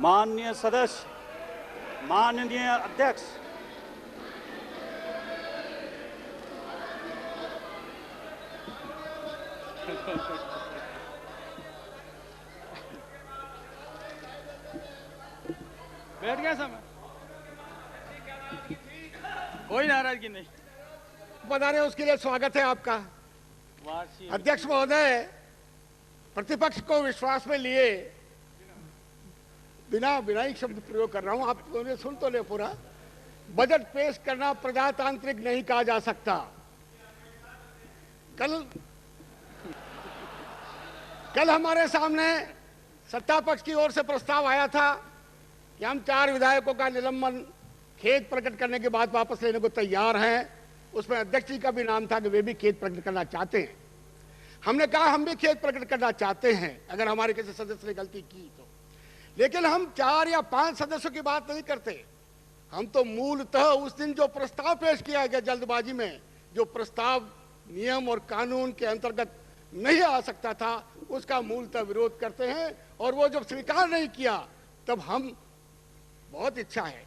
माननीय सदस्य, माननीय अध्यक्ष, बैठ गया समय, कोई नाराजगी नहीं। बता रहे उसके लिए स्वागत है आपका। अध्यक्ष महोदय, प्रतिपक्ष को विश्वास में लिए बिना विनायक शब्द प्रयोग कर रहा हूं, आप मुझे सुन तो ले पूरा। बजट पेश करना प्रजातांत्रिक नहीं कहा जा सकता। कल हमारे सामने सत्ता पक्ष की ओर से प्रस्ताव आया था कि हम 4 विधायकों का निलंबन खेद प्रकट करने के बाद वापस लेने को तैयार हैं। उसमें अध्यक्ष जी का भी नाम था कि वे भी खेद प्रकट करना चाहते हैं। हमने कहा हम भी खेद प्रकट करना चाहते हैं अगर हमारे किसी सदस्य ने गलती की तो, लेकिन हम 4 या 5 सदस्यों की बात नहीं करते। हम तो मूलतः उस दिन जो प्रस्ताव पेश किया गया जल्दबाजी में, जो प्रस्ताव नियम और कानून के अंतर्गत नहीं आ सकता था, उसका मूलतः विरोध करते हैं। और वो जब स्वीकार नहीं किया तब हम, बहुत इच्छा है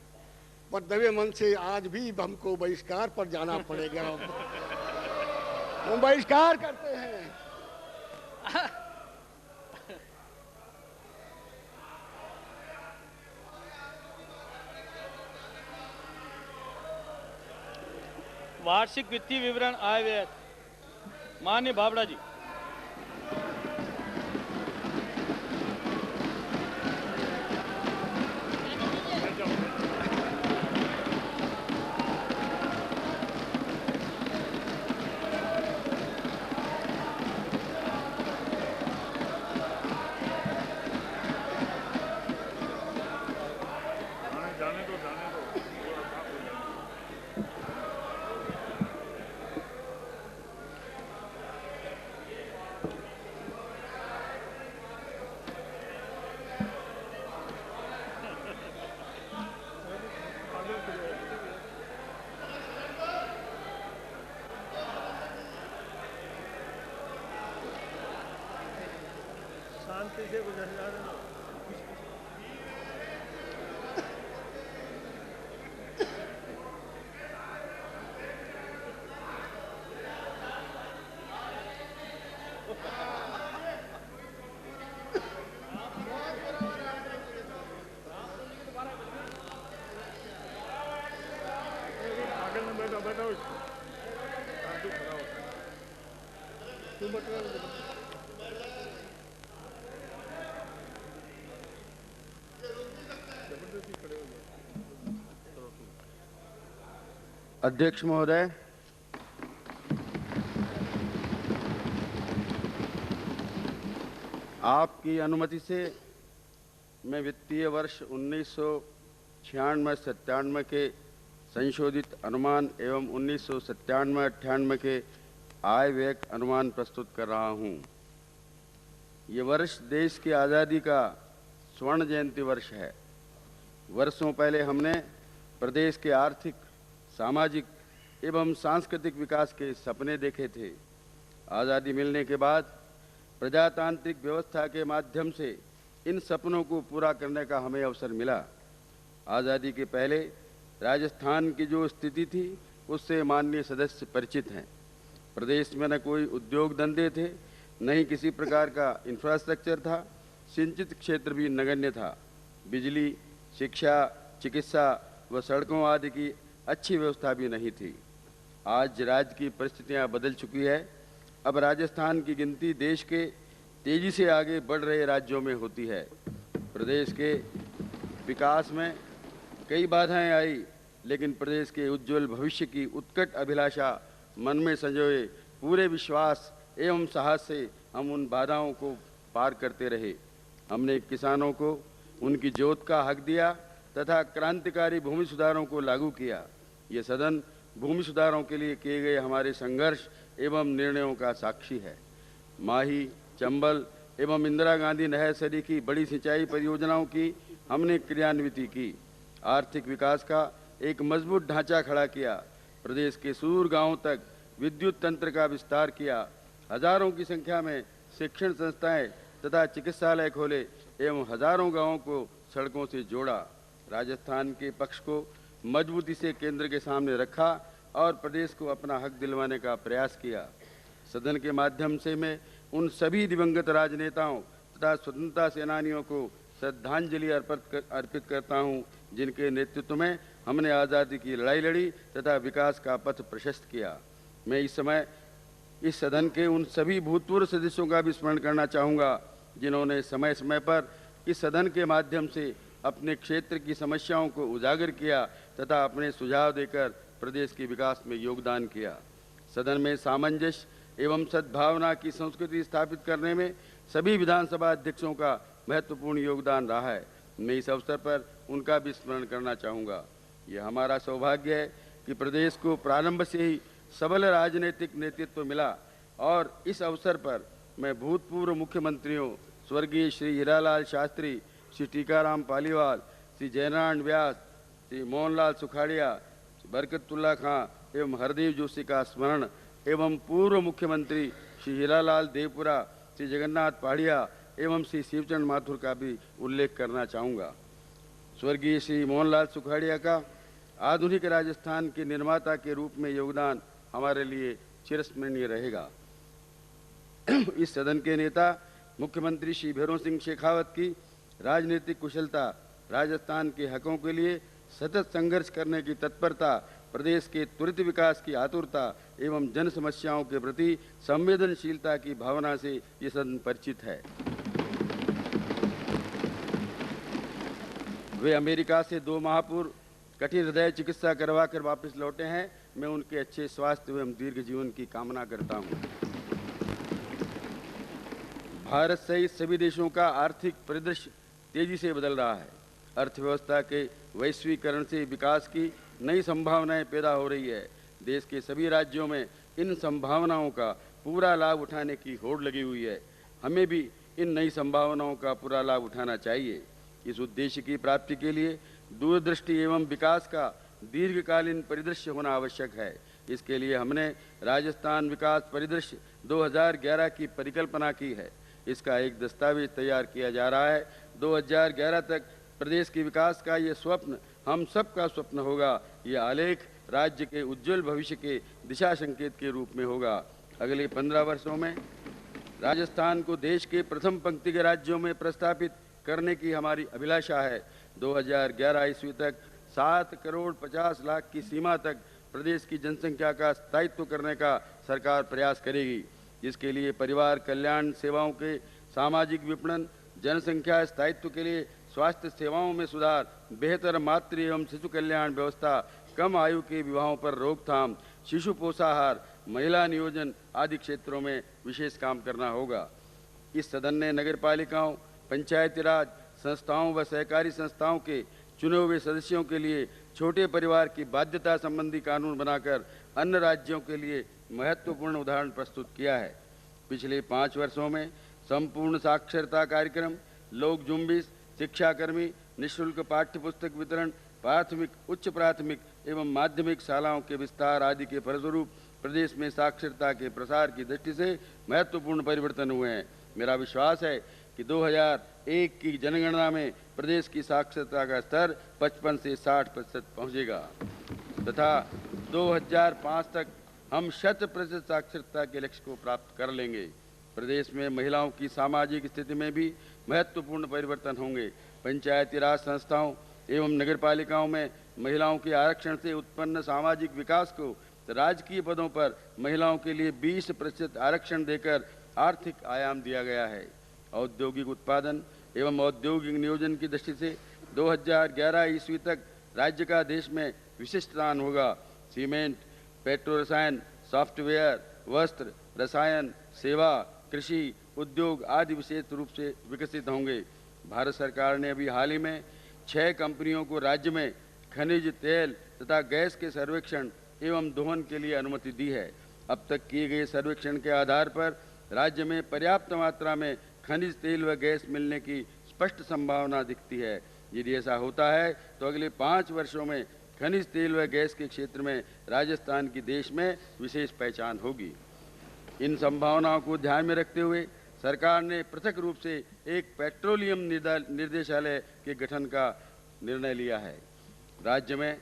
पर दबे मन से आज भी हमको बहिष्कार पर जाना पड़ेगा। हम बहिष्कार करते हैं। वार्षिक वित्तीय विवरण आय व्यय, माननीय बाबड़ा जी। अध्यक्ष महोदय, आपकी अनुमति से मैं वित्तीय वर्ष 1996-97 के संशोधित अनुमान एवं 1997-98 के आय व्यय अनुमान प्रस्तुत कर रहा हूं। ये वर्ष देश की आज़ादी का स्वर्ण जयंती वर्ष है। वर्षों पहले हमने प्रदेश के आर्थिक, सामाजिक एवं सांस्कृतिक विकास के सपने देखे थे। आज़ादी मिलने के बाद प्रजातांत्रिक व्यवस्था के माध्यम से इन सपनों को पूरा करने का हमें अवसर मिला। आज़ादी के पहले राजस्थान की जो स्थिति थी उससे माननीय सदस्य परिचित हैं। प्रदेश में न कोई उद्योग धंधे थे, न ही किसी प्रकार का इंफ्रास्ट्रक्चर था। सिंचित क्षेत्र भी नगण्य था। बिजली, शिक्षा, चिकित्सा व सड़कों आदि की अच्छी व्यवस्था भी नहीं थी। आज राज्य की परिस्थितियां बदल चुकी है। अब राजस्थान की गिनती देश के तेजी से आगे बढ़ रहे राज्यों में होती है। प्रदेश के विकास में कई बाधाएं आई, लेकिन प्रदेश के उज्जवल भविष्य की उत्कट अभिलाषा मन में संजोए पूरे विश्वास एवं साहस से हम उन बाधाओं को पार करते रहे। हमने किसानों को उनकी जोत का हक दिया तथा क्रांतिकारी भूमि सुधारों को लागू किया। ये सदन भूमि सुधारों के लिए किए गए हमारे संघर्ष एवं निर्णयों का साक्षी है। माही, चंबल एवं इंदिरा गांधी नहर सरीखी बड़ी सिंचाई परियोजनाओं की हमने क्रियान्विति की। आर्थिक विकास का एक मजबूत ढांचा खड़ा किया। प्रदेश के सुदूर गांवों तक विद्युत तंत्र का विस्तार किया। हजारों की संख्या में शिक्षण संस्थाएं तथा चिकित्सालय खोले एवं हजारों गांवों को सड़कों से जोड़ा, राजस्थान के पक्ष को मजबूती से केंद्र के सामने रखा और प्रदेश को अपना हक दिलवाने का प्रयास किया। सदन के माध्यम से मैं उन सभी दिवंगत राजनेताओं तथा स्वतंत्रता सेनानियों को श्रद्धांजलि अर्पित करता हूं, जिनके नेतृत्व में हमने आज़ादी की लड़ाई लड़ी तथा विकास का पथ प्रशस्त किया। मैं इस समय इस सदन के उन सभी भूतपूर्व सदस्यों का भी स्मरण करना चाहूँगा, जिन्होंने समय समय पर इस सदन के माध्यम से अपने क्षेत्र की समस्याओं को उजागर किया तथा अपने सुझाव देकर प्रदेश के विकास में योगदान किया। सदन में सामंजस्य एवं सद्भावना की संस्कृति स्थापित करने में सभी विधानसभा अध्यक्षों का महत्वपूर्ण योगदान रहा है। मैं इस अवसर पर उनका भी स्मरण करना चाहूँगा। यह हमारा सौभाग्य है कि प्रदेश को प्रारंभ से ही सबल राजनीतिक नेतृत्व मिला और इस अवसर पर मैं भूतपूर्व मुख्यमंत्रियों स्वर्गीय श्री हीरालाल शास्त्री, श्री टीकाराम पालीवाल, श्री जयनारायण व्यास, श्री मोहनलाल सुखाड़िया, बरकतुल्ला खां एवं हरदेव जोशी का स्मरण एवं पूर्व मुख्यमंत्री श्री हीरालाल देवपुरा, श्री जगन्नाथ पहाड़िया एवं श्री शिवचंद माथुर का भी उल्लेख करना चाहूँगा। स्वर्गीय श्री मोहनलाल सुखाड़िया का आधुनिक राजस्थान के निर्माता के रूप में योगदान हमारे लिए चिरस्मरणीय रहेगा। इस सदन के नेता मुख्यमंत्री श्री भैरों सिंह शेखावत की राजनीतिक कुशलता, राजस्थान के हकों के लिए सतत संघर्ष करने की तत्परता, प्रदेश के त्वरित विकास की आतुरता एवं जन समस्याओं के प्रति संवेदनशीलता की भावना से ये सदन परिचित है। वे अमेरिका से 2 माह पूर्व कठिन हृदय चिकित्सा करवा कर वापस लौटे हैं। मैं उनके अच्छे स्वास्थ्य एवं दीर्घ जीवन की कामना करता हूं। भारत सहित सभी देशों का आर्थिक परिदृश्य तेजी से बदल रहा है। अर्थव्यवस्था के वैश्वीकरण से विकास की नई संभावनाएं पैदा हो रही है। देश के सभी राज्यों में इन संभावनाओं का पूरा लाभ उठाने की होड़ लगी हुई है। हमें भी इन नई संभावनाओं का पूरा लाभ उठाना चाहिए। इस उद्देश्य की प्राप्ति के लिए दूरदृष्टि एवं विकास का दीर्घकालीन परिदृश्य होना आवश्यक है। इसके लिए हमने राजस्थान विकास परिदृश्य 2011 की परिकल्पना की है। इसका एक दस्तावेज तैयार किया जा रहा है। 2011 तक प्रदेश के विकास का ये स्वप्न हम सब का स्वप्न होगा। ये आलेख राज्य के उज्जवल भविष्य के दिशा संकेत के रूप में होगा। अगले 15 वर्षों में राजस्थान को देश के प्रथम पंक्ति के राज्यों में प्रस्थापित करने की हमारी अभिलाषा है। 2011 ईस्वी तक 7 करोड़ 50 लाख की सीमा तक प्रदेश की जनसंख्या का स्थायित्व करने का सरकार प्रयास करेगी। इसके लिए परिवार कल्याण सेवाओं के सामाजिक विपणन, जनसंख्या स्थायित्व के लिए स्वास्थ्य सेवाओं में सुधार, बेहतर मातृ एवं शिशु कल्याण व्यवस्था, कम आयु के विवाहों पर रोकथाम, शिशु पोषाहार, महिला नियोजन आदि क्षेत्रों में विशेष काम करना होगा। इस सदन ने नगरपालिकाओं, पंचायती राज संस्थाओं व सहकारी संस्थाओं के चुने हुए सदस्यों के लिए छोटे परिवार की बाध्यता संबंधी कानून बनाकर अन्य राज्यों के लिए महत्वपूर्ण उदाहरण प्रस्तुत किया है। पिछले 5 वर्षों में संपूर्ण साक्षरता कार्यक्रम, लोक जुम्बिश, शिक्षाकर्मी, निःशुल्क पाठ्य पुस्तक वितरण, प्राथमिक, उच्च प्राथमिक एवं माध्यमिक शालाओं के विस्तार आदि के फलस्वरूप प्रदेश में साक्षरता के प्रसार की दृष्टि से महत्वपूर्ण परिवर्तन हुए हैं। मेरा विश्वास है कि 2001 की जनगणना में प्रदेश की साक्षरता का स्तर 55 से 60% पहुँचेगा तथा 2005 तक हम 100% साक्षरता के लक्ष्य को प्राप्त कर लेंगे। प्रदेश में महिलाओं की सामाजिक स्थिति में भी महत्वपूर्ण परिवर्तन होंगे। पंचायती राज संस्थाओं एवं नगरपालिकाओं में महिलाओं के आरक्षण से उत्पन्न सामाजिक विकास को राजकीय पदों पर महिलाओं के लिए 20% आरक्षण देकर आर्थिक आयाम दिया गया है। औद्योगिक उत्पादन एवं औद्योगिक नियोजन की दृष्टि से 2011 ईस्वी तक राज्य का देश में विशिष्ट स्थान होगा। सीमेंट, पेट्रो रसायन, सॉफ्टवेयर, वस्त्र, रसायन, सेवा, कृषि, उद्योग आदि विशेष रूप से विकसित होंगे। भारत सरकार ने अभी हाल ही में 6 कंपनियों को राज्य में खनिज तेल तथा गैस के सर्वेक्षण एवं दोहन के लिए अनुमति दी है। अब तक किए गए सर्वेक्षण के आधार पर राज्य में पर्याप्त मात्रा में खनिज तेल व गैस मिलने की स्पष्ट संभावना दिखती है। यदि ऐसा होता है तो अगले 5 वर्षों में खनिज तेल व गैस के क्षेत्र में राजस्थान की देश में विशेष पहचान होगी। इन संभावनाओं को ध्यान में रखते हुए सरकार ने पृथक रूप से एक पेट्रोलियम निर्देशालय के गठन का निर्णय लिया है। राज्य में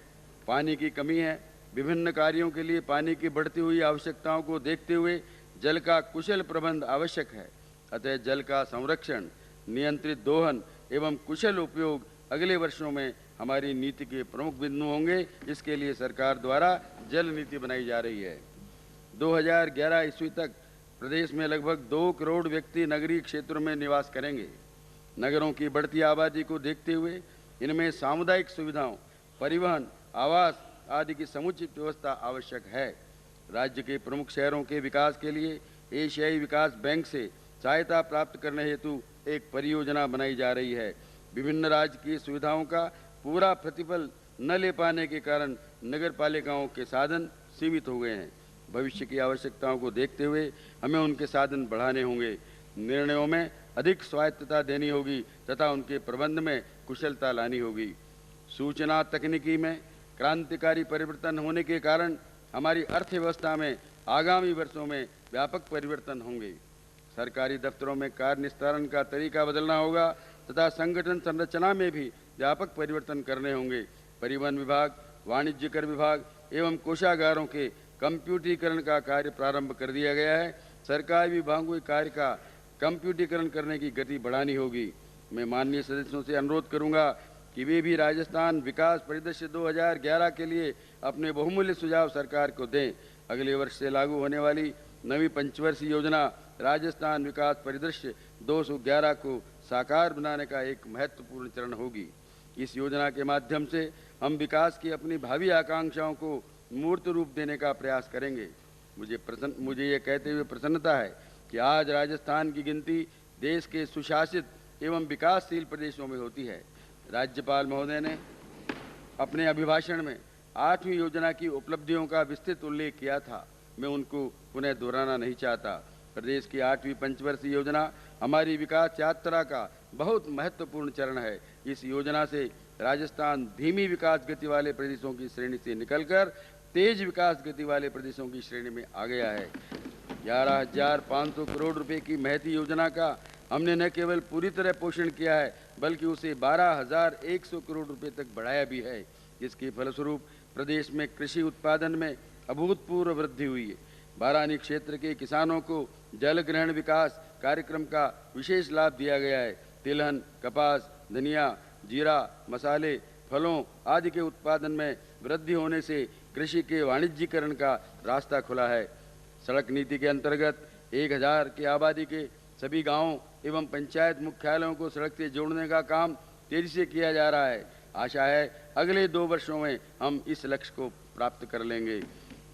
पानी की कमी है। विभिन्न कार्यों के लिए पानी की बढ़ती हुई आवश्यकताओं को देखते हुए जल का कुशल प्रबंध आवश्यक है। अतः जल का संरक्षण, नियंत्रित दोहन एवं कुशल उपयोग अगले वर्षों में हमारी नीति के प्रमुख बिंदु होंगे। इसके लिए सरकार द्वारा जल नीति बनाई जा रही है। 2011 ईस्वी तक प्रदेश में लगभग 2 करोड़ व्यक्ति नगरीय क्षेत्रों में निवास करेंगे। नगरों की बढ़ती आबादी को देखते हुए इनमें सामुदायिक सुविधाओं, परिवहन, आवास आदि की समुचित व्यवस्था आवश्यक है। राज्य के प्रमुख शहरों के विकास के लिए एशियाई विकास बैंक से सहायता प्राप्त करने हेतु एक परियोजना बनाई जा रही है। विभिन्न राज्य की सुविधाओं का पूरा प्रतिफल न ले पाने के कारण नगर पालिकाओं के साधन सीमित हो गए हैं। भविष्य की आवश्यकताओं को देखते हुए हमें उनके साधन बढ़ाने होंगे। निर्णयों में अधिक स्वायत्तता देनी होगी तथा उनके प्रबंध में कुशलता लानी होगी। सूचना तकनीकी में क्रांतिकारी परिवर्तन होने के कारण हमारी अर्थव्यवस्था में आगामी वर्षों में व्यापक परिवर्तन होंगे। सरकारी दफ्तरों में कार्य निस्तारण का तरीका बदलना होगा तथा संगठन संरचना में भी व्यापक परिवर्तन करने होंगे। परिवहन विभाग, वाणिज्य कर विभाग एवं कोषागारों के कंप्यूटरीकरण का कार्य प्रारंभ कर दिया गया है। सरकारी विभागों के कार्य का कंप्यूटरीकरण करने की गति बढ़ानी होगी। मैं माननीय सदस्यों से अनुरोध करूंगा कि वे भी राजस्थान विकास परिदृश्य 2011 के लिए अपने बहुमूल्य सुझाव सरकार को दें। अगले वर्ष से लागू होने वाली नवी पंचवर्षीय योजना राजस्थान विकास परिदृश्य 211 को साकार बनाने का एक महत्वपूर्ण चरण होगी। इस योजना के माध्यम से हम विकास की अपनी भावी आकांक्षाओं को मूर्त रूप देने का प्रयास करेंगे। मुझे ये कहते हुए प्रसन्नता है कि आज राजस्थान की गिनती देश के सुशासित एवं विकासशील प्रदेशों में होती है। राज्यपाल महोदय ने अपने अभिभाषण में 8वीं योजना की उपलब्धियों का विस्तृत उल्लेख किया था। मैं उनको पुनः दोहराना नहीं चाहता। प्रदेश की 8वीं पंचवर्षीय योजना हमारी विकास यात्रा का बहुत महत्वपूर्ण चरण है। इस योजना से राजस्थान धीमी विकास गति वाले प्रदेशों की श्रेणी से निकलकर तेज विकास गति वाले प्रदेशों की श्रेणी में आ गया है। 11,500 करोड़ रुपए की महती योजना का हमने न केवल पूरी तरह पोषण किया है बल्कि उसे 12,100 करोड़ रुपए तक बढ़ाया भी है। इसके फलस्वरूप प्रदेश में कृषि उत्पादन में अभूतपूर्व वृद्धि हुई है। बारानी क्षेत्र के किसानों को जल ग्रहण विकास कार्यक्रम का विशेष लाभ दिया गया है। तिलहन, कपास, धनिया, जीरा, मसाले, फलों आदि के उत्पादन में वृद्धि होने से कृषि के वाणिज्यीकरण का रास्ता खुला है। सड़क नीति के अंतर्गत 1,000 की आबादी के सभी गांवों एवं पंचायत मुख्यालयों को सड़क से जोड़ने का काम तेजी से किया जा रहा है। आशा है अगले 2 वर्षों में हम इस लक्ष्य को प्राप्त कर लेंगे।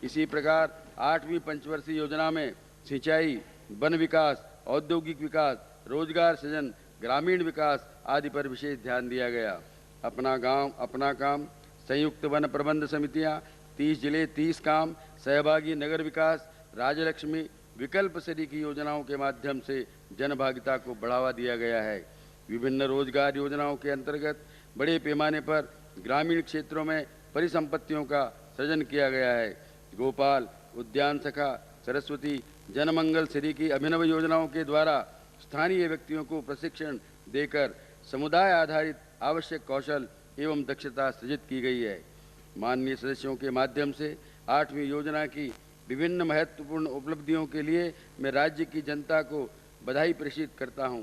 इसी प्रकार 8वीं पंचवर्षीय योजना में सिंचाई, वन विकास, औद्योगिक विकास, रोजगार सृजन, ग्रामीण विकास आदि पर विशेष ध्यान दिया गया। अपना गांव अपना काम, संयुक्त वन प्रबंध समितियां, 30 जिले 30 काम, सहभागी नगर विकास, राजलक्ष्मी, विकल्प सदी की योजनाओं के माध्यम से जनभागिता को बढ़ावा दिया गया है। विभिन्न रोजगार योजनाओं के अंतर्गत बड़े पैमाने पर ग्रामीण क्षेत्रों में परिसंपत्तियों का सृजन किया गया है। गोपाल, उद्यान सखा, सरस्वती, जनमंगल श्री की अभिनव योजनाओं के द्वारा स्थानीय व्यक्तियों को प्रशिक्षण देकर समुदाय आधारित आवश्यक कौशल एवं दक्षता सृजित की गई है। माननीय सदस्यों के माध्यम से 8वीं योजना की विभिन्न महत्वपूर्ण उपलब्धियों के लिए मैं राज्य की जनता को बधाई प्रेषित करता हूं।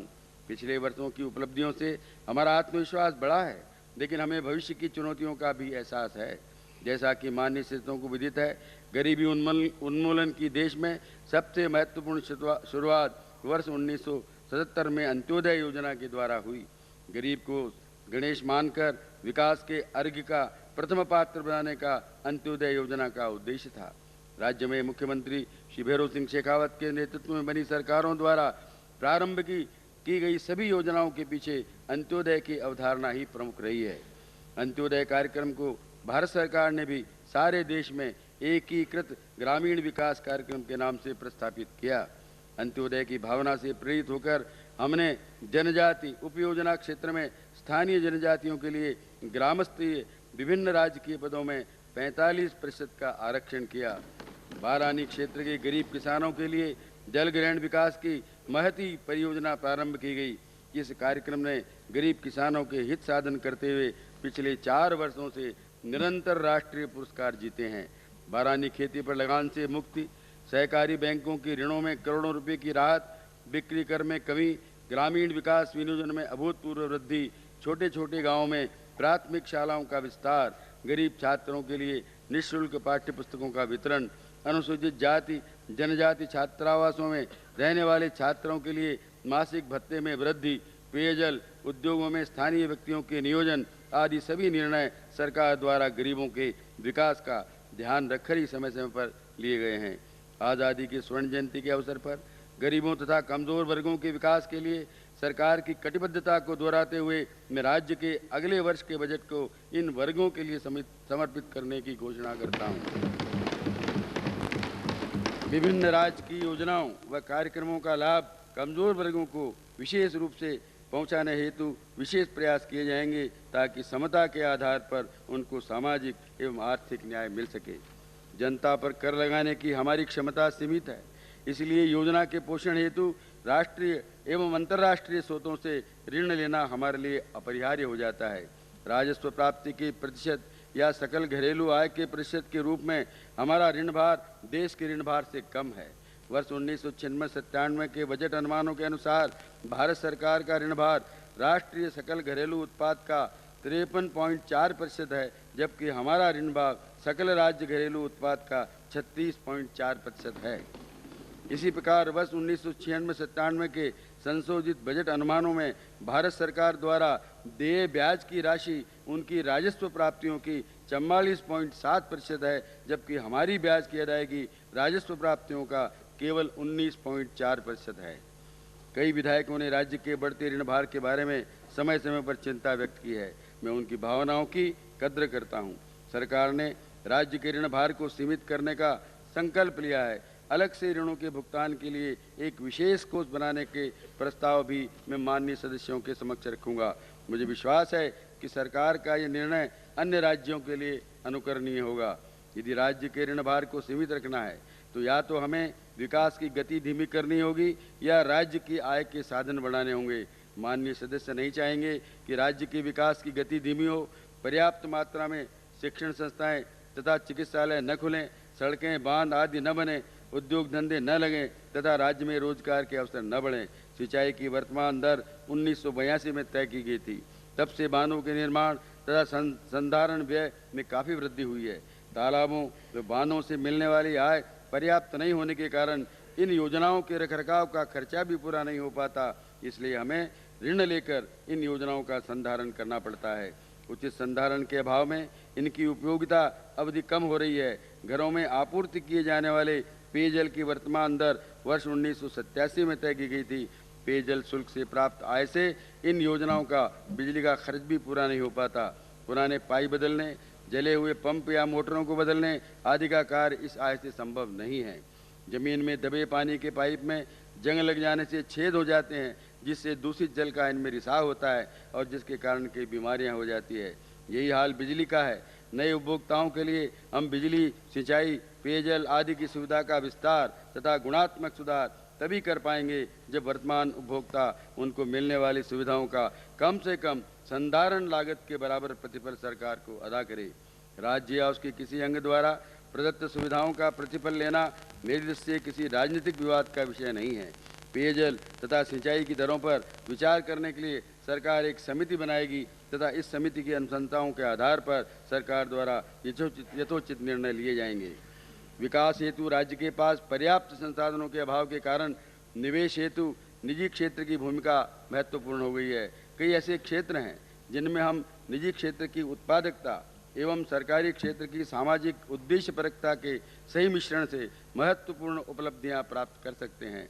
पिछले वर्षों की उपलब्धियों से हमारा आत्मविश्वास बढ़ा है, लेकिन हमें भविष्य की चुनौतियों का भी एहसास है। जैसा कि माननीय सदस्यों को विदित है, गरीबी उन्मूलन की देश में सबसे महत्वपूर्ण शुरुआत वर्ष 1977 में अंत्योदय योजना के द्वारा हुई। गरीब को गणेश मानकर विकास के अर्घ्य का प्रथम पात्र बनाने का अंत्योदय योजना का उद्देश्य था। राज्य में मुख्यमंत्री श्री भैरव सिंह शेखावत के नेतृत्व में बनी सरकारों द्वारा प्रारंभ की गई सभी योजनाओं के पीछे अंत्योदय की अवधारणा ही प्रमुख रही है। अंत्योदय कार्यक्रम को भारत सरकार ने भी सारे देश में एकीकृत ग्रामीण विकास कार्यक्रम के नाम से प्रस्थापित किया। अंत्योदय की भावना से प्रेरित होकर हमने जनजाति उपयोजना क्षेत्र में स्थानीय जनजातियों के लिए ग्रामस्तरीय विभिन्न राजकीय पदों में 45% का आरक्षण किया। बारानी क्षेत्र के गरीब किसानों के लिए जल ग्रहण विकास की महती परियोजना प्रारंभ की गई। इस कार्यक्रम ने गरीब किसानों के हित साधन करते हुए पिछले 4 वर्षों से निरंतर राष्ट्रीय पुरस्कार जीते हैं। बारानी खेती पर लगान से मुक्ति, सहकारी बैंकों की ऋणों में करोड़ों रुपए की राहत, बिक्री कर में कमी, ग्रामीण विकास विनियोजन में अभूतपूर्व वृद्धि, छोटे छोटे गांवों में प्राथमिक शालाओं का विस्तार, गरीब छात्रों के लिए निःशुल्क पाठ्य पुस्तकों का वितरण, अनुसूचित जाति जनजाति छात्रावासों में रहने वाले छात्रों के लिए मासिक भत्ते में वृद्धि, पेयजल उद्योगों में स्थानीय व्यक्तियों के नियोजन आदि सभी निर्णय सरकार द्वारा गरीबों के विकास का ध्यान रखकर ही समय समय पर लिए गए हैं। आज़ादी की स्वर्ण जयंती के अवसर पर गरीबों तथा कमजोर वर्गों के विकास के लिए सरकार की कटिबद्धता को दोहराते हुए मैं राज्य के अगले वर्ष के बजट को इन वर्गों के लिए समर्पित करने की घोषणा करता हूँ। विभिन्न राज्य की योजनाओं व कार्यक्रमों का लाभ कमजोर वर्गों को विशेष रूप से पहुंचाने हेतु विशेष प्रयास किए जाएंगे ताकि समता के आधार पर उनको सामाजिक एवं आर्थिक न्याय मिल सके। जनता पर कर लगाने की हमारी क्षमता सीमित है, इसलिए योजना के पोषण हेतु राष्ट्रीय एवं अंतर्राष्ट्रीय स्रोतों से ऋण लेना हमारे लिए अपरिहार्य हो जाता है। राजस्व प्राप्ति के प्रतिशत या सकल घरेलू आय के प्रतिशत के रूप में हमारा ऋण भार देश के ऋण भार से कम है। वर्ष 1996-97 के बजट अनुमानों के अनुसार भारत सरकार का ऋण भार राष्ट्रीय सकल घरेलू उत्पाद का 53.4% है, जबकि हमारा ऋण भार सकल राज्य घरेलू उत्पाद का 36.4% है। इसी प्रकार वर्ष 1996-97 के संशोधित बजट अनुमानों में भारत सरकार द्वारा देय ब्याज की राशि उनकी राजस्व प्राप्तियों की 44.7% है, जबकि हमारी ब्याज की अदायगी राजस्व प्राप्तियों का केवल 19.4% है। कई विधायकों ने राज्य के बढ़ते ऋण भार के बारे में समय समय पर चिंता व्यक्त की है। मैं उनकी भावनाओं की कद्र करता हूं। सरकार ने राज्य के ऋण भार को सीमित करने का संकल्प लिया है। अलग से ऋणों के भुगतान के लिए एक विशेष कोष बनाने के प्रस्ताव भी मैं माननीय सदस्यों के समक्ष रखूंगा। मुझे विश्वास है कि सरकार का यह निर्णय अन्य राज्यों के लिए अनुकरणीय होगा। यदि राज्य के ऋण भार को सीमित रखना है तो या तो हमें विकास की गति धीमी करनी होगी या राज्य की आय के साधन बढ़ाने होंगे। माननीय सदस्य नहीं चाहेंगे कि राज्य के विकास की गति धीमी हो, पर्याप्त मात्रा में शिक्षण संस्थाएं तथा चिकित्सालय न खुलें, सड़कें बांध आदि न बने, उद्योग धंधे न लगें तथा राज्य में रोजगार के अवसर न बढ़ें। सिंचाई की वर्तमान दर 1982 में तय की गई थी। तब से बांधों के निर्माण तथा संधारण व्यय में काफ़ी वृद्धि हुई है। तालाबों व बांधों से मिलने वाली आय पर्याप्त नहीं होने के कारण इन योजनाओं के रखरखाव का खर्चा भी पूरा नहीं हो पाता, इसलिए हमें ऋण लेकर इन योजनाओं का संधारण करना पड़ता है। उचित संधारण के अभाव में इनकी उपयोगिता अवधि कम हो रही है। घरों में आपूर्ति किए जाने वाले पेयजल की वर्तमान दर वर्ष 1987 में तय की गई थी। पेयजल शुल्क से प्राप्त आय से इन योजनाओं का बिजली का खर्च भी पूरा नहीं हो पाता। पुराने पाइप बदलने, जले हुए पंप या मोटरों को बदलने आदि का कार्य इस आय से संभव नहीं है। जमीन में दबे पानी के पाइप में जंग लग जाने से छेद हो जाते हैं, जिससे दूषित जल का इनमें रिसाव होता है और जिसके कारण कई बीमारियां हो जाती है। यही हाल बिजली का है। नए उपभोक्ताओं के लिए हम बिजली, सिंचाई, पेयजल आदि की सुविधा का विस्तार तथा गुणात्मक सुधार तभी कर पाएंगे जब वर्तमान उपभोक्ता उनको मिलने वाली सुविधाओं का कम से कम संधारण लागत के बराबर प्रतिफल सरकार को अदा करे। राज्य या उसके किसी अंग द्वारा प्रदत्त सुविधाओं का प्रतिफल लेना मेरी दृष्टि से किसी राजनीतिक विवाद का विषय नहीं है। पेयजल तथा सिंचाई की दरों पर विचार करने के लिए सरकार एक समिति बनाएगी तथा इस समिति की अनुशंसाओं के आधार पर सरकार द्वारा यथोचित निर्णय लिए जाएंगे। विकास हेतु राज्य के पास पर्याप्त संसाधनों के अभाव के कारण निवेश हेतु निजी क्षेत्र की भूमिका महत्वपूर्ण हो गई है। कई ऐसे क्षेत्र हैं जिनमें हम निजी क्षेत्र की उत्पादकता एवं सरकारी क्षेत्र की सामाजिक उद्देश्यपरकता के सही मिश्रण से महत्वपूर्ण उपलब्धियां प्राप्त कर सकते हैं।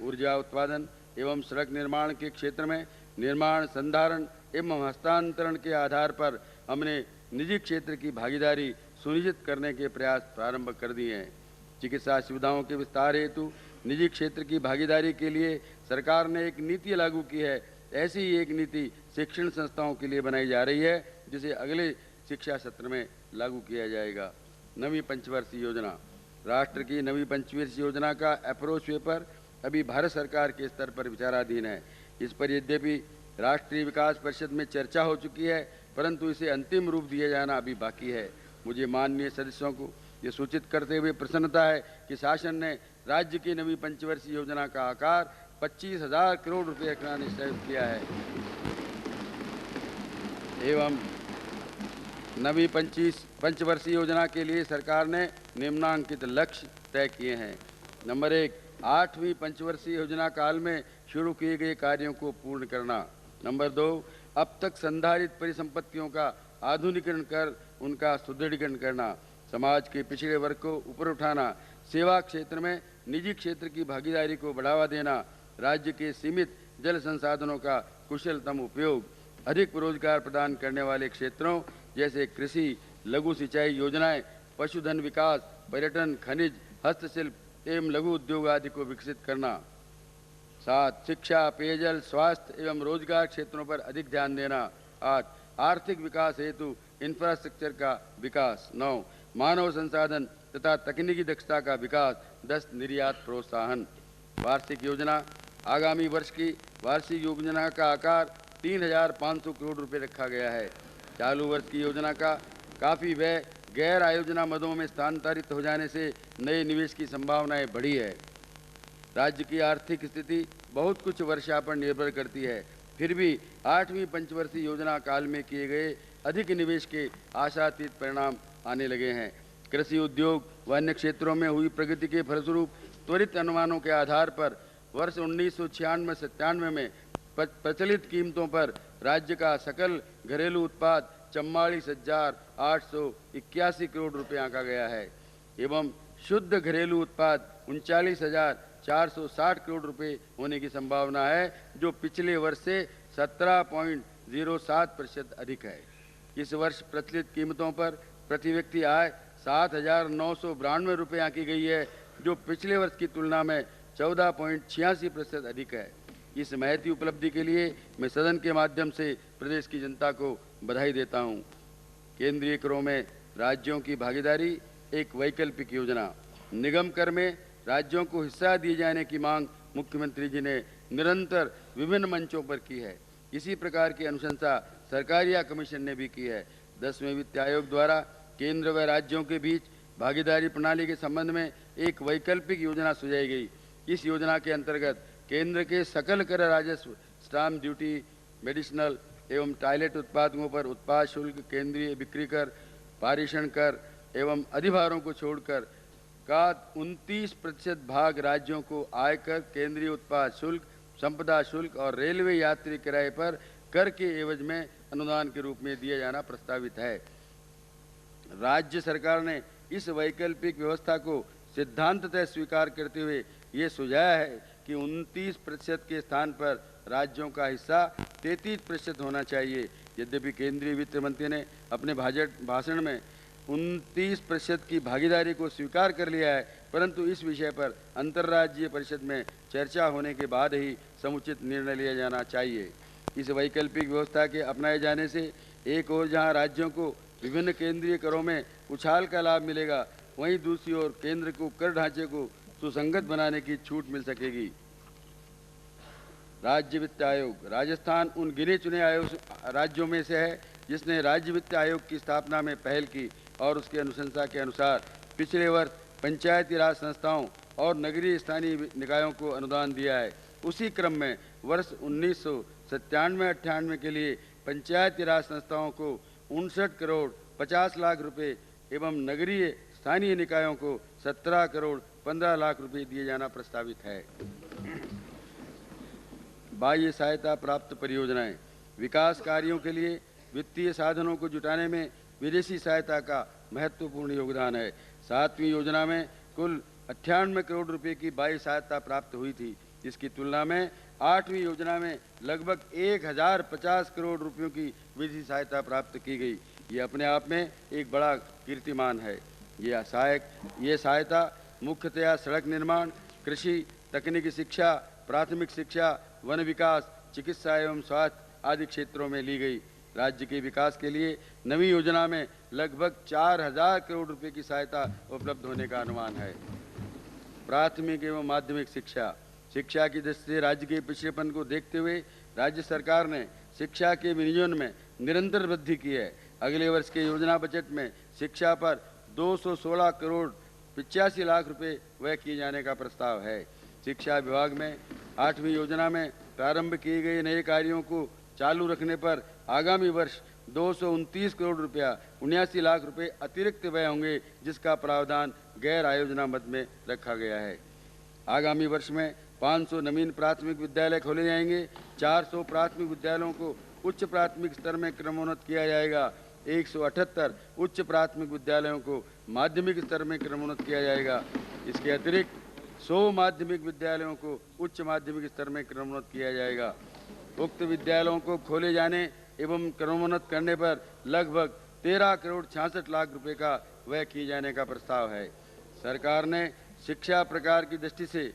ऊर्जा उत्पादन एवं सड़क निर्माण के क्षेत्र में निर्माण, संधारण एवं हस्तांतरण के आधार पर हमने निजी क्षेत्र की भागीदारी सुनिश्चित करने के प्रयास प्रारंभ कर दिए हैं। चिकित्सा सुविधाओं के विस्तार हेतु निजी क्षेत्र की भागीदारी के लिए सरकार ने एक नीति लागू की है। ऐसी ही एक नीति शिक्षण संस्थाओं के लिए बनाई जा रही है, जिसे अगले शिक्षा सत्र में लागू किया जाएगा। नवीं पंचवर्षीय योजना, राष्ट्र की नवीं पंचवर्षीय योजना का अप्रोच पेपर अभी भारत सरकार के स्तर पर विचाराधीन है। इस पर यद्यपि राष्ट्रीय विकास परिषद में चर्चा हो चुकी है, परंतु इसे अंतिम रूप दिया जाना अभी बाकी है। मुझे माननीय सदस्यों को ये सूचित करते हुए प्रसन्नता है कि शासन ने राज्य की नवी पंचवर्षीय योजना का आकार 25,000 करोड़ रुपए का निश्चय किया है एवं नवी पंचवर्षीय योजना के लिए सरकार ने निम्नांकित लक्ष्य तय किए हैं। नंबर 1, 8वीं पंचवर्षीय योजना काल में शुरू किए गए कार्यों को पूर्ण करना। नंबर 2, अब तक संधारित परिसंपत्तियों का आधुनिकीकरण कर उनका सुदृढ़ीकरण करना। समाज के पिछड़े वर्ग को ऊपर उठाना। सेवा क्षेत्र में निजी क्षेत्र की भागीदारी को बढ़ावा देना। राज्य के सीमित जल संसाधनों का कुशलतम उपयोग। अधिक रोजगार प्रदान करने वाले क्षेत्रों जैसे कृषि, लघु सिंचाई योजनाएं, पशुधन विकास, पर्यटन, खनिज, हस्तशिल्प एवं लघु उद्योग आदि को विकसित करना। 7, शिक्षा, पेयजल, स्वास्थ्य एवं रोजगार क्षेत्रों पर अधिक ध्यान देना। 8, आर्थिक विकास हेतु इंफ्रास्ट्रक्चर का विकास। 9, मानव संसाधन तथा तकनीकी दक्षता का विकास। 10, निर्यात प्रोत्साहन। वार्षिक योजना। आगामी वर्ष की वार्षिक योजना का आकार 3,500 करोड़ रुपए रखा गया है। चालू वर्ष की योजना का काफ़ी व्यय गैर आयोजना मदों में स्थानांतरित हो जाने से नए निवेश की संभावनाएं बढ़ी है। राज्य की आर्थिक स्थिति बहुत कुछ वर्षा पर निर्भर करती है, फिर भी 8वीं पंचवर्षीय योजना काल में किए गए अधिक निवेश के आशातीत परिणाम आने लगे हैं। कृषि उद्योग व अन्य क्षेत्रों में हुई प्रगति के फलस्वरूप त्वरित अनुमानों के आधार पर वर्ष 1996-97 में प्रचलित कीमतों पर राज्य का सकल घरेलू उत्पाद 44,881 करोड़ रुपये आंका गया है एवं शुद्ध घरेलू उत्पाद 39,460 करोड़ रुपए होने की संभावना है, जो पिछले वर्ष से 17.07% अधिक है। इस वर्ष प्रचलित कीमतों पर प्रति व्यक्ति आय 7,992 रुपये आंकी गई है, जो पिछले वर्ष की तुलना में 14.86% अधिक है। इस महती उपलब्धि के लिए मैं सदन के माध्यम से प्रदेश की जनता को बधाई देता हूं। केंद्रीय करों में राज्यों की भागीदारी एक वैकल्पिक योजना। निगम कर में राज्यों को हिस्सा दिए जाने की मांग मुख्यमंत्री जी ने निरंतर विभिन्न मंचों पर की है। इसी प्रकार की अनुशंसा सरकारिया कमीशन ने भी की है। 10वें वित्त आयोग द्वारा केंद्र व राज्यों के बीच भागीदारी प्रणाली के संबंध में एक वैकल्पिक योजना सुझाई गई। इस योजना के अंतर्गत केंद्र के सकल कर राजस्व, स्टाम्प ड्यूटी, मेडिसिनल एवं टॉयलेट उत्पादों पर उत्पाद शुल्क, केंद्रीय बिक्री कर, पारिश्रण कर एवं अधिभारों को छोड़कर का 29% भाग राज्यों को आयकर, केंद्रीय उत्पाद शुल्क, संपदा शुल्क और रेलवे यात्री किराए पर कर के एवज में अनुदान के रूप में दिया जाना प्रस्तावित है। राज्य सरकार ने इस वैकल्पिक व्यवस्था को सिद्धांततः स्वीकार करते हुए ये सुझाया है कि 29% के स्थान पर राज्यों का हिस्सा 33% होना चाहिए। यद्यपि केंद्रीय वित्त मंत्री ने अपने भाषण में 29% की भागीदारी को स्वीकार कर लिया है, परंतु इस विषय पर अंतर्राज्यीय परिषद में चर्चा होने के बाद ही समुचित निर्णय लिया जाना चाहिए। इस वैकल्पिक व्यवस्था के अपनाए जाने से एक ओर जहां राज्यों को विभिन्न केंद्रीय करों में उछाल का लाभ मिलेगा, वहीं दूसरी ओर केंद्र को कर ढांचे को सुसंगत बनाने की छूट मिल सकेगी। राज्य वित्त आयोग। राजस्थान उन गिने चुने राज्यों में से है जिसने राज्य वित्त आयोग की स्थापना में पहल की और उसके अनुशंसा के अनुसार पिछले वर्ष पंचायती राज संस्थाओं और नगरीय स्थानीय निकायों को अनुदान दिया है। उसी क्रम में वर्ष 1997-98 के लिए पंचायती राज संस्थाओं को 59 करोड़ 50 लाख रुपए एवं नगरीय स्थानीय निकायों को 17 करोड़ 15 लाख रुपए दिए जाना प्रस्तावित है। बाह्य सहायता प्राप्त परियोजनाएं। विकास कार्यों के लिए वित्तीय साधनों को जुटाने में विदेशी सहायता का महत्वपूर्ण योगदान है। 7वीं योजना में कुल 98 करोड़ रुपए की बाह्य सहायता प्राप्त हुई थी। इसकी तुलना में 8वीं योजना में लगभग 1050 करोड़ रुपयों की विदेशी सहायता प्राप्त की गई। ये अपने आप में एक बड़ा कीर्तिमान है। ये सहायता मुख्यतया सड़क निर्माण, कृषि, तकनीकी शिक्षा, प्राथमिक शिक्षा, वन विकास, चिकित्सा एवं स्वास्थ्य आदि क्षेत्रों में ली गई। राज्य के विकास के लिए नवी योजना में लगभग 4000 करोड़ रुपए की सहायता उपलब्ध होने का अनुमान है। प्राथमिक एवं माध्यमिक शिक्षा। शिक्षा की दृष्टि से राज्य के पिछड़ेपन को देखते हुए राज्य सरकार ने शिक्षा के विनियोजन में निरंतर वृद्धि की है। अगले वर्ष के योजना बजट में शिक्षा पर 216 करोड़ 85 लाख रुपए व्यय किए जाने का प्रस्ताव है। शिक्षा विभाग में 8वीं योजना में प्रारंभ किए गए नए कार्यों को चालू रखने पर आगामी वर्ष 229 करोड़ रुपया 79 लाख रुपए अतिरिक्त व्यय होंगे, जिसका प्रावधान गैर आयोजना मद में रखा गया है। आगामी वर्ष में 500 नवीन प्राथमिक विद्यालय खोले जाएंगे। 400 प्राथमिक विद्यालयों को उच्च प्राथमिक स्तर में क्रमोन्नत किया जाएगा। 178 उच्च प्राथमिक विद्यालयों को माध्यमिक स्तर में क्रमोन्नत किया जाएगा। इसके अतिरिक्त 100 माध्यमिक विद्यालयों को उच्च माध्यमिक स्तर में क्रमोन्नत किया जाएगा। उक्त विद्यालयों को खोले जाने एवं क्रमोन्नत करने पर लगभग 13 करोड़ 66 लाख रुपए का व्यय किए जाने का प्रस्ताव है। सरकार ने शिक्षा प्रकार की दृष्टि से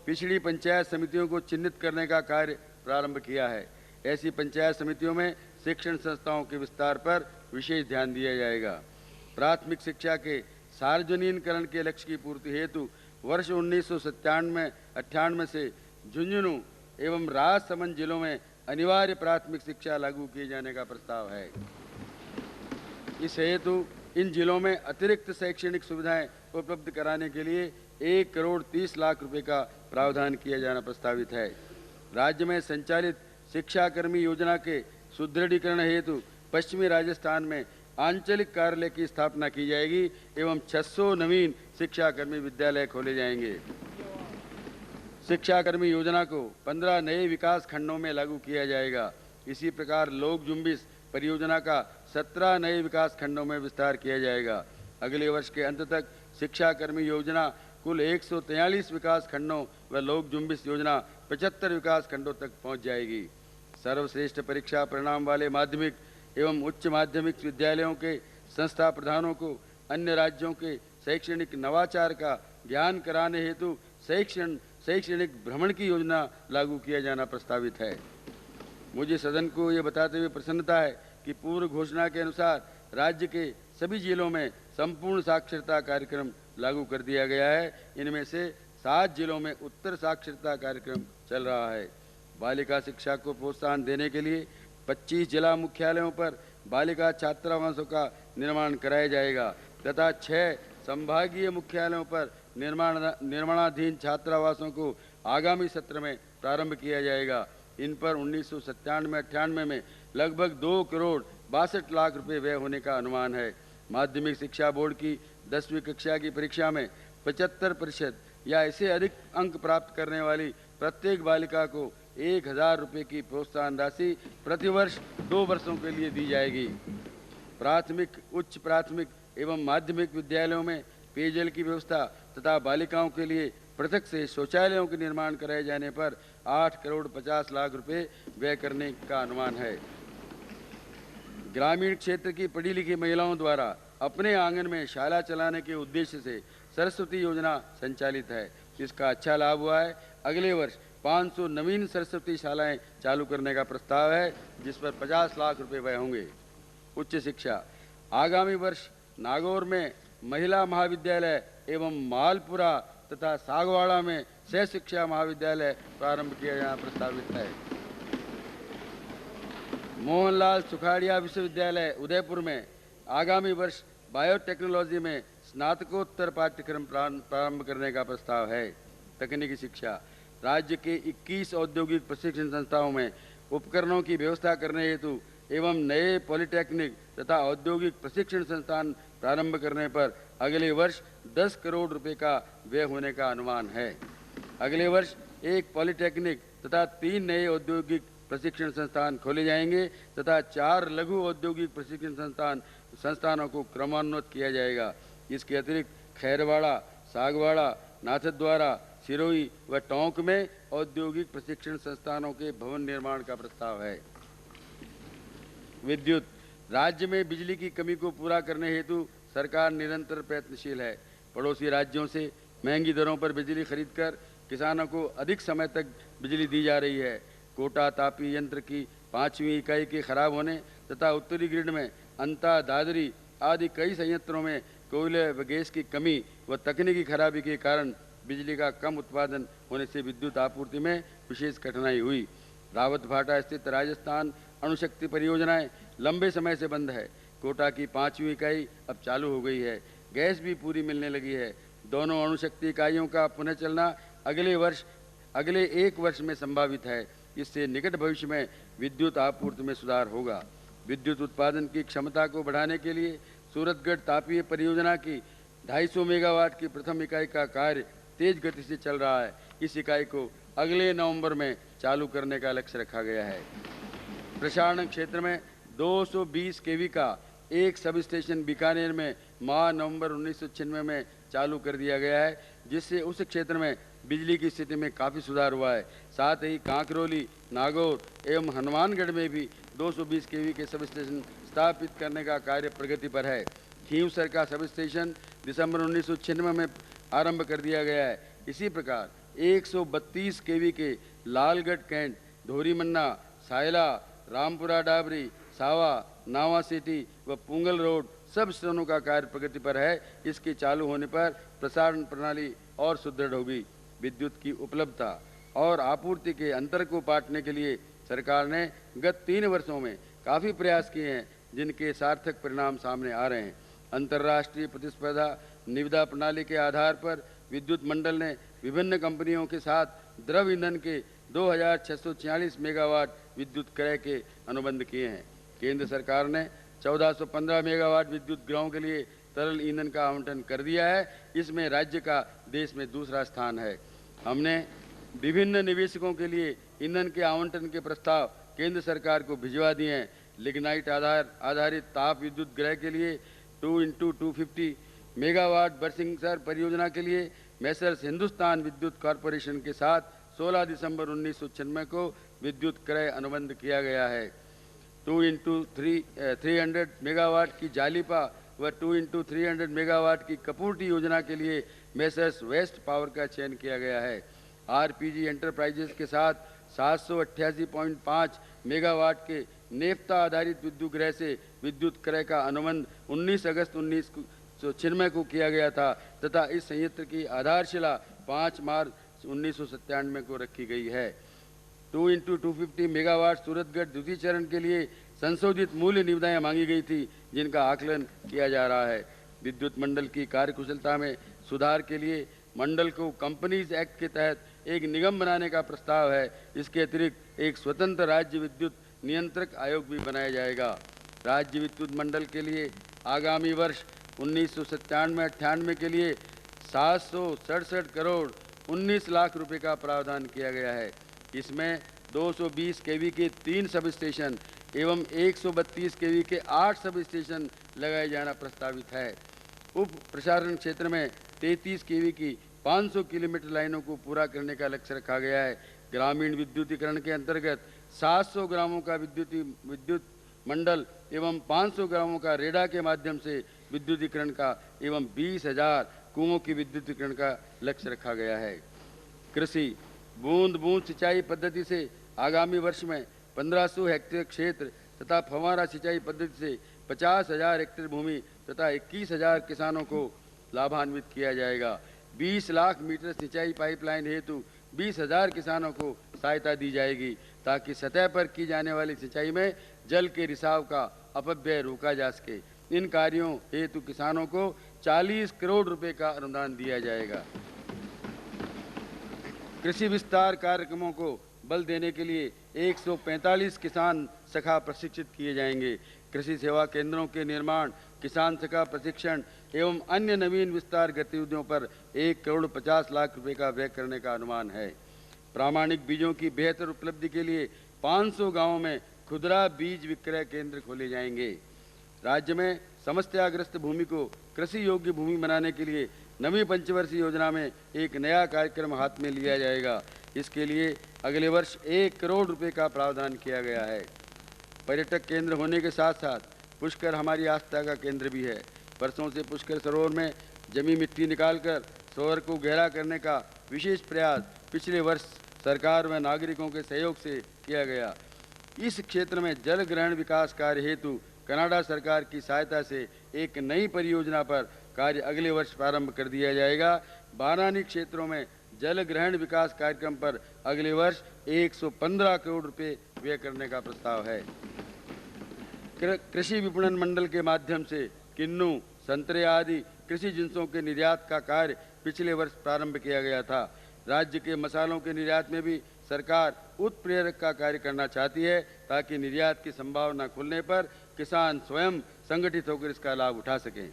पिछड़ी पंचायत समितियों को चिन्हित करने का कार्य प्रारंभ किया है। ऐसी पंचायत समितियों में शिक्षण संस्थाओं के विस्तार पर विशेष ध्यान दिया जाएगा। प्राथमिक शिक्षा के सार्वजनीकरण के लक्ष्य की पूर्ति हेतु वर्ष 1997-98 से झुंझुनू एवं राजसमंद जिलों में अनिवार्य प्राथमिक शिक्षा लागू किए जाने का प्रस्ताव है। इस हेतु इन जिलों में अतिरिक्त शैक्षणिक सुविधाएं उपलब्ध कराने के लिए 1 करोड़ 30 लाख रुपए का प्रावधान किया जाना प्रस्तावित है। राज्य में संचालित शिक्षाकर्मी योजना के सुदृढ़ीकरण हेतु पश्चिमी राजस्थान में आंचलिक कार्यालय की स्थापना की जाएगी एवं 600 नवीन शिक्षाकर्मी विद्यालय खोले जाएंगे। शिक्षाकर्मी योजना को 15 नए विकास खंडों में लागू किया जाएगा। इसी प्रकार लोक जुम्बिश परियोजना का 17 नए विकास खंडों में विस्तार किया जाएगा। अगले वर्ष के अंत तक शिक्षाकर्मी योजना कुल 143 विकास खंडों व लोक जुम्बिश योजना 75 विकास खंडों तक पहुंच जाएगी। सर्वश्रेष्ठ परीक्षा परिणाम वाले माध्यमिक एवं उच्च माध्यमिक विद्यालयों के संस्था प्रधानों को अन्य राज्यों के शैक्षणिक नवाचार का ज्ञान कराने हेतु शैक्षणिक भ्रमण की योजना लागू किया जाना प्रस्तावित है। मुझे सदन को ये बताते हुए प्रसन्नता है कि पूर्व घोषणा के अनुसार राज्य के सभी जिलों में संपूर्ण साक्षरता कार्यक्रम लागू कर दिया गया है। इनमें से 7 जिलों में उत्तर साक्षरता कार्यक्रम चल रहा है। बालिका शिक्षा को प्रोत्साहन देने के लिए 25 जिला मुख्यालयों पर बालिका छात्रावासों का निर्माण कराया जाएगा तथा 6 संभागीय मुख्यालयों पर निर्माणाधीन छात्रावासों को आगामी सत्र में प्रारंभ किया जाएगा। इन पर 1997-98 में लगभग 2 करोड़ 62 लाख रुपए व्यय होने का अनुमान है। माध्यमिक शिक्षा बोर्ड की 10वीं कक्षा की परीक्षा में 75% या इससे अधिक अंक प्राप्त करने वाली प्रत्येक बालिका को 1000 रुपये की प्रोत्साहन राशि प्रतिवर्ष 2 वर्षों के लिए दी जाएगी। प्राथमिक, उच्च प्राथमिक एवं माध्यमिक विद्यालयों में पेयजल की व्यवस्था तथा बालिकाओं के लिए पृथक से शौचालयों के निर्माण कराए जाने पर 8 करोड़ 50 लाख रुपए व्यय करने का अनुमान है। ग्रामीण क्षेत्र की पढ़ी लिखी महिलाओं द्वारा अपने आंगन में शाला चलाने के उद्देश्य से सरस्वती योजना संचालित है। इसका अच्छा लाभ हुआ है। अगले वर्ष 500 नवीन सरस्वती शालाएं चालू करने का प्रस्ताव है, जिस पर 50 लाख रुपए व्यय होंगे। उच्च शिक्षा, आगामी वर्ष नागौर में महिला महाविद्यालय एवं मालपुरा तथा सागवाड़ा में सह शिक्षा महाविद्यालय प्रारंभ किया जाना प्रस्तावित है। मोहनलाल सुखाड़िया विश्वविद्यालय उदयपुर में आगामी वर्ष बायोटेक्नोलॉजी में स्नातकोत्तर पाठ्यक्रम प्रारंभ करने का प्रस्ताव है। तकनीकी शिक्षा, राज्य के 21 औद्योगिक प्रशिक्षण संस्थाओं में उपकरणों की व्यवस्था करने हेतु एवं नए पॉलिटेक्निक तथा औद्योगिक प्रशिक्षण संस्थान प्रारंभ करने पर अगले वर्ष 10 करोड़ रुपए का व्यय होने का अनुमान है। अगले वर्ष 1 पॉलिटेक्निक तथा 3 नए औद्योगिक प्रशिक्षण संस्थान खोले जाएंगे तथा 4 लघु औद्योगिक प्रशिक्षण संस्थानों को क्रमान्वित किया जाएगा। इसके अतिरिक्त खैरवाड़ा, सागवाड़ा, नाथद्वारा, सिरोही व टोंक में औद्योगिक प्रशिक्षण संस्थानों के भवन निर्माण का प्रस्ताव है। विद्युत, राज्य में बिजली की कमी को पूरा करने हेतु सरकार निरंतर प्रयत्नशील है। पड़ोसी राज्यों से महंगी दरों पर बिजली खरीदकर किसानों को अधिक समय तक बिजली दी जा रही है। कोटा तापी यंत्र की 5वीं इकाई के खराब होने तथा उत्तरी ग्रिड में अंता, दादरी आदि कई संयंत्रों में कोयले व गैस की कमी व तकनीकी खराबी के कारण बिजली का कम उत्पादन होने से विद्युत आपूर्ति में विशेष कठिनाई हुई। रावत भाटा स्थित राजस्थान अणुशक्ति परियोजनाएं लंबे समय से बंद है। कोटा की 5वीं इकाई अब चालू हो गई है। गैस भी पूरी मिलने लगी है। दोनों अणुशक्ति इकाइयों का पुनः चलना अगले एक वर्ष में संभावित है। इससे निकट भविष्य में विद्युत आपूर्ति में सुधार होगा। विद्युत उत्पादन की क्षमता को बढ़ाने के लिए सूरतगढ़ तापीय परियोजना की 250 मेगावाट की प्रथम इकाई का कार्य तेज गति से चल रहा है। इस इकाई को अगले नवंबर में चालू करने का लक्ष्य रखा गया है। प्रसारण क्षेत्र में 220 केवी का एक सब स्टेशन बीकानेर में माह नवंबर 1996 में चालू कर दिया गया है, जिससे उस क्षेत्र में बिजली की स्थिति में काफ़ी सुधार हुआ है। साथ ही कांकरोली, नागौर एवं हनुमानगढ़ में भी 220 केवी के सब स्टेशन स्थापित करने का कार्य प्रगति पर है। खींवसर का सब स्टेशन दिसंबर 1996 में आरंभ कर दिया गया है। इसी प्रकार 132 केवी के लालगढ़ कैंट, धोरीमन्ना, सायला, रामपुरा डाबरी, सावा, नावा सिटी व पुंगल रोड सब स्टेशनों का कार्य प्रगति पर है। इसके चालू होने पर प्रसारण प्रणाली और सुदृढ़ होगी। विद्युत की उपलब्धता और आपूर्ति के अंतर को पाटने के लिए सरकार ने गत 3 वर्षों में काफ़ी प्रयास किए हैं, जिनके सार्थक परिणाम सामने आ रहे हैं। अंतर्राष्ट्रीय प्रतिस्पर्धा निविदा प्रणाली के आधार पर विद्युत मंडल ने विभिन्न कंपनियों के साथ द्रव ईंधन के 2646 मेगावाट विद्युत क्रय के अनुबंध किए हैं। केंद्र सरकार ने 1415 मेगावाट विद्युत गृहों के लिए तरल ईंधन का आवंटन कर दिया है। इसमें राज्य का देश में दूसरा स्थान है। हमने विभिन्न निवेशकों के लिए ईंधन के आवंटन के प्रस्ताव केंद्र सरकार को भिजवा दिए हैं। लिग्नाइट आधारित ताप विद्युत गृह के लिए 2x250 मेगावाट बरसिंगसर परियोजना के लिए मैसर्स हिंदुस्तान विद्युत कॉरपोरेशन के साथ 16 दिसंबर 1996 को विद्युत क्रय अनुबंध किया गया है। 2x300 मेगावाट की जालीपा व 2x300 मेगावाट की कपूर्टी योजना के लिए मैसर्स वेस्ट पावर का चयन किया गया है। आरपीजी एंटरप्राइजेस के साथ 788.5 मेगावाट के नेफ्ता आधारित विद्युत गृह से विद्युत क्रय का अनुबंध 19 अगस्त 1996 को किया गया था तथा इस संयंत्र की आधारशिला 5 मार्च 1997 को रखी गई है। 2x250 मेगावाट सूरतगढ़ द्वितीय चरण के लिए संशोधित मूल्य निविदाएं मांगी गई थी, जिनका आकलन किया जा रहा है। विद्युत मंडल की कार्यकुशलता में सुधार के लिए मंडल को कंपनीज एक्ट के तहत एक निगम बनाने का प्रस्ताव है। इसके अतिरिक्त एक स्वतंत्र राज्य विद्युत नियंत्रक आयोग भी बनाया जाएगा। राज्य विद्युत मंडल के लिए आगामी वर्ष 1997-98 के लिए 767 करोड़ 19 लाख रुपए का प्रावधान किया गया है। इसमें 220 केवी के 3 सब स्टेशन एवं 132 केवी के 8 सब स्टेशन लगाए जाना प्रस्तावित है। उप प्रसारण क्षेत्र में 33 केवी की 500 किलोमीटर लाइनों को पूरा करने का लक्ष्य रखा गया है। ग्रामीण विद्युतीकरण के अंतर्गत 700 ग्रामों का विद्युत मंडल एवं 500 ग्रामों का रेडा के माध्यम से विद्युतीकरण का एवं 20,000 कुओं की विद्युतीकरण का लक्ष्य रखा गया है। कृषि बूंद बूंद सिंचाई पद्धति से आगामी वर्ष में 1500 हेक्टेयर क्षेत्र तथा फव्वारा सिंचाई पद्धति से 50,000 हेक्टेयर भूमि तथा 21,000 किसानों को लाभान्वित किया जाएगा। 20 लाख मीटर सिंचाई पाइपलाइन हेतु 20,000 किसानों को सहायता दी जाएगी ताकि सतह पर की जाने वाली सिंचाई में जल के रिसाव का अपव्यय रोका जा सके। इन कार्यों हेतु किसानों को 40 करोड़ रुपए का अनुदान दिया जाएगा। कृषि विस्तार कार्यक्रमों को बल देने के लिए 145 किसान सखा प्रशिक्षित किए जाएंगे। कृषि सेवा केंद्रों के निर्माण, किसान सखा प्रशिक्षण एवं अन्य नवीन विस्तार गतिविधियों पर 1 करोड़ 50 लाख रुपए का व्यय करने का अनुमान है। प्रामाणिक बीजों की बेहतर उपलब्धि के लिए 500 गांवों में खुदरा बीज विक्रय केंद्र खोले जाएंगे। राज्य में समस्याग्रस्त भूमि को कृषि योग्य भूमि बनाने के लिए नवी पंचवर्षीय योजना में एक नया कार्यक्रम हाथ में लिया जाएगा। इसके लिए अगले वर्ष 1 करोड़ रुपए का प्रावधान किया गया है। पर्यटक केंद्र होने के साथ साथ पुष्कर हमारी आस्था का केंद्र भी है। वर्षों से पुष्कर सरोवर में जमी मिट्टी निकालकर सरोवर को गहरा करने का विशेष प्रयास पिछले वर्ष सरकार व नागरिकों के सहयोग से किया गया। इस क्षेत्र में जल ग्रहण विकास कार्य हेतु कनाडा सरकार की सहायता से एक नई परियोजना पर कार्य अगले वर्ष प्रारंभ कर दिया जाएगा। बारानी क्षेत्रों में जल ग्रहण विकास कार्यक्रम पर अगले वर्ष 115 करोड़ रुपए व्यय करने का प्रस्ताव है। कृषि विपणन मंडल के माध्यम से किन्नू, संतरे आदि कृषि जिंसों के निर्यात का कार्य पिछले वर्ष प्रारंभ किया गया था। राज्य के मसालों के निर्यात में भी सरकार उत्प्रेरक का कार्य करना चाहती है, ताकि निर्यात की संभावना खुलने पर किसान स्वयं संगठित होकर इसका लाभ उठा सकें।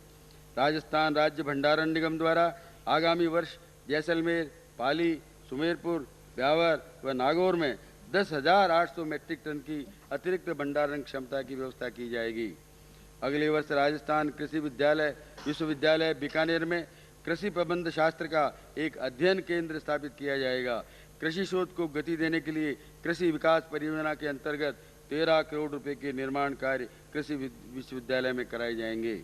राजस्थान राज्य भंडारण निगम द्वारा आगामी वर्ष जैसलमेर, पाली, सुमेरपुर, ब्यावर व नागौर में 10,800 मीट्रिक टन की अतिरिक्त भंडारण क्षमता की व्यवस्था की जाएगी। अगले वर्ष राजस्थान कृषि विश्वविद्यालय बीकानेर में कृषि प्रबंध शास्त्र का एक अध्ययन केंद्र स्थापित किया जाएगा। कृषि शोध को गति देने के लिए कृषि विकास परियोजना के अंतर्गत 13 करोड़ रुपए के निर्माण कार्य कृषि विश्वविद्यालय में कराए जाएंगे।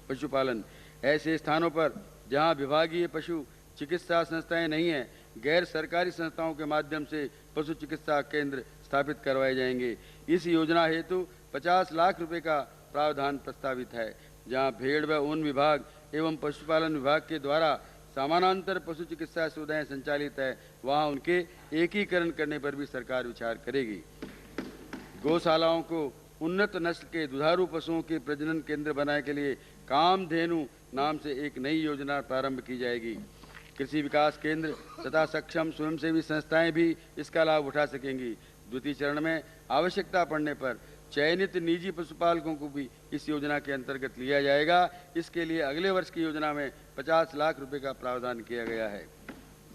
पशुपालन, ऐसे स्थानों पर जहां विभागीय पशु चिकित्सा संस्थाएं नहीं हैं, गैर सरकारी संस्थाओं के माध्यम से पशु चिकित्सा केंद्र स्थापित करवाए जाएंगे। इस योजना हेतु 50 लाख रुपए का प्रावधान प्रस्तावित है। जहां भेड़ व ऊन विभाग एवं पशुपालन विभाग के द्वारा समानांतर पशु चिकित्सा सुविधाएं संचालित है, वहां उनके एकीकरण करने पर भी सरकार विचार करेगी। गौशालाओं को उन्नत नस्ल के दुधारू पशुओं के प्रजनन केंद्र बनाने के लिए कामधेनु नाम से एक नई योजना प्रारंभ की जाएगी। कृषि विकास केंद्र तथा सक्षम स्वयंसेवी संस्थाएं भी इसका लाभ उठा सकेंगी। द्वितीय चरण में आवश्यकता पड़ने पर चयनित निजी पशुपालकों को भी इस योजना के अंतर्गत लिया जाएगा। इसके लिए अगले वर्ष की योजना में 50 लाख रुपए का प्रावधान किया गया है।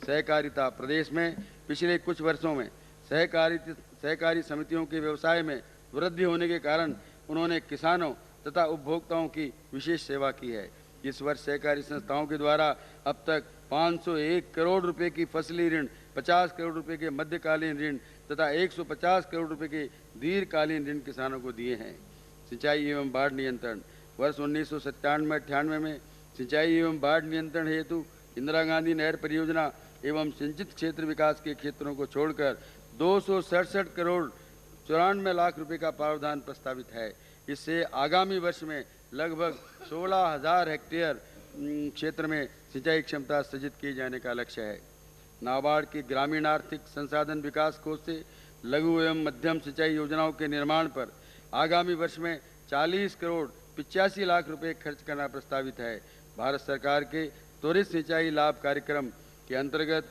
सहकारिता, प्रदेश में पिछले कुछ वर्षों में सहकारी समितियों के व्यवसाय में वृद्धि होने के कारण उन्होंने किसानों तथा उपभोक्ताओं की विशेष सेवा की है। इस वर्ष सहकारी संस्थाओं के द्वारा अब तक 501 करोड़ रुपए की फसली ऋण, 50 करोड़ रुपए के मध्यकालीन ऋण तथा 150 करोड़ रुपए के दीर्घकालीन ऋण किसानों को दिए हैं। सिंचाई एवं बाढ़ नियंत्रण, वर्ष 1997-98 में सिंचाई एवं बाढ़ नियंत्रण हेतु इंदिरा गांधी नहर परियोजना एवं सिंचित क्षेत्र विकास के क्षेत्रों को छोड़कर 267 करोड़ 94 लाख रुपए का प्रावधान प्रस्तावित है। इससे आगामी वर्ष में लगभग 16,000 हेक्टेयर क्षेत्र में सिंचाई क्षमता सृजित किए जाने का लक्ष्य है। नाबार्ड के ग्रामीण आर्थिक संसाधन विकास कोष से लघु एवं मध्यम सिंचाई योजनाओं के निर्माण पर आगामी वर्ष में 40 करोड़ 85 लाख रुपए खर्च करना प्रस्तावित है। भारत सरकार के त्वरित सिंचाई लाभ कार्यक्रम के अंतर्गत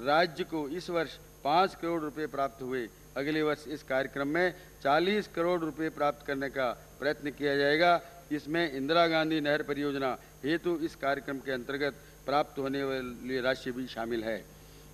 राज्य को इस वर्ष 5 करोड़ रुपए प्राप्त हुए। अगले वर्ष इस कार्यक्रम में 40 करोड़ रुपए प्राप्त करने का प्रयत्न किया जाएगा। इसमें इंदिरा गांधी नहर परियोजना हेतु इस कार्यक्रम के अंतर्गत प्राप्त होने वाली राशि भी शामिल है।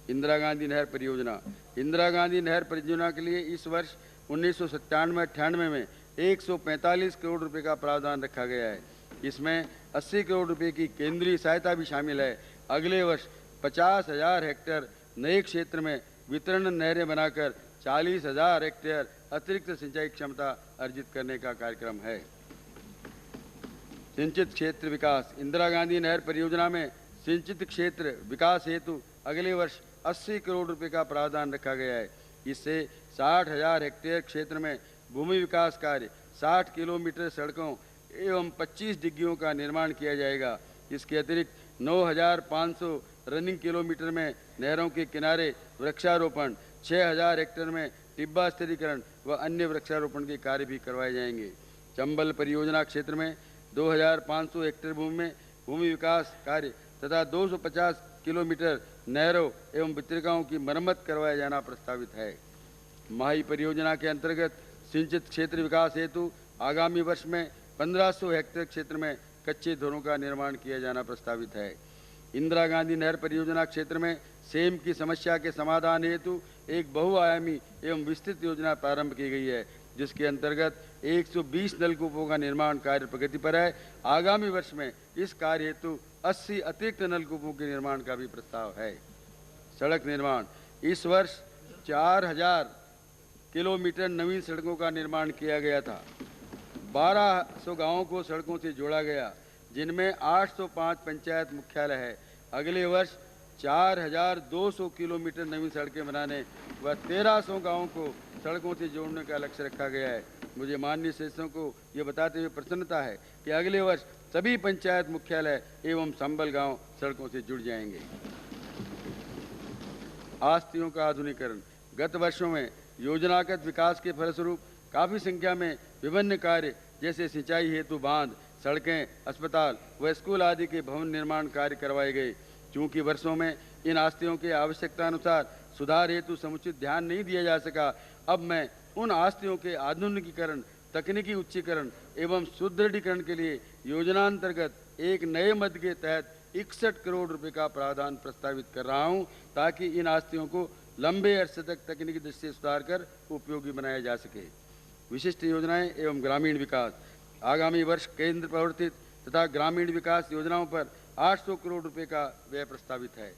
इंदिरा गांधी नहर परियोजना, इंदिरा गांधी नहर परियोजना के लिए इस वर्ष 1997-98 में 145 करोड़ रुपए का प्रावधान रखा गया है। इसमें 80 करोड़ रुपए की केंद्रीय सहायता भी शामिल है। अगले वर्ष 50,000 हेक्टेयर नए क्षेत्र में वितरण नहरें बनाकर 40,000 हेक्टेयर अतिरिक्त सिंचाई क्षमता अर्जित करने का कार्यक्रम है। सिंचित क्षेत्र विकास, इंदिरा गांधी नहर परियोजना में सिंचित क्षेत्र विकास हेतु अगले वर्ष 80 करोड़ रुपए का प्रावधान रखा गया है। इससे 60,000 हेक्टेयर क्षेत्र में भूमि विकास कार्य, 60 किलोमीटर सड़कों एवं 25 डिग्गियों का निर्माण किया जाएगा। इसके अतिरिक्त 9,500 रनिंग किलोमीटर में नहरों के किनारे वृक्षारोपण, 6,000 हेक्टेयर में टिब्बा स्थिरीकरण व अन्य वृक्षारोपण के कार्य भी करवाए जाएंगे। चंबल परियोजना क्षेत्र में 2,500 हेक्टेयर भूमि में भूमि विकास कार्य तथा 250 किलोमीटर नहरों एवं वितरिकाओं की मरम्मत करवाया जाना प्रस्तावित है। माही परियोजना के अंतर्गत सिंचित क्षेत्र विकास हेतु आगामी वर्ष में 1500 हेक्टेयर क्षेत्र में कच्चे धोरों का निर्माण किया जाना प्रस्तावित है। इंदिरा गांधी नहर परियोजना क्षेत्र में सेम की समस्या के समाधान हेतु एक बहुआयामी एवं विस्तृत योजना प्रारंभ की गई है, जिसके अंतर्गत 120 नलकूपों का निर्माण कार्य प्रगति पर है। आगामी वर्ष में इस कार्य हेतु 80 अतिरिक्त नलकूपों के निर्माण का भी प्रस्ताव है। सड़क निर्माण, इस वर्ष 4,000 किलोमीटर नवीन सड़कों का निर्माण किया गया था। 1,200 गाँवों को सड़कों से जोड़ा गया, जिनमें 805 पंचायत मुख्यालय है। अगले वर्ष 4,200 किलोमीटर नवीन सड़कें बनाने व 1,300 गाँवों को सड़कों से जोड़ने का लक्ष्य रखा गया है। मुझे माननीय सदस्यों को ये बताते हुए प्रसन्नता है कि अगले वर्ष सभी पंचायत मुख्यालय एवं संबल गांव सड़कों से जुड़ जाएंगे। आस्तियों का आधुनिकीकरण। गत वर्षों में योजनागत विकास के फलस्वरूप काफ़ी संख्या में विभिन्न कार्य जैसे सिंचाई हेतु बांध, सड़कें, अस्पताल व स्कूल आदि के भवन निर्माण कार्य करवाए गए। चूँकि वर्षों में इन आस्तियों के आवश्यकता अनुसार सुधार हेतु समुचित ध्यान नहीं दिया जा सका, अब मैं उन आस्तियों के आधुनिकीकरण, तकनीकी उच्चीकरण एवं सुदृढ़ीकरण के लिए योजनांतर्गत एक नए मद के तहत 61 करोड़ रुपए का प्रावधान प्रस्तावित कर रहा हूं, ताकि इन आस्तियों को लंबे अरसे तक तकनीकी दृष्टि से सुधार कर उपयोगी बनाया जा सके। विशिष्ट योजनाएं एवं ग्रामीण विकास। आगामी वर्ष केंद्र प्रवर्तित तथा ग्रामीण विकास योजनाओं पर 800 करोड़ रुपए का व्यय प्रस्तावित है।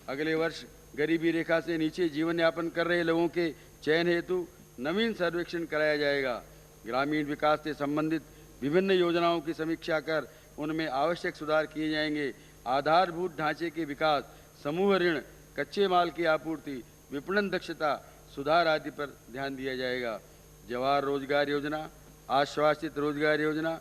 अगले वर्ष गरीबी रेखा से नीचे जीवन यापन कर रहे लोगों के चयन हेतु नवीन सर्वेक्षण कराया जाएगा। ग्रामीण विकास से संबंधित विभिन्न योजनाओं की समीक्षा कर उनमें आवश्यक सुधार किए जाएंगे। आधारभूत ढांचे के विकास, समूह ऋण, कच्चे माल की आपूर्ति, विपणन दक्षता सुधार आदि पर ध्यान दिया जाएगा। जवाहर रोजगार योजना, आश्वासित रोजगार योजना,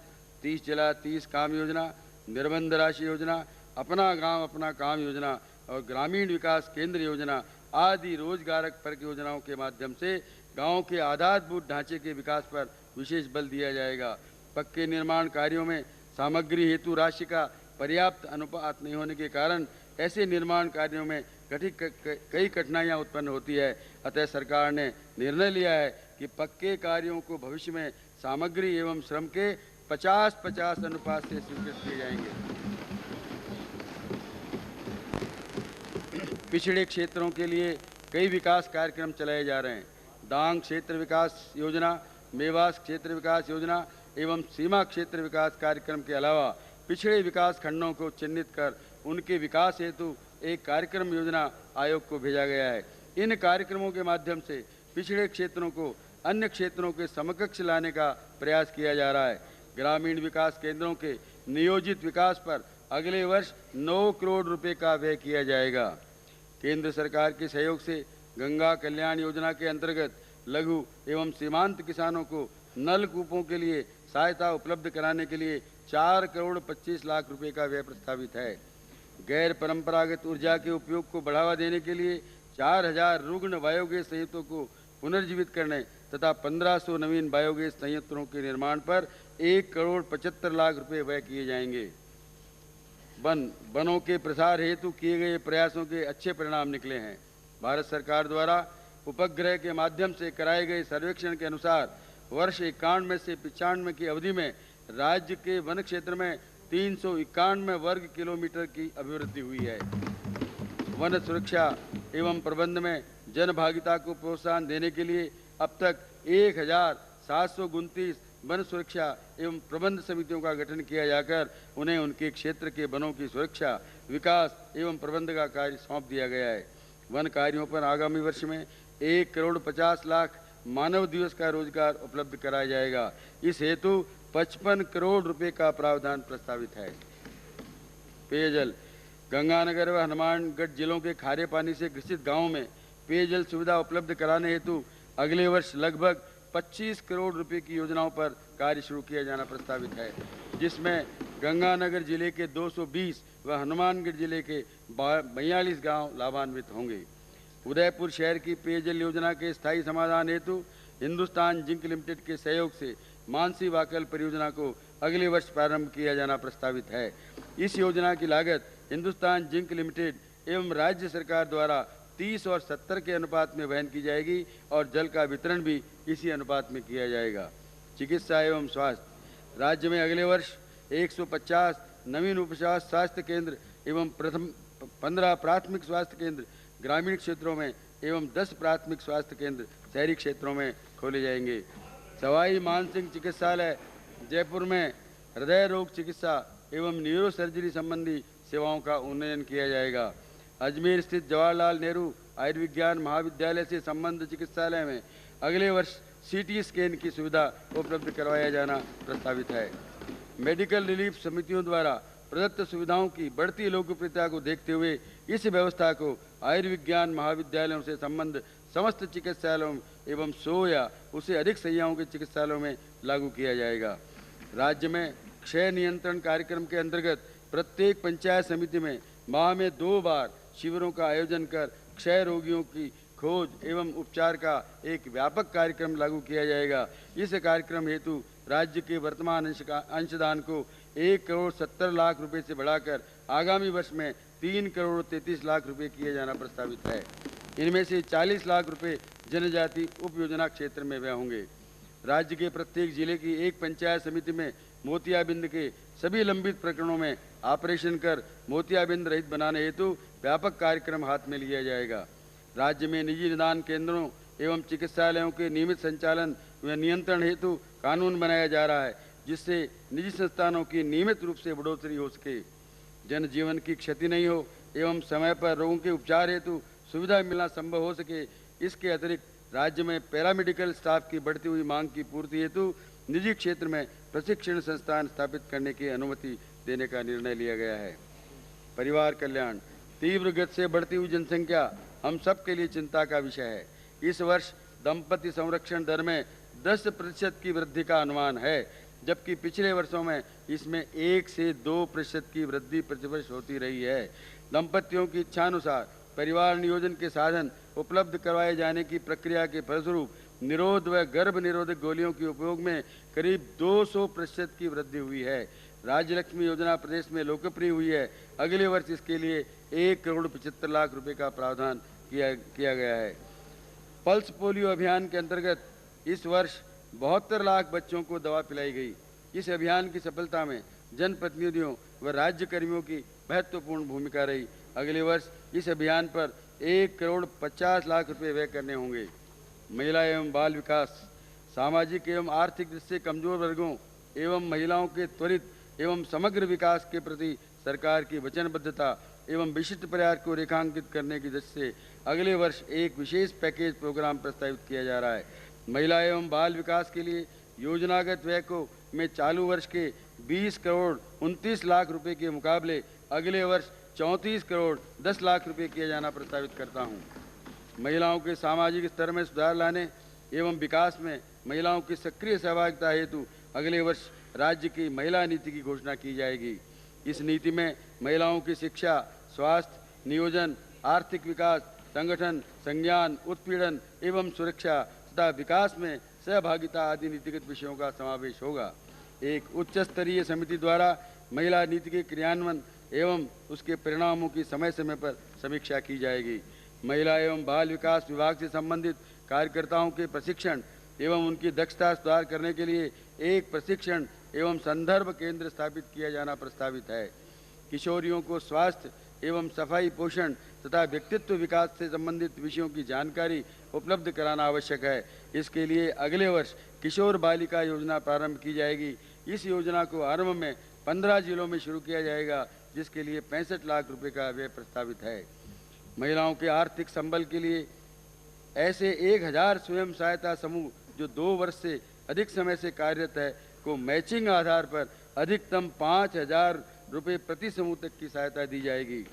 30 जिला 30 काम योजना, निर्बंध राशि योजना, अपना गांव अपना काम योजना और ग्रामीण विकास केंद्र योजना आदि रोजगारक परक योजनाओं के माध्यम से गांव के आधारभूत ढांचे के विकास पर विशेष बल दिया जाएगा। पक्के निर्माण कार्यों में सामग्री हेतु राशि का पर्याप्त अनुपात नहीं होने के कारण ऐसे निर्माण कार्यों में कई कठिनाइयां उत्पन्न होती है। अतः सरकार ने निर्णय लिया है कि पक्के कार्यों को भविष्य में सामग्री एवं श्रम के 50-50 अनुपात से स्वीकृत किए जाएंगे। पिछड़े क्षेत्रों के लिए कई विकास कार्यक्रम चलाए जा रहे हैं। डांग क्षेत्र विकास योजना, मेवास क्षेत्र विकास योजना एवं सीमा क्षेत्र विकास कार्यक्रम के अलावा पिछड़े विकास खंडों को चिन्हित कर उनके विकास हेतु एक कार्यक्रम योजना आयोग को भेजा गया है। इन कार्यक्रमों के माध्यम से पिछड़े क्षेत्रों को अन्य क्षेत्रों के समकक्ष लाने का प्रयास किया जा रहा है। ग्रामीण विकास केंद्रों के नियोजित विकास पर अगले वर्ष 9 करोड़ रुपए का व्यय किया जाएगा। केंद्र सरकार के सहयोग से गंगा कल्याण योजना के अंतर्गत लघु एवं सीमांत किसानों को नलकूपों के लिए सहायता उपलब्ध कराने के लिए 4 करोड़ 25 लाख रुपए का व्यय प्रस्तावित है। गैर परंपरागत ऊर्जा के उपयोग को बढ़ावा देने के लिए 4000 रुग्ण बायोगैस संयंत्रों को पुनर्जीवित करने तथा 1500 नवीन बायोगैस संयंत्रों के निर्माण पर 1 करोड़ 75 लाख रुपए व्यय किए जाएंगे। वनों के प्रसार हेतु किए गए प्रयासों के अच्छे परिणाम निकले हैं। भारत सरकार द्वारा उपग्रह के माध्यम से कराए गए सर्वेक्षण के अनुसार वर्ष 91 से 95 की अवधि में राज्य के वन क्षेत्र में 391 वर्ग किलोमीटर की अभिवृद्धि हुई है। वन सुरक्षा एवं प्रबंध में जन भागीदारी को प्रोत्साहन देने के लिए अब तक 1729 वन सुरक्षा एवं प्रबंध समितियों का गठन किया जाकर उन्हें उनके क्षेत्र के वनों की सुरक्षा, विकास एवं प्रबंध का कार्य सौंप दिया गया है। वन कार्यों पर आगामी वर्ष में 1 करोड़ 50 लाख मानव दिवस का रोजगार उपलब्ध कराया जाएगा। इस हेतु 55 करोड़ रुपए का प्रावधान प्रस्तावित है। पेयजल। गंगानगर व हनुमानगढ़ जिलों के खारे पानी से ग्रसित गांवों में पेयजल सुविधा उपलब्ध कराने हेतु अगले वर्ष लगभग 25 करोड़ रुपए की योजनाओं पर कार्य शुरू किया जाना प्रस्तावित है, जिसमें गंगानगर जिले के 220 व हनुमानगढ़ जिले के 42 गांव लाभान्वित होंगे। उदयपुर शहर की पेयजल योजना के स्थायी समाधान हेतु हिंदुस्तान जिंक लिमिटेड के सहयोग से मानसी वाकल परियोजना को अगले वर्ष प्रारंभ किया जाना प्रस्तावित है। इस योजना की लागत हिंदुस्तान जिंक लिमिटेड एवं राज्य सरकार द्वारा 30 और 70 के अनुपात में वहन की जाएगी और जल का वितरण भी इसी अनुपात में किया जाएगा। चिकित्सा एवं स्वास्थ्य। राज्य में अगले वर्ष 150 नवीन उपस्वास्थ्य स्वास्थ्य केंद्र एवं 15 प्राथमिक स्वास्थ्य केंद्र ग्रामीण क्षेत्रों में एवं 10 प्राथमिक स्वास्थ्य केंद्र शहरी क्षेत्रों में खोले जाएंगे। सवाई मानसिंह चिकित्सालय जयपुर में हृदय रोग चिकित्सा एवं न्यूरो सर्जरी संबंधी सेवाओं का उन्नयन किया जाएगा। अजमेर स्थित जवाहरलाल नेहरू आयुर्विज्ञान महाविद्यालय से संबद्ध चिकित्सालय में अगले वर्ष CT स्कैन की सुविधा उपलब्ध करवाया जाना प्रस्तावित है। मेडिकल रिलीफ समितियों द्वारा प्रदत्त सुविधाओं की बढ़ती लोकप्रियता को देखते हुए इस व्यवस्था को आयुर्विज्ञान महाविद्यालयों से संबद्ध समस्त चिकित्सालयों एवं 100 या उससे अधिक शैय्याओं के चिकित्सालयों में लागू किया जाएगा। राज्य में क्षय नियंत्रण कार्यक्रम के अंतर्गत प्रत्येक पंचायत समिति में माह में 2 बार शिविरों का आयोजन कर क्षय रोगियों की खोज एवं उपचार का एक व्यापक कार्यक्रम लागू किया जाएगा। इस कार्यक्रम हेतु राज्य के वर्तमान अंशदान को 1,70,00,000 रुपये से बढ़ाकर आगामी वर्ष में 3,33,00,000 रुपये किए जाना प्रस्तावित है। इनमें से 40 लाख रुपये जनजाति उप योजना क्षेत्र में व्यय होंगे। राज्य के प्रत्येक जिले की एक पंचायत समिति में मोतियाबिंद के सभी लंबित प्रकरणों में ऑपरेशन कर मोतियाबिंद रहित बनाने हेतु व्यापक कार्यक्रम हाथ में लिया जाएगा। राज्य में निजी निदान केंद्रों एवं चिकित्सालयों के नियमित संचालन व नियंत्रण हेतु कानून बनाया जा रहा है, जिससे निजी संस्थानों की नियमित रूप से बढ़ोतरी हो सके, जनजीवन की क्षति नहीं हो एवं समय पर रोगों के उपचार हेतु सुविधा मिलना संभव हो सके। इसके अतिरिक्त राज्य में पैरामेडिकल स्टाफ की बढ़ती हुई मांग की पूर्ति हेतु निजी क्षेत्र में प्रशिक्षण संस्थान स्थापित करने की अनुमति देने का निर्णय लिया गया है। परिवार कल्याण। तीव्र गति से बढ़ती हुई जनसंख्या हम सब के लिए चिंता का विषय है। इस वर्ष दंपति संरक्षण दर में 10% की वृद्धि का अनुमान है, जबकि पिछले वर्षों में इसमें 1 से 2% की वृद्धि प्रतिवर्ष होती रही है। दंपतियों की इच्छानुसार परिवार नियोजन के साधन उपलब्ध करवाए जाने की प्रक्रिया के फलस्वरूप निरोध व गर्भ निरोधक गोलियों के उपयोग में करीब 200% की वृद्धि हुई है। राज्य लक्ष्मी योजना प्रदेश में लोकप्रिय हुई है। अगले वर्ष इसके लिए 1,75,00,000 रुपये का प्रावधान किया गया है। पल्स पोलियो अभियान के अंतर्गत इस वर्ष 72 लाख बच्चों को दवा पिलाई गई। इस अभियान की सफलता में जनप्रतिनिधियों व राज्य कर्मियों की महत्वपूर्ण भूमिका रही। अगले वर्ष इस अभियान पर 1,50,00,000 रुपये व्यय करने होंगे। महिला एवं बाल विकास। सामाजिक एवं आर्थिक दृष्टि से कमजोर वर्गों एवं महिलाओं के त्वरित एवं समग्र विकास के प्रति सरकार की वचनबद्धता एवं विशिष्ट प्रयास को रेखांकित करने की दृष्टि से अगले वर्ष एक विशेष पैकेज प्रोग्राम प्रस्तावित किया जा रहा है। महिला एवं बाल विकास के लिए योजनागत व्यय को में चालू वर्ष के 20,29,00,000 रुपये के मुकाबले अगले वर्ष 34,10,00,000 रुपये किया जाना प्रस्तावित करता हूँ। महिलाओं के सामाजिक स्तर में सुधार लाने एवं विकास में महिलाओं की सक्रिय सहभागिता हेतु अगले वर्ष राज्य की महिला नीति की घोषणा की जाएगी। इस नीति में महिलाओं की शिक्षा, स्वास्थ्य, नियोजन, आर्थिक विकास, संगठन, संज्ञान, उत्पीड़न एवं सुरक्षा तथा विकास में सहभागिता आदि नीतिगत विषयों का समावेश होगा। एक उच्च स्तरीय समिति द्वारा महिला नीति के क्रियान्वयन एवं उसके परिणामों की समय समय पर समीक्षा की जाएगी। महिला एवं बाल विकास विभाग से संबंधित कार्यकर्ताओं के प्रशिक्षण एवं उनकी दक्षता सुधार करने के लिए एक प्रशिक्षण एवं संदर्भ केंद्र स्थापित किया जाना प्रस्तावित है। किशोरियों को स्वास्थ्य एवं सफाई, पोषण तथा व्यक्तित्व विकास से संबंधित विषयों की जानकारी उपलब्ध कराना आवश्यक है। इसके लिए अगले वर्ष किशोर बालिका योजना प्रारंभ की जाएगी। इस योजना को आरंभ में 15 जिलों में शुरू किया जाएगा, जिसके लिए 65 लाख रुपये का व्यय प्रस्तावित है। महिलाओं के आर्थिक संबल के लिए ऐसे 1000 स्वयं सहायता समूह जो 2 वर्ष से अधिक समय से कार्यरत है को मैचिंग आधार पर अधिकतम 5,000 रुपये प्रति समूह तक की सहायता दी जाएगी।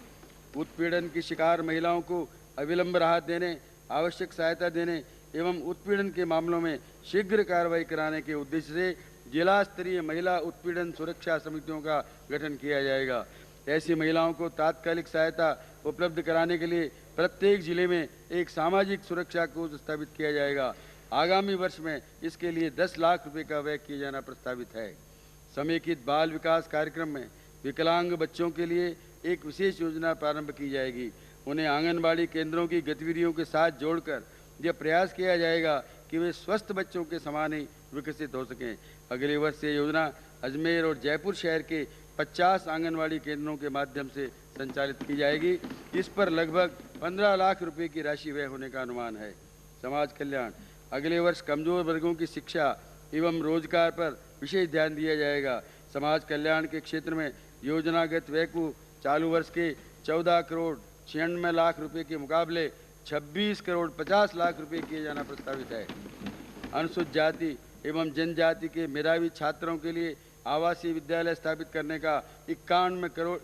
उत्पीड़न की शिकार महिलाओं को अविलंब राहत देने, आवश्यक सहायता देने एवं उत्पीड़न के मामलों में शीघ्र कार्रवाई कराने के उद्देश्य से जिला स्तरीय महिला उत्पीड़न सुरक्षा समितियों का गठन किया जाएगा। ऐसी महिलाओं को तात्कालिक सहायता उपलब्ध कराने के लिए प्रत्येक जिले में एक सामाजिक सुरक्षा कोष स्थापित किया जाएगा। आगामी वर्ष में इसके लिए 10 लाख रुपए का व्यय किया जाना प्रस्तावित है। समेकित बाल विकास कार्यक्रम में विकलांग बच्चों के लिए एक विशेष योजना प्रारंभ की जाएगी। उन्हें आंगनबाड़ी केंद्रों की गतिविधियों के साथ जोड़कर यह प्रयास किया जाएगा कि वे स्वस्थ बच्चों के समान ही विकसित हो सकें। अगले वर्ष ये योजना अजमेर और जयपुर शहर के 50 आंगनबाड़ी केंद्रों के माध्यम से संचालित की जाएगी। इस पर लगभग 15 लाख रुपए की राशि व्यय होने का अनुमान है। समाज कल्याण। अगले वर्ष कमजोर वर्गों की शिक्षा एवं रोजगार पर विशेष ध्यान दिया जाएगा। समाज कल्याण के क्षेत्र में योजनागत व्यय को चालू वर्ष के 14,96,00,000 रुपये के मुकाबले 26,50,00,000 रुपये किए जाना प्रस्तावित है। अनुसूचित जाति एवं जनजाति के मेधावी छात्रों के लिए आवासीय विद्यालय स्थापित करने का 51 करोड़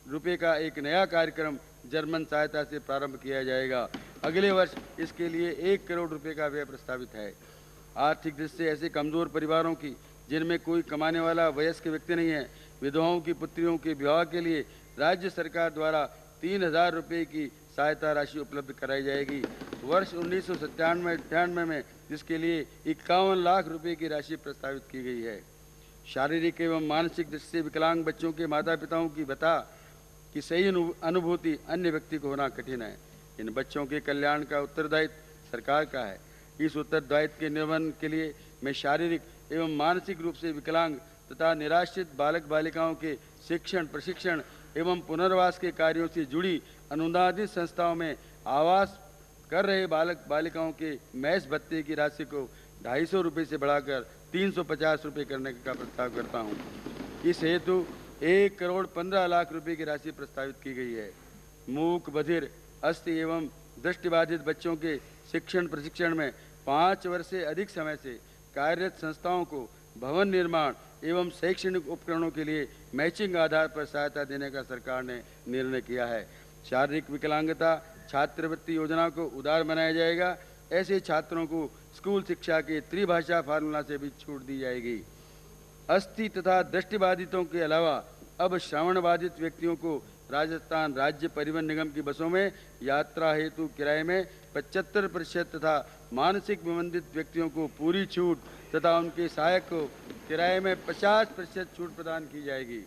रुपए का एक नया कार्यक्रम जर्मन सहायता से प्रारंभ किया जाएगा। अगले वर्ष इसके लिए 1 करोड़ रुपए का व्यय प्रस्तावित है। आर्थिक दृष्टि से ऐसे कमजोर परिवारों की जिनमें कोई कमाने वाला वयस्क व्यक्ति नहीं है, विधवाओं की पुत्रियों के विवाह के लिए राज्य सरकार द्वारा 3,000 रुपये की सहायता राशि उपलब्ध कराई जाएगी। वर्ष 1997-98 में जिसके लिए 51 लाख रुपए की राशि प्रस्तावित की गई है। शारीरिक एवं मानसिक दृष्टि से विकलांग बच्चों के माता पिताओं की बता कि सही अनुभूति अन्य व्यक्ति को होना कठिन है। इन बच्चों के कल्याण का उत्तरदायित्व सरकार का है। इस उत्तरदायित्व के निर्वहन के लिए मैं शारीरिक एवं मानसिक रूप से विकलांग तथा निराश्रित बालक बालिकाओं के शिक्षण, प्रशिक्षण एवं पुनर्वास के कार्यों से जुड़ी अनुदानित संस्थाओं में आवास कर रहे बालक बालिकाओं के मैस भत्ते की राशि को 250 रुपये से बढ़ाकर 350 रुपये करने का प्रस्ताव करता हूँ। इस हेतु 1,15,00,000 रुपये की राशि प्रस्तावित की गई है। मूक, बधिर, अस्थि एवं दृष्टिबाधित बच्चों के शिक्षण प्रशिक्षण में 5 वर्ष से अधिक समय से कार्यरत संस्थाओं को भवन निर्माण एवं शैक्षणिक उपकरणों के लिए मैचिंग आधार पर सहायता देने का सरकार ने निर्णय किया है। शारीरिक विकलांगता छात्रवृत्ति योजना को उदार बनाया जाएगा। ऐसे छात्रों को स्कूल शिक्षा के त्रिभाषा फार्मूला से भी छूट दी जाएगी। अस्थि तथा दृष्टिबाधितों के अलावा अब श्रवण बाधित व्यक्तियों को राजस्थान राज्य परिवहन निगम की बसों में यात्रा हेतु किराए में 75% तथा मानसिक विबंधित व्यक्तियों को पूरी छूट तथा उनके सहायक को किराए में 50% छूट प्रदान की जाएगी।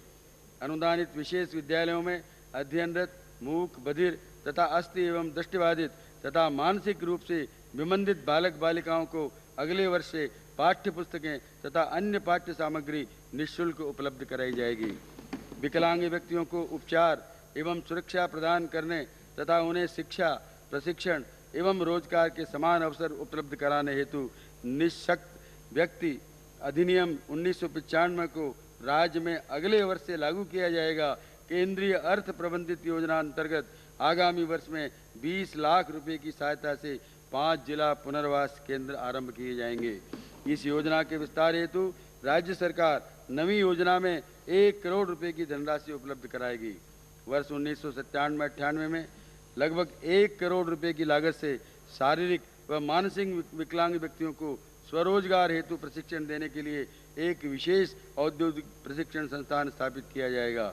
अनुदानित विशेष विद्यालयों में अध्ययनरत मूक, बधिर तथा अस्थि एवं दृष्टिबाधित तथा मानसिक रूप से विबंधित बालक बालिकाओं को अगले वर्ष से पाठ्य पुस्तकें तथा अन्य पाठ्य सामग्री निःशुल्क उपलब्ध कराई जाएगी। विकलांग व्यक्तियों को उपचार एवं सुरक्षा प्रदान करने तथा उन्हें शिक्षा, प्रशिक्षण एवं रोजगार के समान अवसर उपलब्ध कराने हेतु निःशक्त व्यक्ति अधिनियम 1995 को राज्य में अगले वर्ष से लागू किया जाएगा। केंद्रीय अर्थ प्रबंधित योजना अंतर्गत आगामी वर्ष में 20 लाख रुपए की सहायता से 5 जिला पुनर्वास केंद्र आरंभ किए जाएंगे। इस योजना के विस्तार हेतु राज्य सरकार नवी योजना में 1 करोड़ रुपए की धनराशि उपलब्ध कराएगी। वर्ष 1997-98 में लगभग 1 करोड़ रुपए की लागत से शारीरिक व मानसिक विकलांग व्यक्तियों को स्वरोजगार हेतु प्रशिक्षण देने के लिए एक विशेष औद्योगिक प्रशिक्षण संस्थान स्थापित किया जाएगा।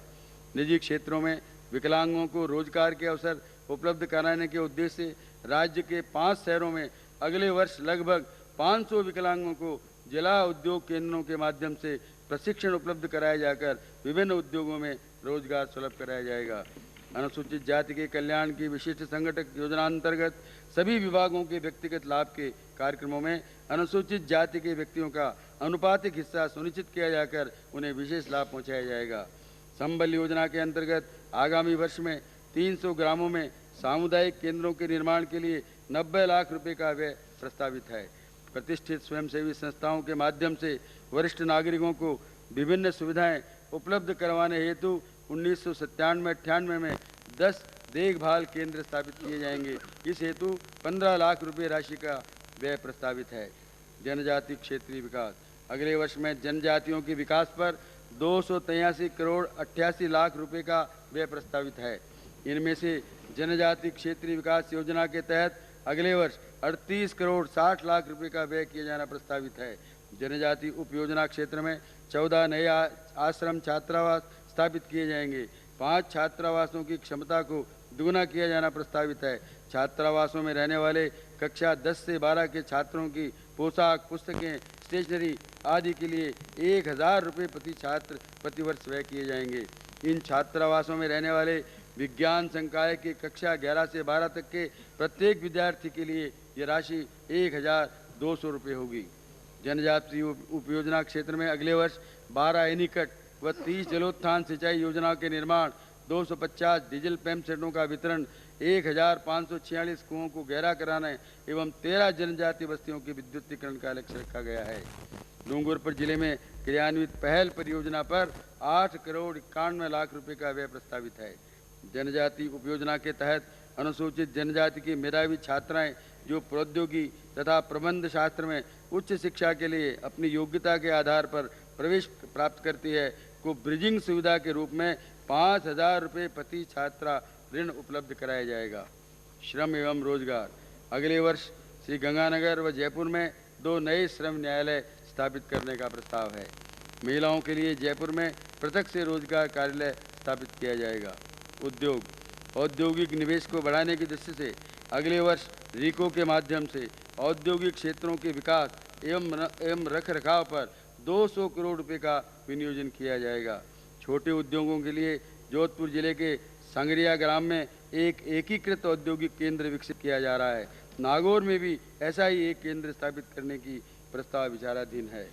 निजी क्षेत्रों में विकलांगों को रोजगार के अवसर उपलब्ध कराने के उद्देश्य से राज्य के 5 शहरों में अगले वर्ष लगभग 500 विकलांगों को जिला उद्योग केंद्रों के माध्यम से प्रशिक्षण उपलब्ध कराया जाकर विभिन्न उद्योगों में रोजगार सुलभ कराया जाएगा। अनुसूचित जाति के कल्याण की विशिष्ट संगठक योजना अंतर्गत सभी विभागों के व्यक्तिगत लाभ के कार्यक्रमों में अनुसूचित जाति के व्यक्तियों का अनुपातिक हिस्सा सुनिश्चित किया जाकर उन्हें विशेष लाभ पहुंचाया जाएगा। संबल योजना के अंतर्गत आगामी वर्ष में 300 ग्रामों में सामुदायिक केंद्रों के निर्माण के लिए 90 लाख रुपए का व्यय प्रस्तावित है। प्रतिष्ठित स्वयंसेवी संस्थाओं के माध्यम से वरिष्ठ नागरिकों को विभिन्न सुविधाएं उपलब्ध करवाने हेतु 1997-98 में 10 देखभाल केंद्र स्थापित किए जाएंगे। इस हेतु 15 लाख रुपए राशि का व्यय प्रस्तावित है। जनजाति क्षेत्रीय विकास अगले वर्ष में जनजातियों के विकास पर 283 करोड़ 88 लाख रुपए का व्यय प्रस्तावित है। इनमें से जनजाति क्षेत्रीय विकास योजना के तहत अगले वर्ष 38 करोड़ 60 लाख रुपए का व्यय किया जाना प्रस्तावित है। जनजाति उपयोजना क्षेत्र में 14 नए आश्रम छात्रावास स्थापित किए जाएंगे। 5 छात्रावासों की क्षमता को दुगुना किया जाना प्रस्तावित है। छात्रावासों में रहने वाले कक्षा 10 से 12 के छात्रों की पोशाक, पुस्तकें, स्टेशनरी आदि के लिए 1000 रुपये प्रति छात्र प्रतिवर्ष व्यय किए जाएंगे। इन छात्रावासों में रहने वाले विज्ञान संकाय के कक्षा 11 से 12 तक के प्रत्येक विद्यार्थी के लिए यह राशि 1200 रुपये होगी। जनजाति उपयोजना क्षेत्र में अगले वर्ष 12 एनीकट व 30 जलोत्थान सिंचाई योजनाओं के निर्माण, 250 डीजल पंप सेटों का वितरण, 1546 कुओं को गहरा कराने एवं 13 जनजाति बस्तियों के विद्युतीकरण का लक्ष्य रखा गया है। डूंगरपुर जिले में क्रियान्वित पहल परियोजना पर 8 करोड़ 91 लाख रुपए का व्यय प्रस्तावित है। जनजाति उपयोजना के तहत अनुसूचित जनजाति की मेधावी छात्राएं जो प्रौद्योगिकी तथा प्रबंध शास्त्र में उच्च शिक्षा के लिए अपनी योग्यता के आधार पर प्रवेश प्राप्त करती है को ब्रिजिंग सुविधा के रूप में 5000 रुपये प्रति छात्रा ऋण उपलब्ध कराया जाएगा। श्रम एवं रोजगार अगले वर्ष श्री गंगानगर व जयपुर में 2 नए श्रम न्यायालय स्थापित करने का प्रस्ताव है। महिलाओं के लिए जयपुर में पृथक से रोजगार कार्यालय स्थापित किया जाएगा। उद्योग औद्योगिक निवेश को बढ़ाने की दृष्टि से अगले वर्ष रीको के माध्यम से औद्योगिक क्षेत्रों के विकास एवं रखरखाव पर 200 करोड़ रुपए का विनियोजन किया जाएगा। छोटे उद्योगों के लिए जोधपुर जिले के संगरिया ग्राम में एक एकीकृत औद्योगिक केंद्र विकसित किया जा रहा है। नागौर में भी ऐसा ही एक केंद्र स्थापित करने की प्रस्ताव विचाराधीन है।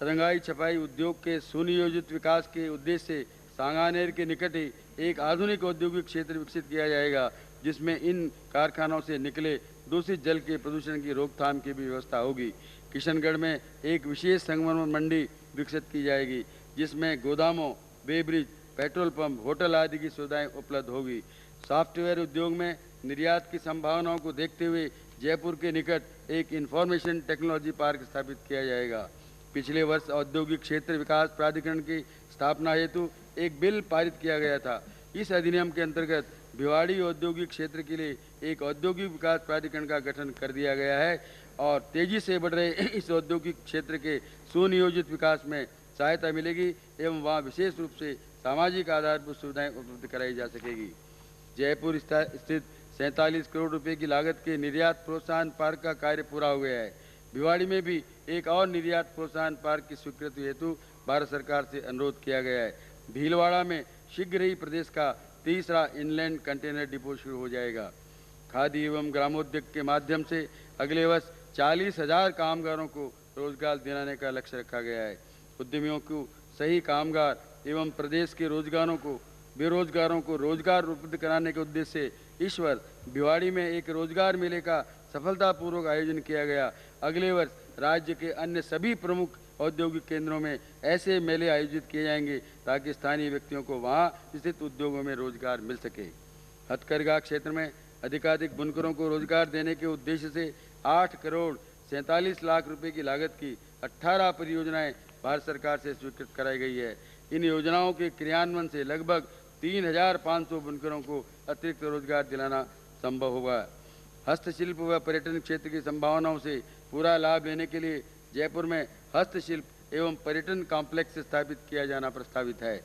रंगाई छपाई उद्योग के सुनियोजित विकास के उद्देश्य से सांगानेर के निकट ही एक आधुनिक औद्योगिक क्षेत्र विकसित किया जाएगा, जिसमें इन कारखानों से निकले दूषित जल के प्रदूषण की रोकथाम की भी व्यवस्था होगी। किशनगढ़ में एक विशेष संगमरमर मंडी विकसित की जाएगी, जिसमें गोदामों, वेब्रिज, पेट्रोल पंप, होटल आदि की सुविधाएं उपलब्ध होगी। सॉफ्टवेयर उद्योग में निर्यात की संभावनाओं को देखते हुए जयपुर के निकट एक इंफॉर्मेशन टेक्नोलॉजी पार्क स्थापित किया जाएगा। पिछले वर्ष औद्योगिक क्षेत्र विकास प्राधिकरण की स्थापना हेतु एक बिल पारित किया गया था। इस अधिनियम के अंतर्गत भिवाड़ी औद्योगिक क्षेत्र के लिए एक औद्योगिक विकास प्राधिकरण का गठन कर दिया गया है और तेजी से बढ़ रहे इस औद्योगिक क्षेत्र के सुनियोजित विकास में सहायता मिलेगी एवं वहाँ विशेष रूप से सामाजिक आधारभूत सुविधाएं उपलब्ध कराई जा सकेगी। जयपुर स्थित 47 करोड़ रुपए की लागत के निर्यात प्रोत्साहन पार्क का कार्य पूरा हो गया है। भिवाड़ी में भी एक और निर्यात प्रोत्साहन पार्क की स्वीकृति हेतु भारत सरकार से अनुरोध किया गया है। भीलवाड़ा में शीघ्र ही प्रदेश का तीसरा इनलैंड कंटेनर डिपो शुरू हो जाएगा। खादी एवं ग्रामोद्योग के माध्यम से अगले वर्ष 40,000 कामगारों को रोजगार दिलाने का लक्ष्य रखा गया है। उद्यमियों को सही कामगार एवं प्रदेश के बेरोजगारों को रोजगार उपलब्ध कराने के उद्देश्य से इस वर्ष भिवाड़ी में एक रोजगार मेले का सफलतापूर्वक आयोजन किया गया। अगले वर्ष राज्य के अन्य सभी प्रमुख औद्योगिक केंद्रों में ऐसे मेले आयोजित किए जाएंगे ताकि स्थानीय व्यक्तियों को वहां स्थित उद्योगों में रोजगार मिल सके। हथकरघा क्षेत्र में अधिकाधिक बुनकरों को रोजगार देने के उद्देश्य से 8 करोड़ 47 लाख रुपए की लागत की 18 परियोजनाएं भारत सरकार से स्वीकृत कराई गई है। इन योजनाओं के क्रियान्वयन से लगभग 3,500 बुनकरों को अतिरिक्त रोजगार दिलाना संभव होगा। हस्तशिल्प व पर्यटन क्षेत्र की संभावनाओं से पूरा लाभ लेने के लिए जयपुर में हस्तशिल्प एवं पर्यटन कॉम्प्लेक्स स्थापित किया जाना प्रस्तावित है।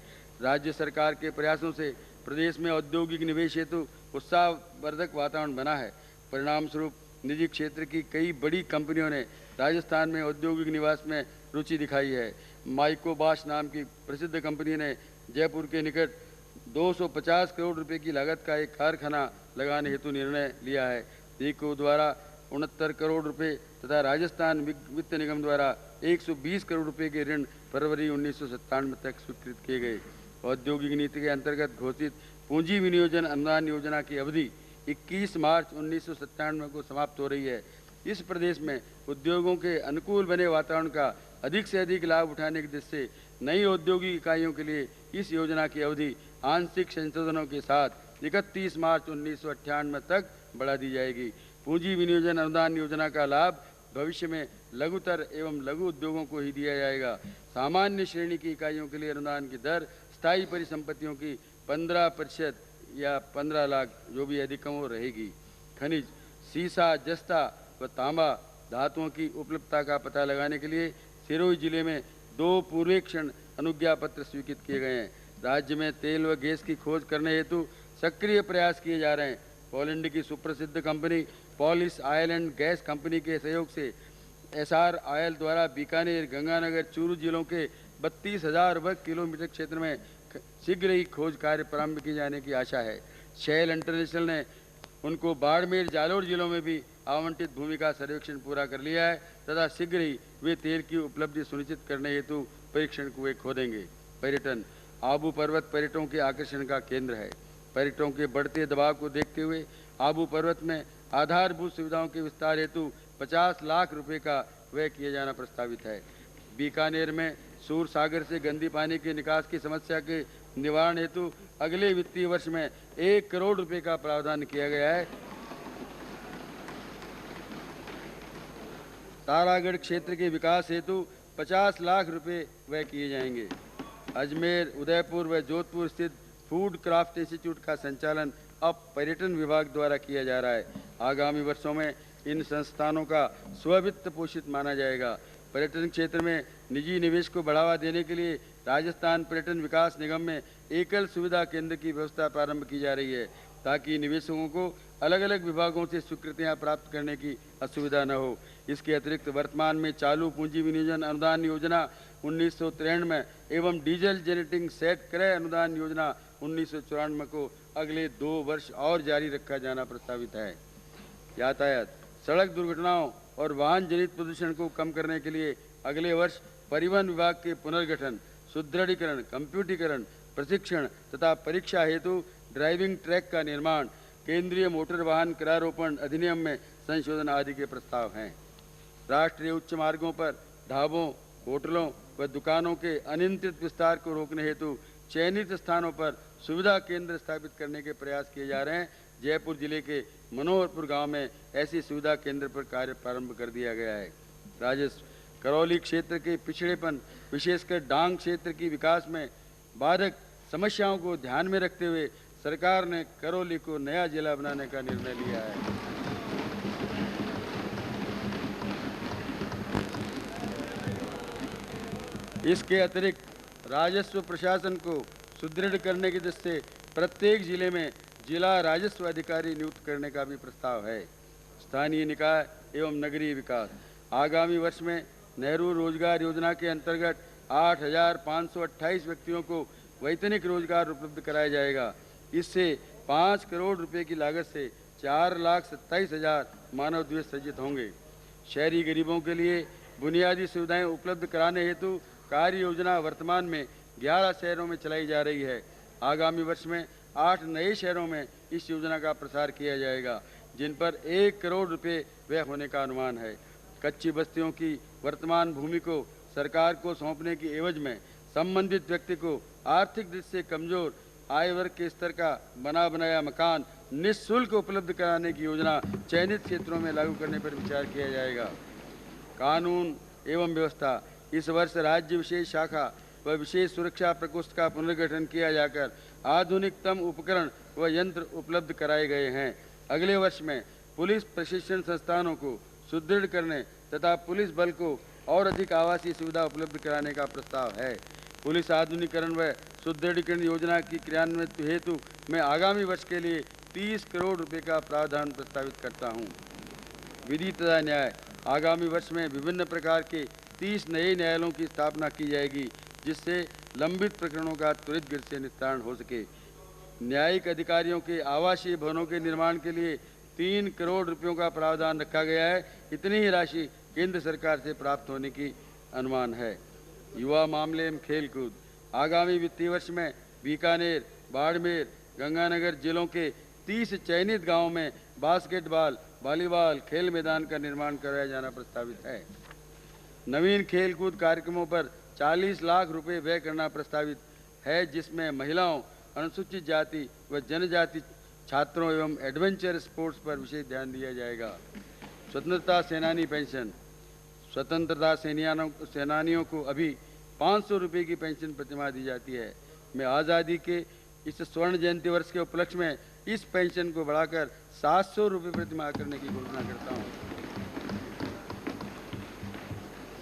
राज्य सरकार के प्रयासों से प्रदेश में औद्योगिक निवेश हेतु उत्साहवर्धक वातावरण बना है। परिणाम स्वरूप निजी क्षेत्र की कई बड़ी कंपनियों ने राजस्थान में औद्योगिक निवास में रुचि दिखाई है। माइकोबाश नाम की प्रसिद्ध कंपनी ने जयपुर के निकट 250 करोड़ रुपए की लागत का एक कारखाना लगाने हेतु निर्णय लिया है। रीको द्वारा 69 करोड़ रुपए तथा राजस्थान वित्त निगम द्वारा 120 करोड़ रुपए के ऋण फरवरी 1997 तक स्वीकृत किए गए। औद्योगिक नीति के अंतर्गत घोषित पूंजी विनियोजन अनुदान योजना की अवधि 21 मार्च 1997 को समाप्त हो रही है। इस प्रदेश में उद्योगों के अनुकूल बने वातावरण का अधिक से अधिक लाभ उठाने की दृष्टि से नई औद्योगिक इकाइयों के लिए इस योजना की अवधि आंशिक संशोधनों के साथ 31 मार्च 1998 तक बढ़ा दी जाएगी। पूंजी विनियोजन अनुदान योजना का लाभ भविष्य में लघुतर एवं लघु उद्योगों को ही दिया जाएगा। सामान्य श्रेणी की इकाइयों के लिए अनुदान की दर स्थायी परिसंपत्तियों की 15% या 15 लाख जो भी अधिकतम हो रहेगी। खनिज, सीसा, जस्ता व तांबा धातुओं की उपलब्धता का पता लगाने के लिए सिरोही जिले में 2 पूर्वेक्षण अनुज्ञा पत्र स्वीकृत किए गए हैं। राज्य में तेल व गैस की खोज करने हेतु सक्रिय प्रयास किए जा रहे हैं। पोलैंड की सुप्रसिद्ध company polish oil and gas company के सहयोग से एसआर ऑयल द्वारा बीकानेर, गंगानगर, चूरू जिलों के 32,000 वर्ग किलोमीटर क्षेत्र में शीघ्र ही खोज कार्य प्रारंभ किए जाने की आशा है। शेल इंटरनेशनल ने उनको बाड़मेर, जालोर जिलों में भी आवंटित भूमि का सर्वेक्षण पूरा कर लिया है तथा शीघ्र ही वे तेल की उपलब्धि सुनिश्चित करने हेतु परीक्षण कुएं खोदेंगे। पर्यटन, आबू पर्वत पर्यटकों के आकर्षण का केंद्र है। पर्यटकों के बढ़ते दबाव को देखते हुए आबू पर्वत में आधारभूत सुविधाओं के विस्तार हेतु 50 लाख रुपए का व्यय किया जाना प्रस्तावित है। बीकानेर में सूर सागर से गंदी पानी के निकास की समस्या के निवारण हेतु अगले वित्तीय वर्ष में 1 करोड़ रुपए का प्रावधान किया गया है। तारागढ़ क्षेत्र के विकास हेतु 50 लाख रुपए व्यय किए जाएंगे। अजमेर, उदयपुर व जोधपुर स्थित फूड क्राफ्ट इंस्टीट्यूट का संचालन अब पर्यटन विभाग द्वारा किया जा रहा है। आगामी वर्षों में इन संस्थानों का स्ववित्त पोषित माना जाएगा। पर्यटन क्षेत्र में निजी निवेश को बढ़ावा देने के लिए राजस्थान पर्यटन विकास निगम में एकल सुविधा केंद्र की व्यवस्था प्रारंभ की जा रही है ताकि निवेशकों को अलग अलग विभागों से स्वीकृतियां प्राप्त करने की असुविधा न हो। इसके अतिरिक्त वर्तमान में चालू पूंजी विनियोजन अनुदान योजना 1993 एवं डीजल जेनरेटिंग सेट क्रय अनुदान योजना 1994 को अगले 2 वर्ष और जारी रखा जाना प्रस्तावित है। यातायात, सड़क दुर्घटनाओं और वाहन जनित प्रदूषण को कम करने के लिए अगले वर्ष परिवहन विभाग के पुनर्गठन, सुदृढ़ीकरण, कंप्यूटरीकरण, प्रशिक्षण तथा परीक्षा हेतु ड्राइविंग ट्रैक का निर्माण, केंद्रीय मोटर वाहन करारोपण अधिनियम में संशोधन आदि के प्रस्ताव हैं। राष्ट्रीय उच्च मार्गों पर ढाबों, होटलों व दुकानों के अनियंत्रित विस्तार को रोकने हेतु चयनित स्थानों पर सुविधा केंद्र स्थापित करने के प्रयास किए जा रहे हैं। जयपुर जिले के मनोहरपुर गांव में ऐसी सुविधा केंद्र पर कार्य प्रारंभ कर दिया गया है। राजस्व, करौली क्षेत्र के पिछड़ेपन विशेषकर डांग क्षेत्र की विकास में बाधक समस्याओं को ध्यान में रखते हुए सरकार ने करौली को नया जिला बनाने का निर्णय लिया है। इसके अतिरिक्त राजस्व प्रशासन को सुदृढ़ करने की दृष्टि से प्रत्येक जिले में जिला राजस्व अधिकारी नियुक्त करने का भी प्रस्ताव है। स्थानीय निकाय एवं नगरीय विकास, आगामी वर्ष में नेहरू रोजगार योजना के अंतर्गत 8,528 व्यक्तियों को वैतनिक रोजगार उपलब्ध कराया जाएगा। इससे 5 करोड़ रुपए की लागत से 4,27,000 मानव दिवस सृजित होंगे। शहरी गरीबों के लिए बुनियादी सुविधाएं उपलब्ध कराने हेतु कार्य योजना वर्तमान में 11 शहरों में चलाई जा रही है। आगामी वर्ष में 8 नए शहरों में इस योजना का प्रसार किया जाएगा, जिन पर 1 करोड़ रुपए व्यय होने का अनुमान है। कच्ची बस्तियों की वर्तमान भूमि को सरकार को सौंपने की एवज में संबंधित व्यक्ति को आर्थिक दृष्टि से कमजोर आय वर्ग के स्तर का बना बनाया मकान निःशुल्क उपलब्ध कराने की योजना चयनित क्षेत्रों में लागू करने पर विचार किया जाएगा। कानून एवं व्यवस्था, इस वर्ष राज्य विशेष शाखा व विशेष सुरक्षा प्रकोष्ठ का पुनर्गठन किया जाकर आधुनिकतम उपकरण व यंत्र उपलब्ध कराए गए हैं। अगले वर्ष में पुलिस प्रशिक्षण संस्थानों को सुदृढ़ करने तथा पुलिस बल को और अधिक आवासीय सुविधा उपलब्ध कराने का प्रस्ताव है। पुलिस आधुनिकीकरण व सुदृढ़ीकरण योजना की क्रियान्वित हेतु मैं आगामी वर्ष के लिए 30 करोड़ रुपए का प्रावधान प्रस्तावित करता हूं। विधि तथा न्याय, आगामी वर्ष में विभिन्न प्रकार के 30 नए न्यायालयों की स्थापना की जाएगी, जिससे लंबित प्रकरणों का त्वरित गति से निस्तारण हो सके। न्यायिक अधिकारियों के आवासीय भवनों के निर्माण के लिए 3 करोड़ रुपयों का प्रावधान रखा गया है। इतनी ही राशि केंद्र सरकार से प्राप्त होने की अनुमान है। युवा मामले एवं खेलकूद, आगामी वित्तीय वर्ष में बीकानेर, बाड़मेर, गंगानगर जिलों के 30 चयनित गांवों में बास्केटबॉल, वॉलीबॉल खेल मैदान का निर्माण कराया जाना प्रस्तावित है। नवीन खेलकूद कार्यक्रमों पर 40 लाख रुपए व्यय करना प्रस्तावित है, जिसमें महिलाओं, अनुसूचित जाति व जनजाति छात्रों एवं एडवेंचर स्पोर्ट्स पर विशेष ध्यान दिया जाएगा। स्वतंत्रता सेनानी पेंशन, स्वतंत्रता सेनानियों को अभी 500 रुपये की पेंशन प्रतिमाह दी जाती है। मैं आज़ादी के इस स्वर्ण जयंती वर्ष के उपलक्ष्य में इस पेंशन को बढ़ाकर 700 रुपये प्रतिमाह करने की घोषणा करता हूँ।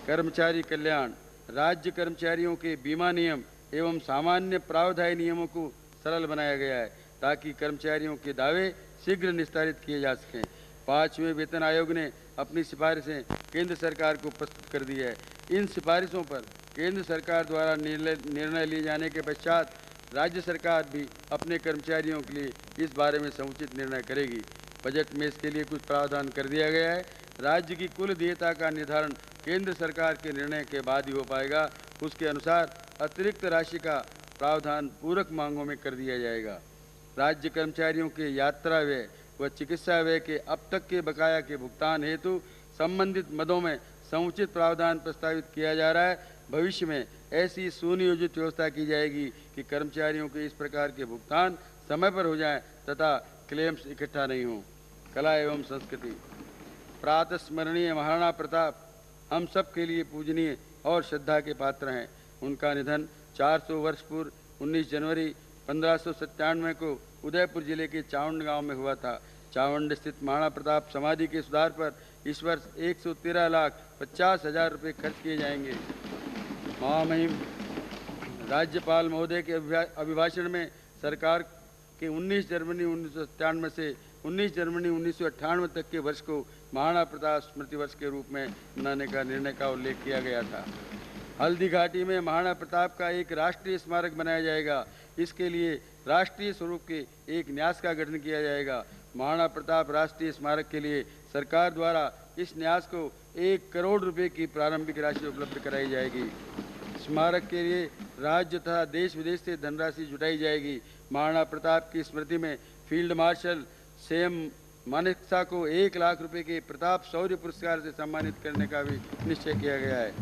कर्मचारी कल्याण, राज्य कर्मचारियों के बीमा नियम एवं सामान्य प्रावधायी नियमों को सरल बनाया गया है ताकि कर्मचारियों के दावे शीघ्र निस्तारित किए जा सकें। 5वें वेतन आयोग ने अपनी सिफारिशें केंद्र सरकार को प्रस्तुत कर दी है। इन सिफारिशों पर केंद्र सरकार द्वारा निर्णय लिए जाने के पश्चात राज्य सरकार भी अपने कर्मचारियों के लिए इस बारे में समुचित निर्णय करेगी। बजट में इसके लिए कुछ प्रावधान कर दिया गया है। राज्य की कुल देयता का निर्धारण केंद्र सरकार के निर्णय के बाद ही हो पाएगा। उसके अनुसार अतिरिक्त राशि का प्रावधान पूरक मांगों में कर दिया जाएगा। राज्य कर्मचारियों के यात्रा व्यय व चिकित्सा व्यय के अब तक के बकाया के भुगतान हेतु संबंधित मदों में समुचित प्रावधान प्रस्तावित किया जा रहा है। भविष्य में ऐसी सुनियोजित व्यवस्था की जाएगी कि कर्मचारियों के इस प्रकार के भुगतान समय पर हो जाएं तथा क्लेम्स इकट्ठा नहीं हों। कला एवं संस्कृति, प्रातः स्मरणीय महाराणा प्रताप हम सब के लिए पूजनीय और श्रद्धा के पात्र हैं। उनका निधन 400 वर्ष पूर्व 19 जनवरी 1597 को उदयपुर जिले के चावंड गांव में हुआ था। चावंड स्थित महाराणा प्रताप समाधि के सुधार पर इस वर्ष 113,50,000 रुपये खर्च किए जाएंगे। महामहिम राज्यपाल महोदय के अभिभाषण में सरकार के 19 जनवरी 1997 से 19 जनवरी 1998 तक के वर्ष को महाराणा प्रताप स्मृति वर्ष के रूप में मनाने का निर्णय का उल्लेख किया गया था। हल्दी घाटी में महाराणा प्रताप का एक राष्ट्रीय स्मारक बनाया जाएगा। इसके लिए राष्ट्रीय स्वरूप के एक न्यास का गठन किया जाएगा। महाराणा प्रताप राष्ट्रीय स्मारक के लिए सरकार द्वारा इस न्यास को 1 करोड़ रुपए की प्रारंभिक राशि उपलब्ध कराई जाएगी। स्मारक के लिए राज्य तथा देश विदेश से धनराशि जुटाई जाएगी। महाराणा प्रताप की स्मृति में फील्ड मार्शल सैम मानेकशॉ को 1 लाख रुपए के प्रताप शौर्य पुरस्कार से सम्मानित करने का भी निश्चय किया गया है।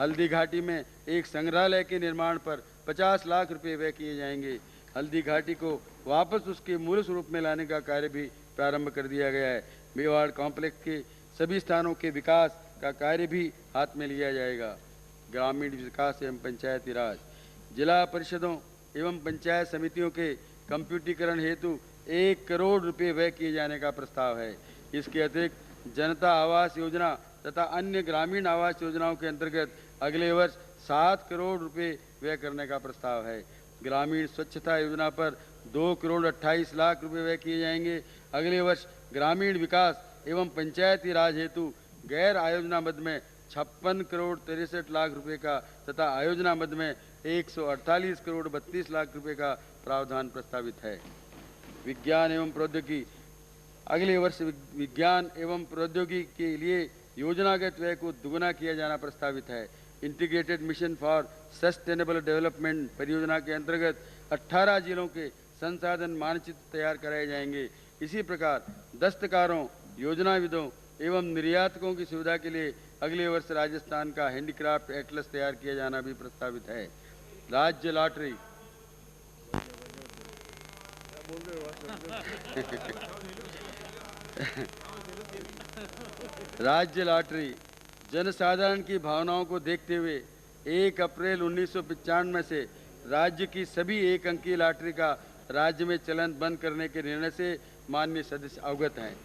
हल्दी घाटी में एक संग्रहालय के निर्माण पर 50 लाख रुपए व्यय किए जाएंगे। हल्दी घाटी को वापस उसके मूल स्वरूप में लाने का कार्य भी प्रारंभ कर दिया गया है। मेवाड़ कॉम्प्लेक्स के सभी स्थानों के विकास का कार्य भी हाथ में लिया जाएगा। ग्रामीण विकास एवं पंचायती राज, जिला परिषदों एवं पंचायत समितियों के कंप्यूटरीकरण हेतु 1 करोड़ रुपए व्यय किए जाने का प्रस्ताव है। इसके अतिरिक्त जनता आवास योजना तथा अन्य ग्रामीण आवास योजनाओं के अंतर्गत अगले वर्ष 7 करोड़ रुपए व्यय करने का प्रस्ताव है। ग्रामीण स्वच्छता योजना पर 2 करोड़ 28 लाख रुपए व्यय किए जाएंगे। अगले वर्ष ग्रामीण विकास एवं पंचायती राज हेतु गैर आयोजना मद में 56 करोड़ 63 लाख रुपए का तथा आयोजना मद में 148 करोड़ 32 लाख रुपए का प्रावधान प्रस्तावित है। विज्ञान एवं प्रौद्योगिकी, अगले वर्ष विज्ञान एवं प्रौद्योगिकी के लिए योजनागत व्यय को दुगुना किया जाना प्रस्तावित है। Integrated mission for sustainable development परियोजना के अंतर्गत 18 जिलों के संसाधन मानचित्र तैयार कराए जाएंगे। इसी प्रकार दस्तकारों, योजनाविदों एवं निर्यातकों की सुविधा के लिए अगले वर्ष राजस्थान का हैंडीक्राफ्ट एटलस तैयार किया जाना भी प्रस्तावित है। राज्य लॉटरी राज्य लॉटरी जनसाधारण की भावनाओं को देखते हुए 1 अप्रैल 1995 से राज्य की सभी 1 अंकीय लॉटरी का राज्य में चलन बंद करने के निर्णय से माननीय सदस्य अवगत हैं।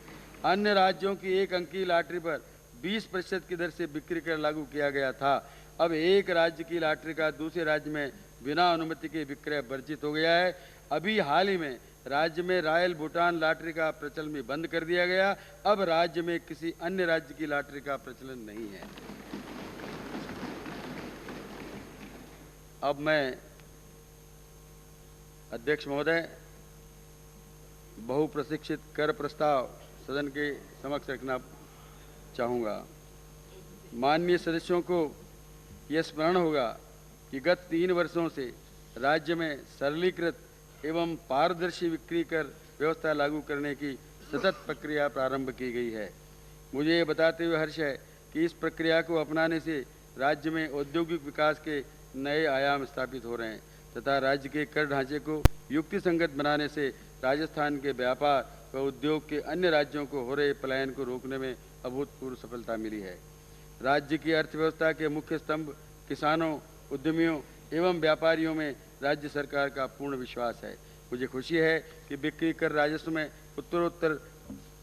अन्य राज्यों की 1 अंकीय लॉटरी पर 20% की दर से बिक्री कर लागू किया गया था। अब एक राज्य की लॉटरी का दूसरे राज्य में बिना अनुमति के विक्रय वर्जित हो गया है। अभी हाल ही में राज्य में रॉयल भूटान लॉटरी का प्रचलन भी बंद कर दिया गया। अब राज्य में किसी अन्य राज्य की लॉटरी का प्रचलन नहीं है। अब मैं अध्यक्ष महोदय बहुप्रतीक्षित कर प्रस्ताव सदन के समक्ष रखना चाहूँगा। माननीय सदस्यों को यह स्मरण होगा कि गत 3 वर्षों से राज्य में सरलीकृत एवं पारदर्शी बिक्री कर व्यवस्था लागू करने की सतत प्रक्रिया प्रारंभ की गई है। मुझे ये बताते हुए हर्ष है कि इस प्रक्रिया को अपनाने से राज्य में औद्योगिक विकास के नए आयाम स्थापित हो रहे हैं तथा राज्य के कर ढांचे को युक्ति संगत बनाने से राजस्थान के व्यापार व उद्योग के अन्य राज्यों को हो रहे पलायन को रोकने में अभूतपूर्व सफलता मिली है। राज्य की अर्थव्यवस्था के मुख्य स्तंभ किसानों, उद्यमियों एवं व्यापारियों में राज्य सरकार का पूर्ण विश्वास है। मुझे खुशी है कि बिक्री कर राजस्व में उत्तरोत्तर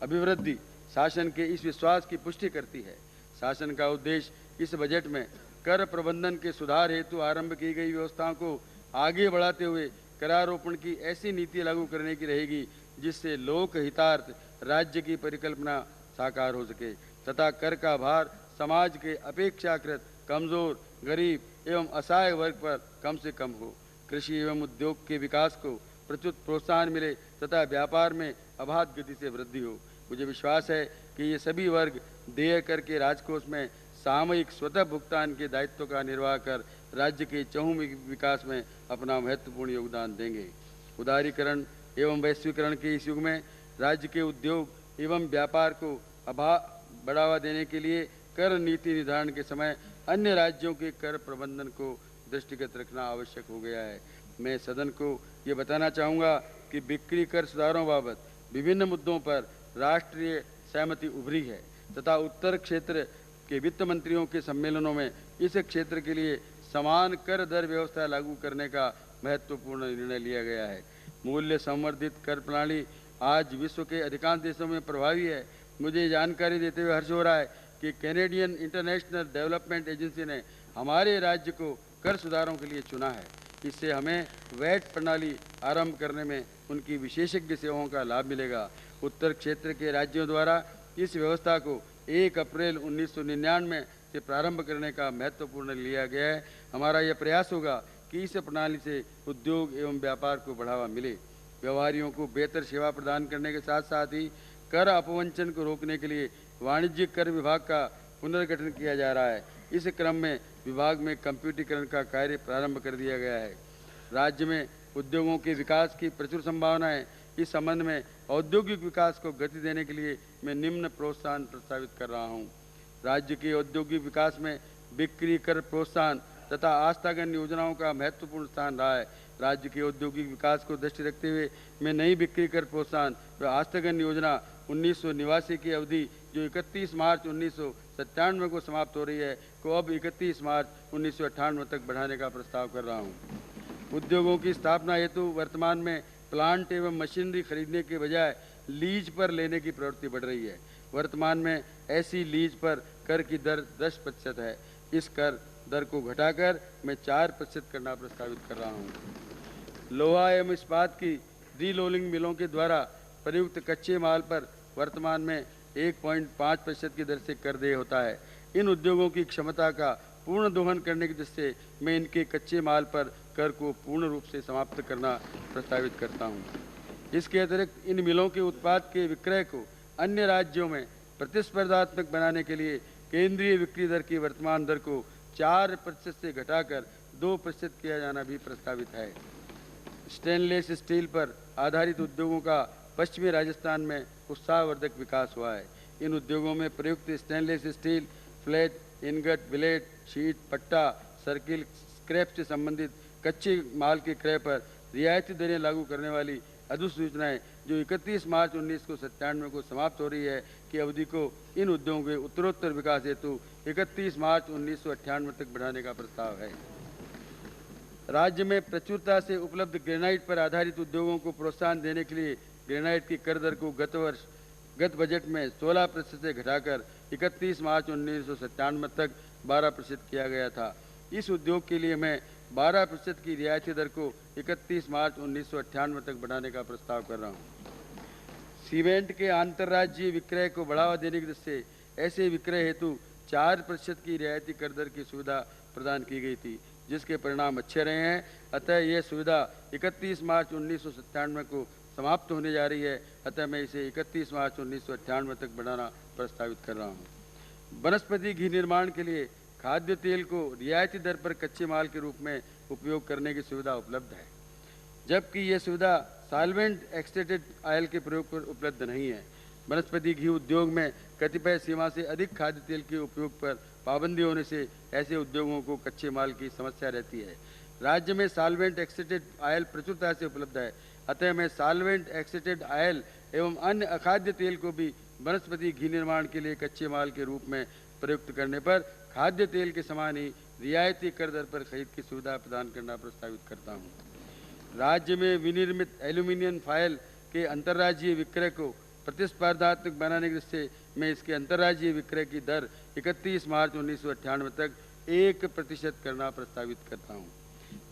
अभिवृद्धि शासन के इस विश्वास की पुष्टि करती है। शासन का उद्देश्य इस बजट में कर प्रबंधन के सुधार हेतु आरंभ की गई व्यवस्थाओं को आगे बढ़ाते हुए करारोपण की ऐसी नीति लागू करने की रहेगी जिससे लोक हितार्थ राज्य की परिकल्पना साकार हो सके तथा कर का भार समाज के अपेक्षाकृत कमजोर, गरीब एवं असहाय वर्ग पर कम से कम हो। कृषि एवं उद्योग के विकास को प्रचुर प्रोत्साहन मिले तथा व्यापार में अबाध गति से वृद्धि हो। मुझे विश्वास है कि ये सभी वर्ग देय कर के राजकोष में सामूहिक स्वतः भुगतान के दायित्व का निर्वाह कर राज्य के चहुमुखी विकास में अपना महत्वपूर्ण योगदान देंगे। उदारीकरण एवं वैश्वीकरण के इस युग में राज्य के उद्योग एवं व्यापार को बढ़ावा देने के लिए कर नीति निर्धारण के समय अन्य राज्यों के कर प्रबंधन को दृष्टिगत रखना आवश्यक हो गया है। मैं सदन को ये बताना चाहूँगा कि बिक्री कर सुधारों बाबत विभिन्न मुद्दों पर राष्ट्रीय सहमति उभरी है तथा उत्तर क्षेत्र के वित्त मंत्रियों के सम्मेलनों में इस क्षेत्र के लिए समान कर दर व्यवस्था लागू करने का महत्वपूर्ण निर्णय लिया गया है। मूल्य संवर्धित कर प्रणाली आज विश्व के अधिकांश देशों में प्रभावी है। मुझे जानकारी देते हुए हर्ष हो रहा है कि कैनेडियन इंटरनेशनल डेवलपमेंट एजेंसी ने हमारे राज्य को कर सुधारों के लिए चुना है। इससे हमें वैट प्रणाली आरंभ करने में उनकी विशेषज्ञ सेवाओं का लाभ मिलेगा। उत्तर क्षेत्र के राज्यों द्वारा इस व्यवस्था को 1 अप्रैल 1999 से प्रारंभ करने का महत्वपूर्ण लिया गया है। हमारा यह प्रयास होगा कि इस प्रणाली से उद्योग एवं व्यापार को बढ़ावा मिले। व्यापारियों को बेहतर सेवा प्रदान करने के साथ साथ ही कर अपवंचन को रोकने के लिए वाणिज्यिक कर विभाग का पुनर्गठन किया जा रहा है। इस क्रम में विभाग में कंप्यूटरीकरण का कार्य प्रारंभ कर दिया गया है। राज्य में उद्योगों के विकास की प्रचुर संभावना है। इस संबंध में औद्योगिक विकास को गति देने के लिए मैं निम्न प्रोत्साहन प्रस्तावित कर रहा हूँ। राज्य के औद्योगिक विकास में बिक्री कर प्रोत्साहन तथा आस्थागन योजनाओं का महत्वपूर्ण स्थान रहा है। राज्य के औद्योगिक विकास को दृष्टि रखते हुए मैं नई बिक्री कर प्रोत्साहन व आस्थागन योजना 1989 की अवधि जो 31 मार्च 1997 को समाप्त हो रही है को अब 31 मार्च 1998 तक बढ़ाने का प्रस्ताव कर रहा हूँ। उद्योगों की स्थापना हेतु वर्तमान में प्लांट एवं मशीनरी खरीदने के बजाय लीज पर लेने की प्रवृत्ति बढ़ रही है। वर्तमान में ऐसी लीज पर कर की दर 10% है। इस कर दर को घटाकर मैं 4% करना प्रस्तावित कर रहा हूँ। लोहा एवं इस्पात की रीलोलिंग मिलों के द्वारा प्रयुक्त कच्चे माल पर वर्तमान में 1.5% की दर से कर देय होता है। इन उद्योगों की क्षमता का पूर्ण दोहन करने की दृष्टि से मैं इनके कच्चे माल पर कर को पूर्ण रूप से समाप्त करना प्रस्तावित करता हूँ। इसके अतिरिक्त इन मिलों के उत्पाद के विक्रय को अन्य राज्यों में प्रतिस्पर्धात्मक बनाने के लिए केंद्रीय बिक्री दर की वर्तमान दर को 4% से घटाकर 2% किया जाना भी प्रस्तावित है। स्टेनलेस स्टील पर आधारित उद्योगों का पश्चिमी राजस्थान में उत्साहवर्धक विकास हुआ है। इन उद्योगों में प्रयुक्त stainless steel flat, ingot, billet, sheet, पट्टा, सर्किल, स्क्रैप से संबंधित कच्चे माल के क्रय पर रियायती दरें लागू करने वाली अधिसूचनाएं जो 31 मार्च 1997 को समाप्त हो रही है की अवधि को इन उद्योगों के उत्तरोत्तर विकास हेतु 31 मार्च 1998 तक बढ़ाने का प्रस्ताव है। राज्य में प्रचुरता से उपलब्ध ग्रेनाइट पर आधारित उद्योगों को प्रोत्साहन देने के लिए ग्रेनाइट की कर दर को गत बजट में 16% से घटाकर 31 मार्च 1997 तक 12% किया गया था। इस उद्योग के लिए मैं 12% की रियायती दर को 31 मार्च 1998 तक बढ़ाने का प्रस्ताव कर रहा हूँ। सीमेंट के अंतर्राज्यीय विक्रय को बढ़ावा देने की दृष्टि से ऐसे विक्रय हेतु 4% की रियायती कर दर की सुविधा प्रदान की गई थी, जिसके परिणाम अच्छे रहे हैं। अतः यह सुविधा 31 मार्च 1997 को समाप्त होने जा रही है। अतः मैं इसे 31 मार्च 1998 तक बढ़ाना प्रस्तावित कर रहा हूँ। वनस्पति घी निर्माण के लिए खाद्य तेल को रियायती दर पर कच्चे माल के रूप में उपयोग करने की सुविधा उपलब्ध है, जबकि यह सुविधा सॉल्वेंट एक्सट्रैक्टेड ऑयल के प्रयोग पर उपलब्ध नहीं है। वनस्पति घी उद्योग में कतिपय सीमा से अधिक खाद्य तेल के उपयोग पर पाबंदी होने से ऐसे उद्योगों को कच्चे माल की समस्या रहती है। राज्य में सॉल्वेंट एक्सट्रैक्टेड ऑयल प्रचुरता से उपलब्ध है। अतः मैं सॉल्वेंट एक्सट्रैक्टेड ऑयल एवं अन्य अखाद्य तेल को भी वनस्पति घी निर्माण के लिए कच्चे माल के रूप में प्रयुक्त करने पर खाद्य तेल के समान ही रियायती कर दर पर खरीद की सुविधा प्रदान करना प्रस्तावित करता हूँ। राज्य में विनिर्मित एल्यूमिनियम फॉयल के अंतर्राज्यीय विक्रय को प्रतिस्पर्धात्मक बनाने की दृष्टि से मैं इसके अंतर्राज्यीय विक्रय की दर 31 मार्च 1998 तक 1% करना प्रस्तावित करता हूँ।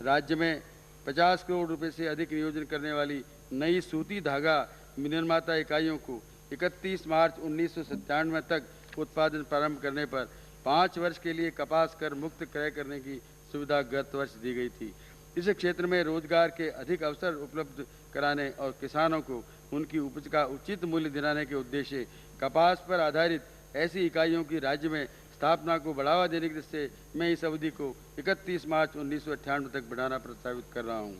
राज्य में 50 करोड़ रुपए से अधिक नियोजन करने वाली नई सूती धागा निर्माता इकाइयों को 31 मार्च 1997 तक उत्पादन प्रारंभ करने पर 5 वर्ष के लिए कपास कर मुक्त क्रय करने की सुविधा गत वर्ष दी गई थी। इस क्षेत्र में रोजगार के अधिक अवसर उपलब्ध कराने और किसानों को उनकी उपज का उचित मूल्य दिलाने के उद्देश्य कपास पर आधारित ऐसी इकाइयों की राज्य में स्थापना को बढ़ावा देने की दृष्टि से मैं इस अवधि को 31 मार्च 1998 तक बढ़ाना प्रस्तावित कर रहा हूँ।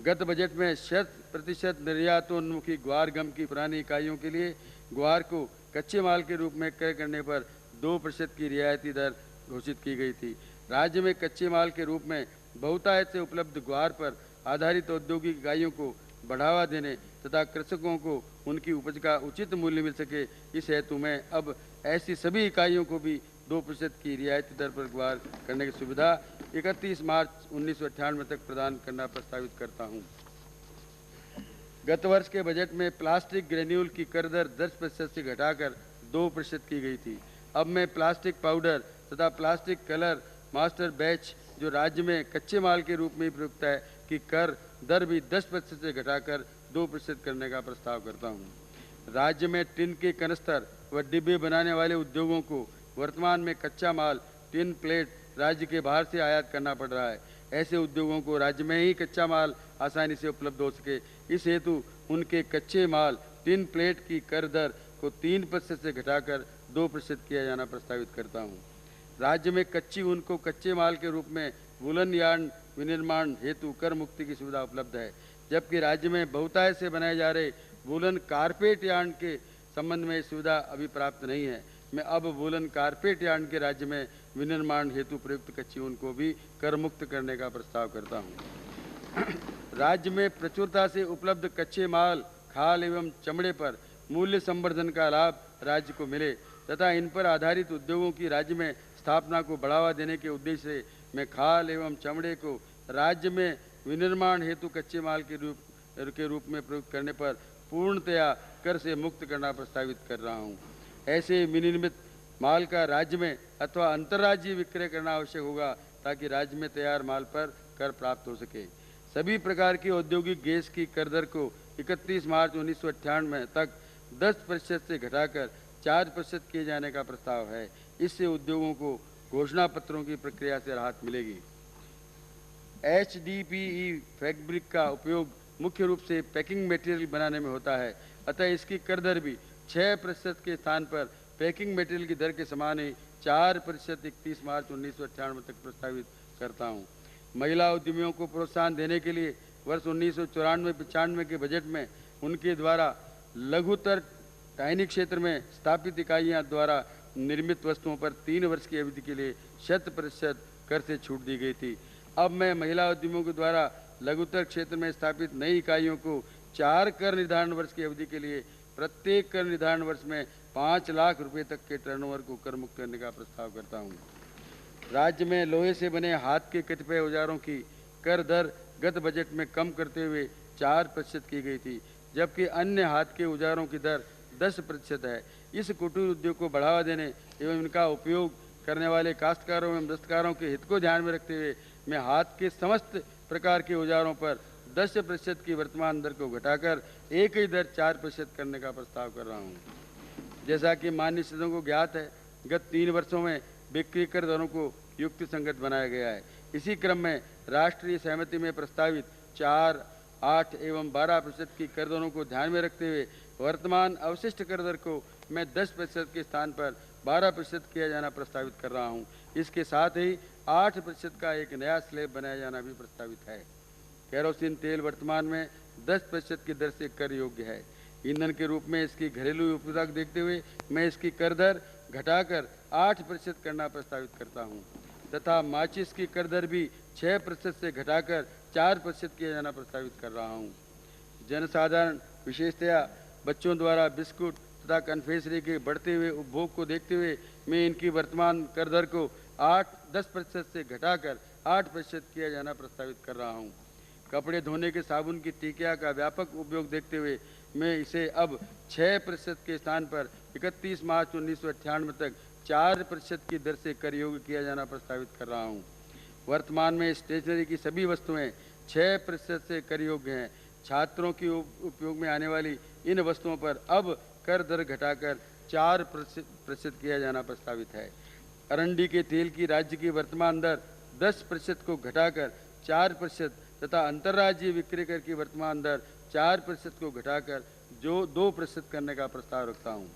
गत बजट में 100% निर्यातोन्मुखी ग्वार गम की पुरानी इकाइयों के लिए ग्वार को कच्चे माल के रूप में क्रय करने पर 2% की रियायती दर घोषित की गई थी। राज्य में कच्चे माल के रूप में बहुतायत से उपलब्ध ग्वार पर आधारित औद्योगिक इकाइयों को बढ़ावा देने तथा कृषकों को उनकी उपज का उचित मूल्य मिल सके, इस हेतु मैं अब ऐसी सभी इकाइयों को भी 2% की रियायती दर पर ग्वार करने की सुविधा 31 मार्च 1998 तक प्रदान करना प्रस्तावित करता हूँ। गत वर्ष के बजट में प्लास्टिक ग्रेन्यूल की कर दर 10% से घटाकर 2% की गई थी। अब मैं प्लास्टिक पाउडर तथा प्लास्टिक कलर मास्टर बैच जो राज्य में कच्चे माल के रूप में ही प्रयुक्त है कि कर दर भी 10% से घटाकर 2% करने का प्रस्ताव करता हूँ। राज्य में टिन के कनस्तर व डिब्बे बनाने वाले उद्योगों को वर्तमान में कच्चा माल टिन प्लेट राज्य के बाहर से आयात करना पड़ रहा है। ऐसे उद्योगों को राज्य में ही कच्चा माल आसानी से उपलब्ध हो सके, इस हेतु उनके कच्चे माल टिन प्लेट की कर दर को 3% से घटाकर 2% किया जाना प्रस्तावित करता हूँ। राज्य में कच्ची ऊन को कच्चे माल के रूप में वुलन यार्न विनिर्माण हेतु कर मुक्ति की सुविधा उपलब्ध है, जबकि राज्य में बहुतायत से बनाए जा रहे वुलन कारपेट यार्न के संबंध में सुविधा अभी प्राप्त नहीं है। मैं अब वुलन कारपेट यार्न के राज्य में विनिर्माण हेतु प्रयुक्त कच्ची ऊन को भी कर मुक्त करने का प्रस्ताव करता हूँ। राज्य में प्रचुरता से उपलब्ध कच्चे माल, खाल एवं चमड़े पर मूल्य संवर्धन का लाभ राज्य को मिले तथा इन पर आधारित उद्योगों की राज्य में स्थापना को बढ़ावा देने के उद्देश्य से मैं खाल एवं चमड़े को राज्य में विनिर्माण हेतु कच्चे माल के रूप में प्रयुक्त करने पर पूर्णतया कर से मुक्त करना प्रस्तावित कर रहा हूँ। ऐसे विनिर्मित माल का राज्य में अथवा अंतर्राज्यीय विक्रय करना आवश्यक होगा ताकि राज्य में तैयार माल पर कर प्राप्त हो सके। सभी प्रकार की औद्योगिक गैस की कर दर को 31 मार्च 1998 तक 10% से घटाकर 4% किए जाने का प्रस्ताव है। इससे उद्योगों को घोषणा पत्रों की प्रक्रिया से राहत मिलेगी। HDPE फैब्रिक का उपयोग मुख्य रूप से पैकिंग मटेरियल बनाने में होता है, अतः इसकी कर दर भी 6% के स्थान पर पैकिंग मटेरियल की दर के समान ही 4% 31 मार्च 1998 तक प्रस्तावित करता हूँ। महिला उद्यमियों को प्रोत्साहन देने के लिए वर्ष 1994-95 के बजट में उनके द्वारा लघुतर टाइनी क्षेत्र में स्थापित इकाइयां द्वारा निर्मित वस्तुओं पर 3 वर्ष की अवधि के लिए 100% कर से छूट दी गई थी। अब मैं महिला उद्यमियों के द्वारा लघुतर क्षेत्र में स्थापित नई इकाइयों को 4 कर निर्धारण वर्ष की अवधि के लिए प्रत्येक कर निर्धारण वर्ष में 5 लाख रुपए तक के टर्नओवर को कर मुक्त करने का प्रस्ताव करता हूँ। राज्य में लोहे से बने हाथ के कतिपय औजारों की कर दर गत बजट में कम करते हुए 4% की गई थी, जबकि अन्य हाथ के औजारों की दर 10% है। इस कुटीर उद्योग को बढ़ावा देने एवं इनका उपयोग करने वाले काश्तकारों एवं दस्तकारों के हित को ध्यान में रखते हुए मैं हाथ के समस्त प्रकार के औजारों पर 10% की वर्तमान दर को घटाकर एक ही दर 4% करने का प्रस्ताव कर रहा हूँ। जैसा कि माननीय सदस्यों को ज्ञात है, गत 3 वर्षों में बिक्री कर दरों को युक्ति संगत बनाया गया है। इसी क्रम में राष्ट्रीय सहमति में प्रस्तावित 4, 8 एवं 12% की कर दरों को ध्यान में रखते हुए वर्तमान अवशिष्ट कर दर को मैं 10% के स्थान पर 12% किया जाना प्रस्तावित कर रहा हूं। इसके साथ ही 8% का एक नया स्लैब बनाया जाना भी प्रस्तावित है। केरोसिन तेल वर्तमान में 10% की दर से कर योग्य है। ईंधन के रूप में इसकी घरेलू उपयोगिता को देखते हुए मैं इसकी कर दर घटाकर 8% करना प्रस्तावित करता हूं तथा माचिस की कर दर भी 6% से घटाकर 4% किया जाना प्रस्तावित कर रहा हूं। जनसाधारण विशेषतया बच्चों द्वारा बिस्कुट तथा कन्फेक्शनरी के बढ़ते हुए उपभोग को देखते हुए मैं इनकी वर्तमान कर दर को 10% से घटाकर 8% किया जाना प्रस्तावित कर रहा हूं। कपड़े धोने के साबुन की टिकिया का व्यापक उपयोग देखते हुए मैं इसे अब 6% के स्थान पर 31 मार्च 1998 तक 4% की दर से कर योग्य किया जाना प्रस्तावित कर रहा हूं। वर्तमान में स्टेशनरी की सभी वस्तुएं 6% से कर योग्य हैं। छात्रों की उपयोग में आने वाली इन वस्तुओं पर अब कर दर घटाकर 4% किया जाना प्रस्तावित है। अरंडी के तेल की राज्य की वर्तमान दर 10% को घटाकर 4% तथा अंतर्राज्यीय विक्रय कर की वर्तमान दर 4% को घटाकर जो 2% करने का प्रस्ताव रखता हूँ।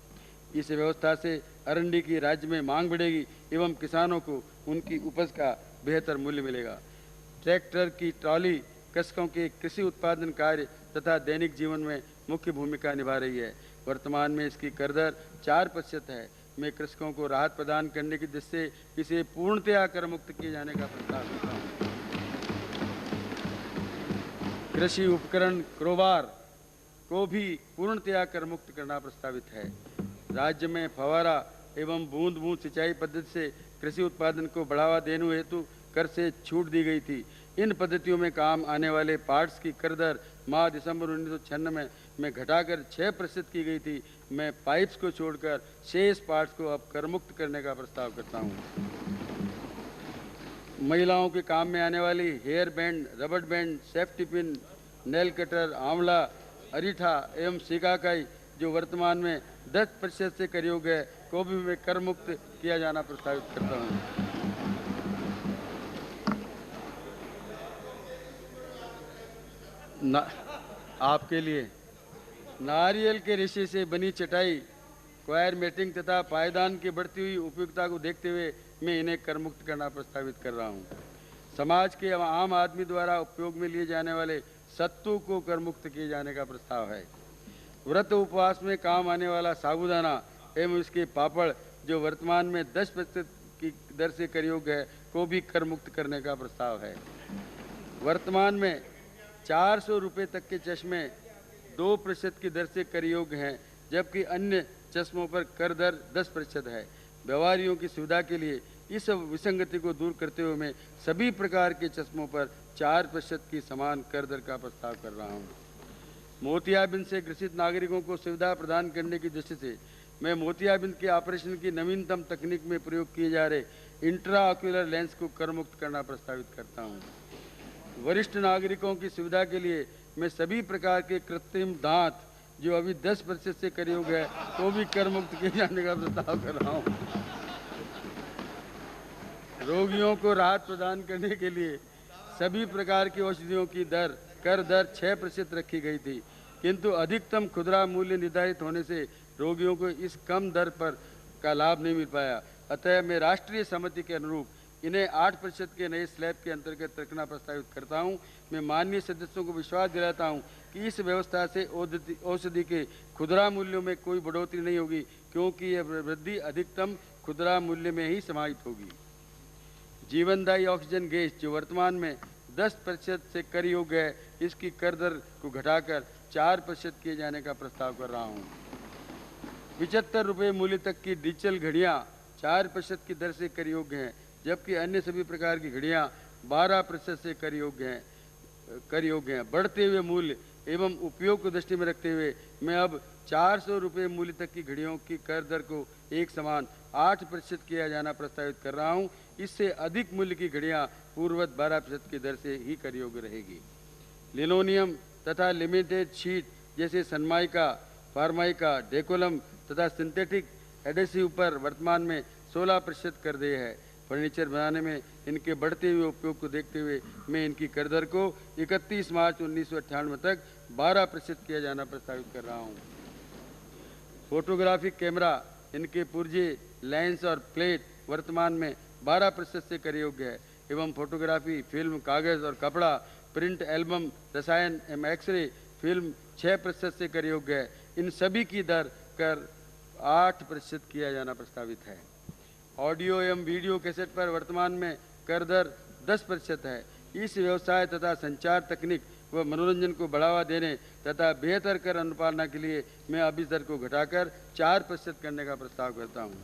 इस व्यवस्था से अरंडी की राज्य में मांग बढ़ेगी एवं किसानों को उनकी उपज का बेहतर मूल्य मिलेगा। ट्रैक्टर की ट्रॉली कृषकों के कृषि उत्पादन कार्य तथा दैनिक जीवन में मुख्य भूमिका निभा रही है। वर्तमान में इसकी कर दर 4% है। मैं कृषकों को राहत प्रदान करने की दृष्टि से इसे पूर्णतया कर मुक्त किए जाने का प्रस्ताव करता हूँ। कृषि उपकरण क्रोबार को भी पूर्णतया कर मुक्त करना प्रस्तावित है। राज्य में फव्वारा एवं बूंद बूंद सिंचाई पद्धति से कृषि उत्पादन को बढ़ावा देने हेतु कर से छूट दी गई थी। इन पद्धतियों में काम आने वाले पार्ट्स की कर दर माह दिसंबर 1996 में घटाकर 6% की गई थी। मैं पाइप्स को छोड़कर शेष पार्ट्स को अब कर मुक्त करने का प्रस्ताव करता हूँ। महिलाओं के काम में आने वाली hair band, rubber band, safety pin, nail cutter, आंवला, अरीठा एवं सिकाकाई जो वर्तमान में 10% से कर योग्य है को भी मैं कर मुक्त किया जाना प्रस्तावित करता हूँ। आपके लिए नारियल के रेशे से बनी चटाई, क्वायर मेटिंग तथा पायदान की बढ़ती हुई उपयोगिता को देखते हुए मैं इन्हें कर मुक्त करना प्रस्तावित कर रहा हूँ। समाज के आम आदमी द्वारा उपयोग में लिए जाने वाले सत्तू को कर मुक्त किए जाने का प्रस्ताव है। व्रत उपवास में काम आने वाला साबूदाना एवं इसके पापड़ जो वर्तमान में 10% की दर से कर योग्य है को भी कर मुक्त करने का प्रस्ताव है। वर्तमान में 400 रुपये तक के चश्मे 2% की दर से कर योग्य हैं, जबकि अन्य चश्मों पर कर दर 10% है। व्यापारियों की सुविधा के लिए इस विसंगति को दूर करते हुए मैं सभी प्रकार के चश्मों पर 4% की समान कर दर का प्रस्ताव कर रहा हूँ। मोतियाबिंद से ग्रसित नागरिकों को सुविधा प्रदान करने की दृष्टि से मैं मोतियाबिंद के ऑपरेशन की नवीनतम तकनीक में प्रयोग किए जा रहे इंट्रा ऑक्यूलर लेंस को कर मुक्त करना प्रस्तावित करता हूँ। वरिष्ठ नागरिकों की सुविधा के लिए मैं सभी प्रकार के कृत्रिम दांत जो अभी 10% से कर योग्य है तो भी कर मुक्त किए जाने का प्रस्ताव कर रहा हूँ। रोगियों को राहत प्रदान करने के लिए सभी प्रकार की औषधियों की कर दर 6% रखी गई थी, किंतु अधिकतम खुदरा मूल्य निर्धारित होने से रोगियों को इस कम दर पर का लाभ नहीं मिल पाया। अतः मैं राष्ट्रीय सहमति के अनुरूप इन्हें 8% के नए स्लैब के अंतर्गत रखना प्रस्तावित करता हूं। मैं माननीय सदस्यों को विश्वास दिलाता हूं कि इस व्यवस्था से औषधि के खुदरा मूल्यों में कोई बढ़ोतरी नहीं होगी, क्योंकि यह वृद्धि अधिकतम खुदरा मूल्य में ही समाहित होगी। जीवनदायी ऑक्सीजन गैस जो वर्तमान में 10% से कर योग्य है, इसकी कर दर को घटाकर 4% किए जाने का प्रस्ताव कर रहा हूँ। 75 रुपये मूल्य तक की डिजिटल घड़ियाँ 4% की दर से कर योग्य हैं, जबकि अन्य सभी प्रकार की घड़ियाँ 12% से कर योग्य हैं। बढ़ते हुए मूल्य एवं उपयोग को दृष्टि में रखते हुए मैं अब 400 रुपये मूल्य तक की घड़ियों की कर दर को एक समान 8% किया जाना प्रस्तावित कर रहा हूँ। इससे अधिक मूल्य की घड़ियाँ पूर्ववत 12% की दर से ही कर योग्य रहेगी। लिनोनियम तथा लिमिटेड शीट जैसे सनमाइका, फार्माइका, डेकोलम तथा सिंथेटिक एडेसिव पर वर्तमान में 16% कर दिए है। फर्नीचर बनाने में इनके बढ़ते हुए उपयोग को देखते हुए मैं इनकी कर दर को 31 मार्च 1998 तक 12% किया जाना प्रस्तावित कर रहा हूँ। फोटोग्राफिक कैमरा, इनके पुर्जे, लेंस और प्लेट वर्तमान में 12% से कर योग्य है एवं फोटोग्राफी, फिल्म, कागज़ और कपड़ा, प्रिंट एल्बम, रसायन एवं एक्सरे फिल्म 6% से कर योग्य है। इन सभी की दर कर 8% किया जाना प्रस्तावित है। ऑडियो एवं वीडियो कैसेट पर वर्तमान में कर दर 10% है। इस व्यवसाय तथा संचार तकनीक व मनोरंजन को बढ़ावा देने तथा बेहतर कर अनुपालना के लिए मैं अब इस दर को घटाकर 4% करने का प्रस्ताव करता हूँ।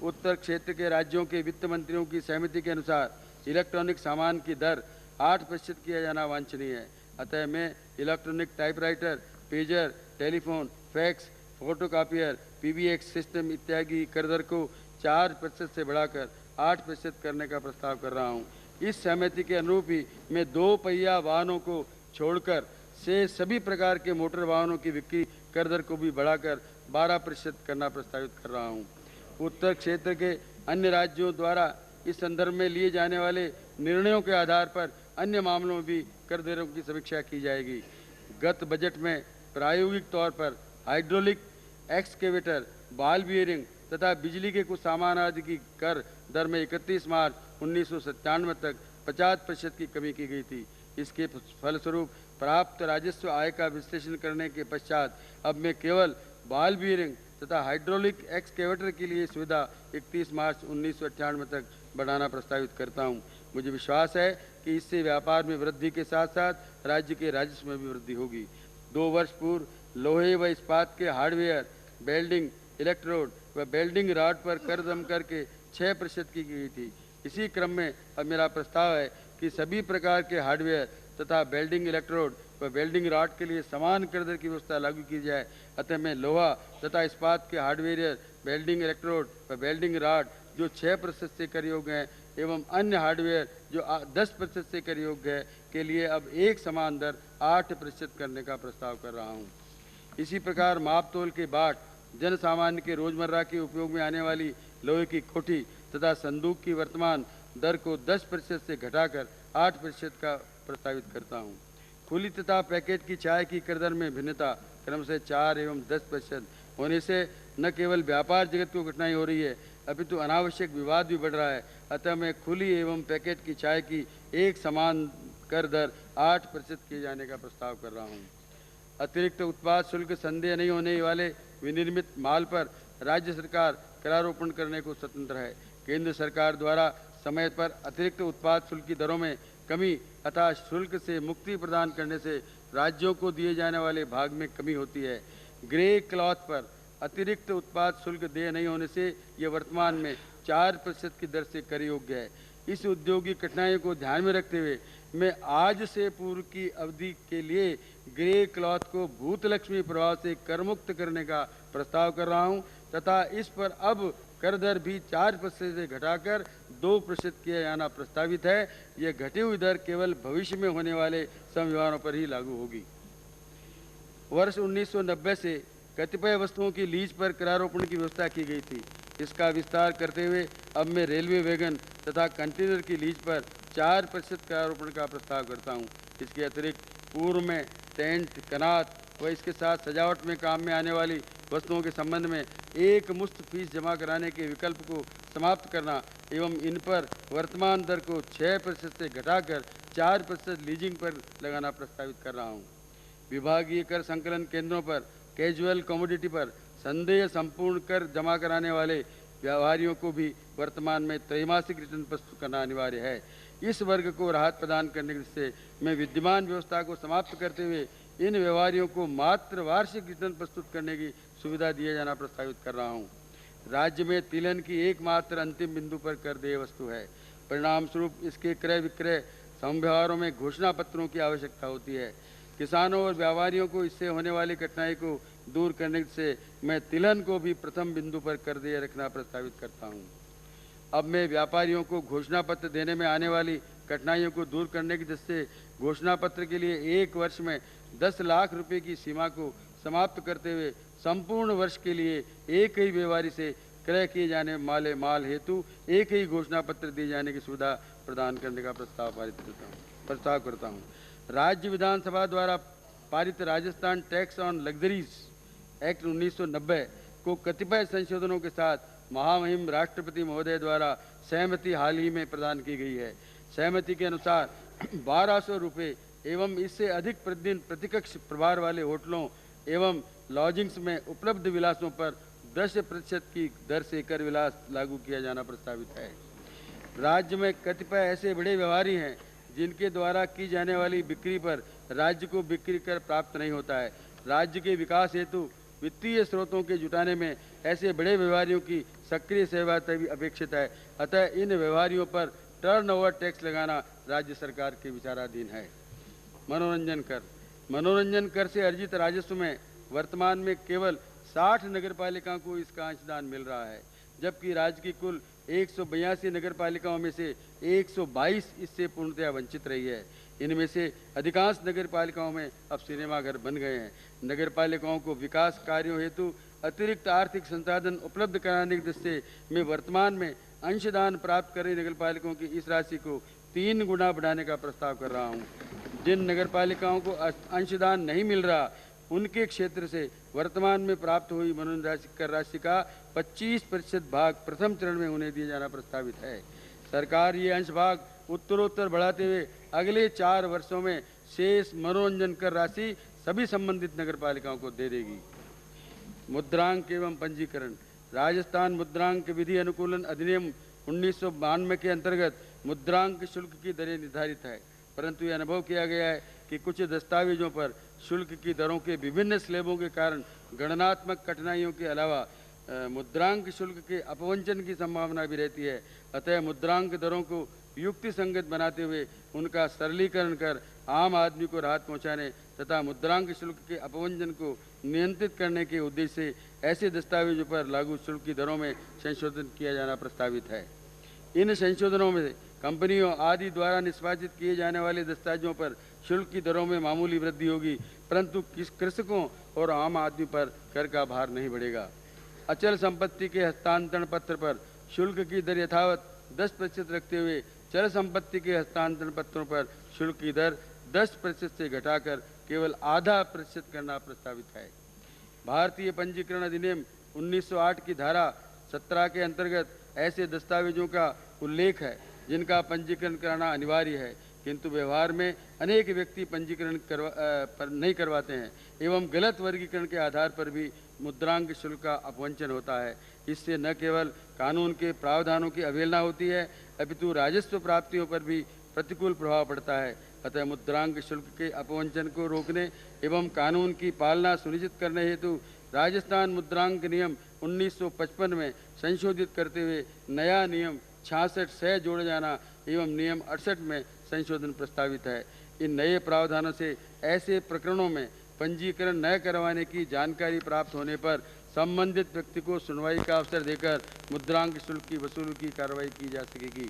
उत्तर क्षेत्र के राज्यों के वित्त मंत्रियों की सहमति के अनुसार इलेक्ट्रॉनिक सामान की दर 8% किया जाना वांछनीय है। अतः मैं electronic typewriter, pager, telephone, fax, photocopier, PBX system इत्यादि कर दर को 4% से बढ़ाकर 8% करने का प्रस्ताव कर रहा हूँ। इस सहमति के अनुरूप ही मैं 2 पहिया वाहनों को छोड़कर से सभी प्रकार के मोटर वाहनों की बिक्री कर दर को भी बढ़ाकर 12% करना प्रस्तावित कर रहा हूँ। उत्तर क्षेत्र के अन्य राज्यों द्वारा इस संदर्भ में लिए जाने वाले निर्णयों के आधार पर अन्य मामलों में भी कर दरों की समीक्षा की जाएगी। गत बजट में प्रायोगिक तौर पर हाइड्रोलिक एक्सकेवेटर, बॉल बियरिंग तथा बिजली के कुछ सामान आदि की कर दर में 31 मार्च 1997 तक 50% की कमी की गई थी। इसके फलस्वरूप प्राप्त राजस्व आय का विश्लेषण करने के पश्चात अब मैं केवल बॉल बियरिंग तथा हाइड्रोलिक एक्सकेवेटर के लिए सुविधा 31 मार्च 1998 तक बढ़ाना प्रस्तावित करता हूं। मुझे विश्वास है कि इससे व्यापार में वृद्धि के साथ साथ राज्य के राजस्व में भी वृद्धि होगी। 2 वर्ष पूर्व लोहे व इस्पात के हार्डवेयर, वेल्डिंग, इलेक्ट्रोड व वेल्डिंग रॉड पर कर कम करके 6% की गई थी। इसी क्रम में अब मेरा प्रस्ताव है कि सभी प्रकार के हार्डवेयर तथा वेल्डिंग इलेक्ट्रोड व वेल्डिंग रॉड के लिए समान कर दर की व्यवस्था लागू की जाए। अतः मैं लोहा तथा इस्पात के हार्डवेयर, वेल्डिंग इलेक्ट्रोड व वेल्डिंग रॉड जो 6% से कर योग्य हैं एवं अन्य हार्डवेयर जो 10% से कर योग्य है के लिए अब एक समान दर 8% करने का प्रस्ताव कर रहा हूँ। इसी प्रकार माप तोल के बाट जन सामान्य के रोजमर्रा के उपयोग में आने वाली लोहे की कोठी तथा संदूक की वर्तमान दर को 10% से घटाकर 8% का प्रस्तावित करता हूँ। खुली तथा पैकेट की चाय की कर दर में भिन्नता क्रमशः 4 एवं 10% होने से न केवल व्यापार जगत को कठिनाई हो रही है अपितु अनावश्यक विवाद भी बढ़ रहा है। अतः मैं खुली एवं पैकेट की चाय की एक समान कर दर 8% किए जाने का प्रस्ताव कर रहा हूँ। अतिरिक्त उत्पाद शुल्क संदेह नहीं होने वाले विनिर्मित माल पर राज्य सरकार करारोपण करने को स्वतंत्र है। केंद्र सरकार द्वारा समय पर अतिरिक्त उत्पाद शुल्क की दरों में कमी अतः शुल्क से मुक्ति प्रदान करने से राज्यों को दिए जाने वाले भाग में कमी होती है। ग्रे क्लॉथ पर अतिरिक्त उत्पाद शुल्क देय नहीं होने से यह वर्तमान में 4% की दर से कर योग्य है। इस उद्योग की कठिनाइयों को ध्यान में रखते हुए मैं आज से पूर्व की अवधि के लिए ग्रे क्लॉथ को भूतलक्ष्मी प्रभाव से कर मुक्त करने का प्रस्ताव कर रहा हूं तथा इस पर अब कर दर भी 4% से घटाकर 2% किया जाना प्रस्तावित है। यह घटी हुई दर केवल भविष्य में होने वाले समव्यवहारों पर ही लागू होगी। वर्ष 1990 से कतिपय वस्तुओं की लीज पर करारोपण की व्यवस्था की गई थी। इसका विस्तार करते हुए अब मैं रेलवे वैगन तथा कंटेनर की लीज पर 4% करारोपण का प्रस्ताव करता हूं। इसके अतिरिक्त पूर्व में टेंट, कनात व इसके साथ सजावट में काम में आने वाली वस्तुओं के संबंध में एक मुश्त फीस जमा कराने के विकल्प को समाप्त करना एवं इन पर वर्तमान दर को 6% से घटाकर 4% लीजिंग पर लगाना प्रस्तावित कर रहा हूँ। विभागीय कर संकलन केंद्रों पर कैजुअल कमोडिटी पर संदेह संपूर्ण कर जमा कराने वाले व्यापारियों को भी वर्तमान में त्रैमासिक रिटर्न प्रस्तुत करना अनिवार्य है। इस वर्ग को राहत प्रदान करने से मैं विद्यमान व्यवस्था को समाप्त करते हुए इन व्यापारियों को मात्र वार्षिक रिटर्न प्रस्तुत करने की सुविधा दिए जाना प्रस्तावित कर रहा हूँ। राज्य में तिलहन की एकमात्र अंतिम बिंदु पर कर देय वस्तु है। परिणाम स्वरूप इसके क्रय विक्रय समव्यवहारों में घोषणा पत्रों की आवश्यकता होती है। किसानों और व्यापारियों को इससे होने वाली कठिनाई को दूर करने से मैं तिलहन को भी प्रथम बिंदु पर कर देय रखना प्रस्तावित करता हूँ। अब मैं व्यापारियों को घोषणा पत्र देने में आने वाली कठिनाइयों को दूर करने की दृष्टि से घोषणा पत्र के लिए 1 वर्ष में 10 लाख रुपए की सीमा को समाप्त करते हुए संपूर्ण वर्ष के लिए एक ही व्यापारी से क्रय किए जाने वाले माल हेतु एक ही घोषणा पत्र दिए जाने की सुविधा प्रदान करने का प्रस्ताव करता हूँ। राज्य विधानसभा द्वारा पारित Rajasthan tax on luxuries act 1990 को कतिपय संशोधनों के साथ महामहिम राष्ट्रपति महोदय द्वारा सहमति हाल ही में प्रदान की गई है। सहमति के अनुसार 1200 रुपये एवं इससे अधिक प्रतिदिन प्रतिकक्ष प्रभार वाले होटलों एवं लॉजिंग्स में उपलब्ध विलासों पर 10% की दर से कर विलास लागू किया जाना प्रस्तावित है। राज्य में कतिपय ऐसे बड़े व्यापारी हैं जिनके द्वारा की जाने वाली बिक्री पर राज्य को बिक्री कर प्राप्त नहीं होता है। राज्य के विकास हेतु वित्तीय स्रोतों के जुटाने में ऐसे बड़े व्यापारियों की सक्रिय सहभागिता भी अपेक्षित है। अतः इन व्यापारियों पर टर्नओवर टैक्स लगाना राज्य सरकार के विचाराधीन है। मनोरंजन कर से अर्जित राजस्व में वर्तमान में केवल 60 नगर पालिकाओं को इसका अंशदान मिल रहा है, जबकि राज्य की कुल 182 नगर पालिकाओं में से 122 इससे पूर्णतया वंचित रही है। इनमें से अधिकांश नगर पालिकाओं में अब सिनेमाघर बन गए हैं। नगर पालिकाओं को विकास कार्यों हेतु अतिरिक्त आर्थिक संसाधन उपलब्ध कराने की दृष्टि से मैं वर्तमान में अंशदान प्राप्त कर रही नगर पालिकाओं की इस राशि को 3 गुना बढ़ाने का प्रस्ताव कर रहा हूँ। जिन नगर पालिकाओं को अंशदान नहीं मिल रहा उनके क्षेत्र से वर्तमान में प्राप्त हुई मनोरंजन कर राशि का 25% भाग प्रथम चरण में उन्हें दिए जाना प्रस्तावित है। सरकार ये अंश भाग उत्तरोत्तर बढ़ाते हुए अगले 4 वर्षों में शेष मनोरंजन कर राशि सभी संबंधित नगर पालिकाओं को दे देगी। मुद्रांक एवं पंजीकरण। राजस्थान मुद्रांक विधि अनुकूलन अधिनियम 1992 के अंतर्गत मुद्रांक शुल्क की दरें निर्धारित है, परंतु यह अनुभव किया गया है कि कुछ दस्तावेजों पर शुल्क की दरों के विभिन्न स्लैबों के कारण गणनात्मक कठिनाइयों के अलावा मुद्रांक शुल्क के अपवंचन की संभावना भी रहती है। अतः मुद्रांक दरों को युक्ति संगत बनाते हुए उनका सरलीकरण कर आम आदमी को राहत पहुंचाने तथा मुद्रांक शुल्क के अपवंचन को नियंत्रित करने के उद्देश्य से ऐसे दस्तावेजों पर लागू शुल्क की दरों में संशोधन किया जाना प्रस्तावित है। इन संशोधनों में कंपनियों आदि द्वारा निष्पादित किए जाने वाले दस्तावेजों पर शुल्क की दरों में मामूली वृद्धि होगी, परंतु कृषकों और आम आदमी पर कर का भार नहीं बढ़ेगा। अचल संपत्ति के हस्तांतरण पत्र पर शुल्क की दर यथावत 10% रखते हुए चल संपत्ति के हस्तांतरण पत्रों पर शुल्क की दर 10% से घटाकर केवल आधा प्रतिशत करना प्रस्तावित है। भारतीय पंजीकरण अधिनियम 1908 की धारा 17 के अंतर्गत ऐसे दस्तावेजों का उल्लेख है जिनका पंजीकरण कराना अनिवार्य है, किंतु व्यवहार में अनेक व्यक्ति पंजीकरण नहीं करवाते हैं एवं गलत वर्गीकरण के आधार पर भी मुद्रांक शुल्क का अपवंचन होता है। इससे न केवल कानून के प्रावधानों की अवहेलना होती है, अपितु राजस्व प्राप्तियों पर भी प्रतिकूल प्रभाव पड़ता है। अतः मुद्रांक शुल्क के अपवंचन को रोकने एवं कानून की पालना सुनिश्चित करने हेतु राजस्थान मुद्रांक नियम 1955 में संशोधित करते हुए नया नियम 66 जोड़ा जाना एवं नियम 68 में संशोधन प्रस्तावित है। इन नए प्रावधानों से ऐसे प्रकरणों में पंजीकरण न करवाने की जानकारी प्राप्त होने पर संबंधित व्यक्ति को सुनवाई का अवसर देकर मुद्रांक शुल्क की वसूली की कार्रवाई की जा सकेगी।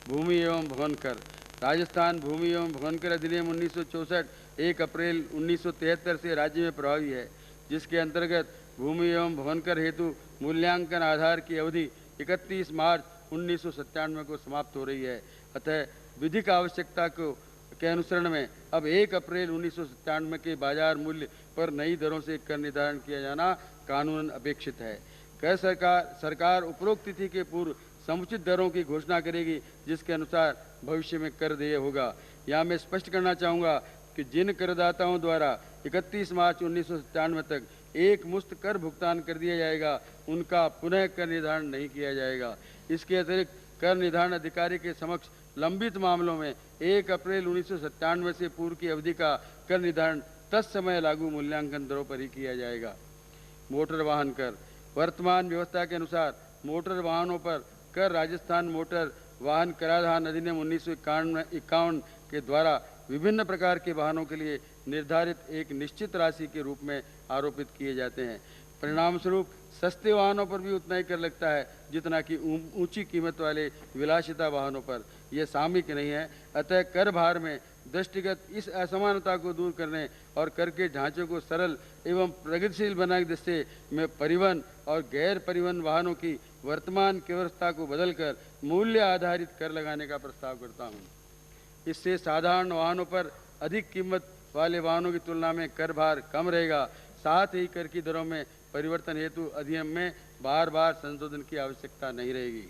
भूमि एवं भवन कर। राजस्थान भूमि एवं भवन कर अधिनियम 1964 1 अप्रैल 1973 से राज्य में प्रभावी है, जिसके अंतर्गत भूमि एवं भवन कर हेतु मूल्यांकन आधार की अवधि 31 मार्च 1997 को समाप्त हो रही है। अतः विधिक आवश्यकता के अनुसरण में अब 1 अप्रैल 1997 के बाजार मूल्य पर नई दरों से कर निर्धारण किया जाना कानूनन अपेक्षित है। कर सरकार उपरोक्त तिथि के पूर्व समुचित दरों की घोषणा करेगी, जिसके अनुसार भविष्य में कर देय होगा। यहाँ मैं स्पष्ट करना चाहूँगा कि जिन करदाताओं द्वारा 31 मार्च 1997 तक एक मुश्त कर भुगतान कर दिया जाएगा, उनका पुनः कर निर्धारण नहीं किया जाएगा। इसके अतिरिक्त कर निर्धारण अधिकारी के समक्ष लंबित मामलों में 1 अप्रैल 1997 से पूर्व की अवधि का कर निर्धारण तत्समय लागू मूल्यांकन दरों पर ही किया जाएगा। मोटर वाहन कर। वर्तमान व्यवस्था के अनुसार मोटर वाहनों पर कर राजस्थान मोटर वाहन कराधान अधिनियम 1951 के द्वारा विभिन्न प्रकार के वाहनों के लिए निर्धारित एक निश्चित राशि के रूप में आरोपित किए जाते हैं। परिणाम स्वरूप सस्ते वाहनों पर भी उतना ही कर लगता है जितना कि ऊंची कीमत वाले विलासिता वाहनों पर। यह सामयिक नहीं है। अतः कर भार में दृष्टिगत इस असमानता को दूर करने और कर के ढांचे को सरल एवं प्रगतिशील बनाने के दृष्टि में परिवहन और गैर परिवहन वाहनों की वर्तमान व्यवस्था को बदलकर मूल्य आधारित कर लगाने का प्रस्ताव करता हूँ। इससे साधारण वाहनों पर अधिक कीमत वाले वाहनों की तुलना में कर भार कम रहेगा। साथ ही कर की दरों में परिवर्तन हेतु अधिनियम में बार बार संशोधन की आवश्यकता नहीं रहेगी।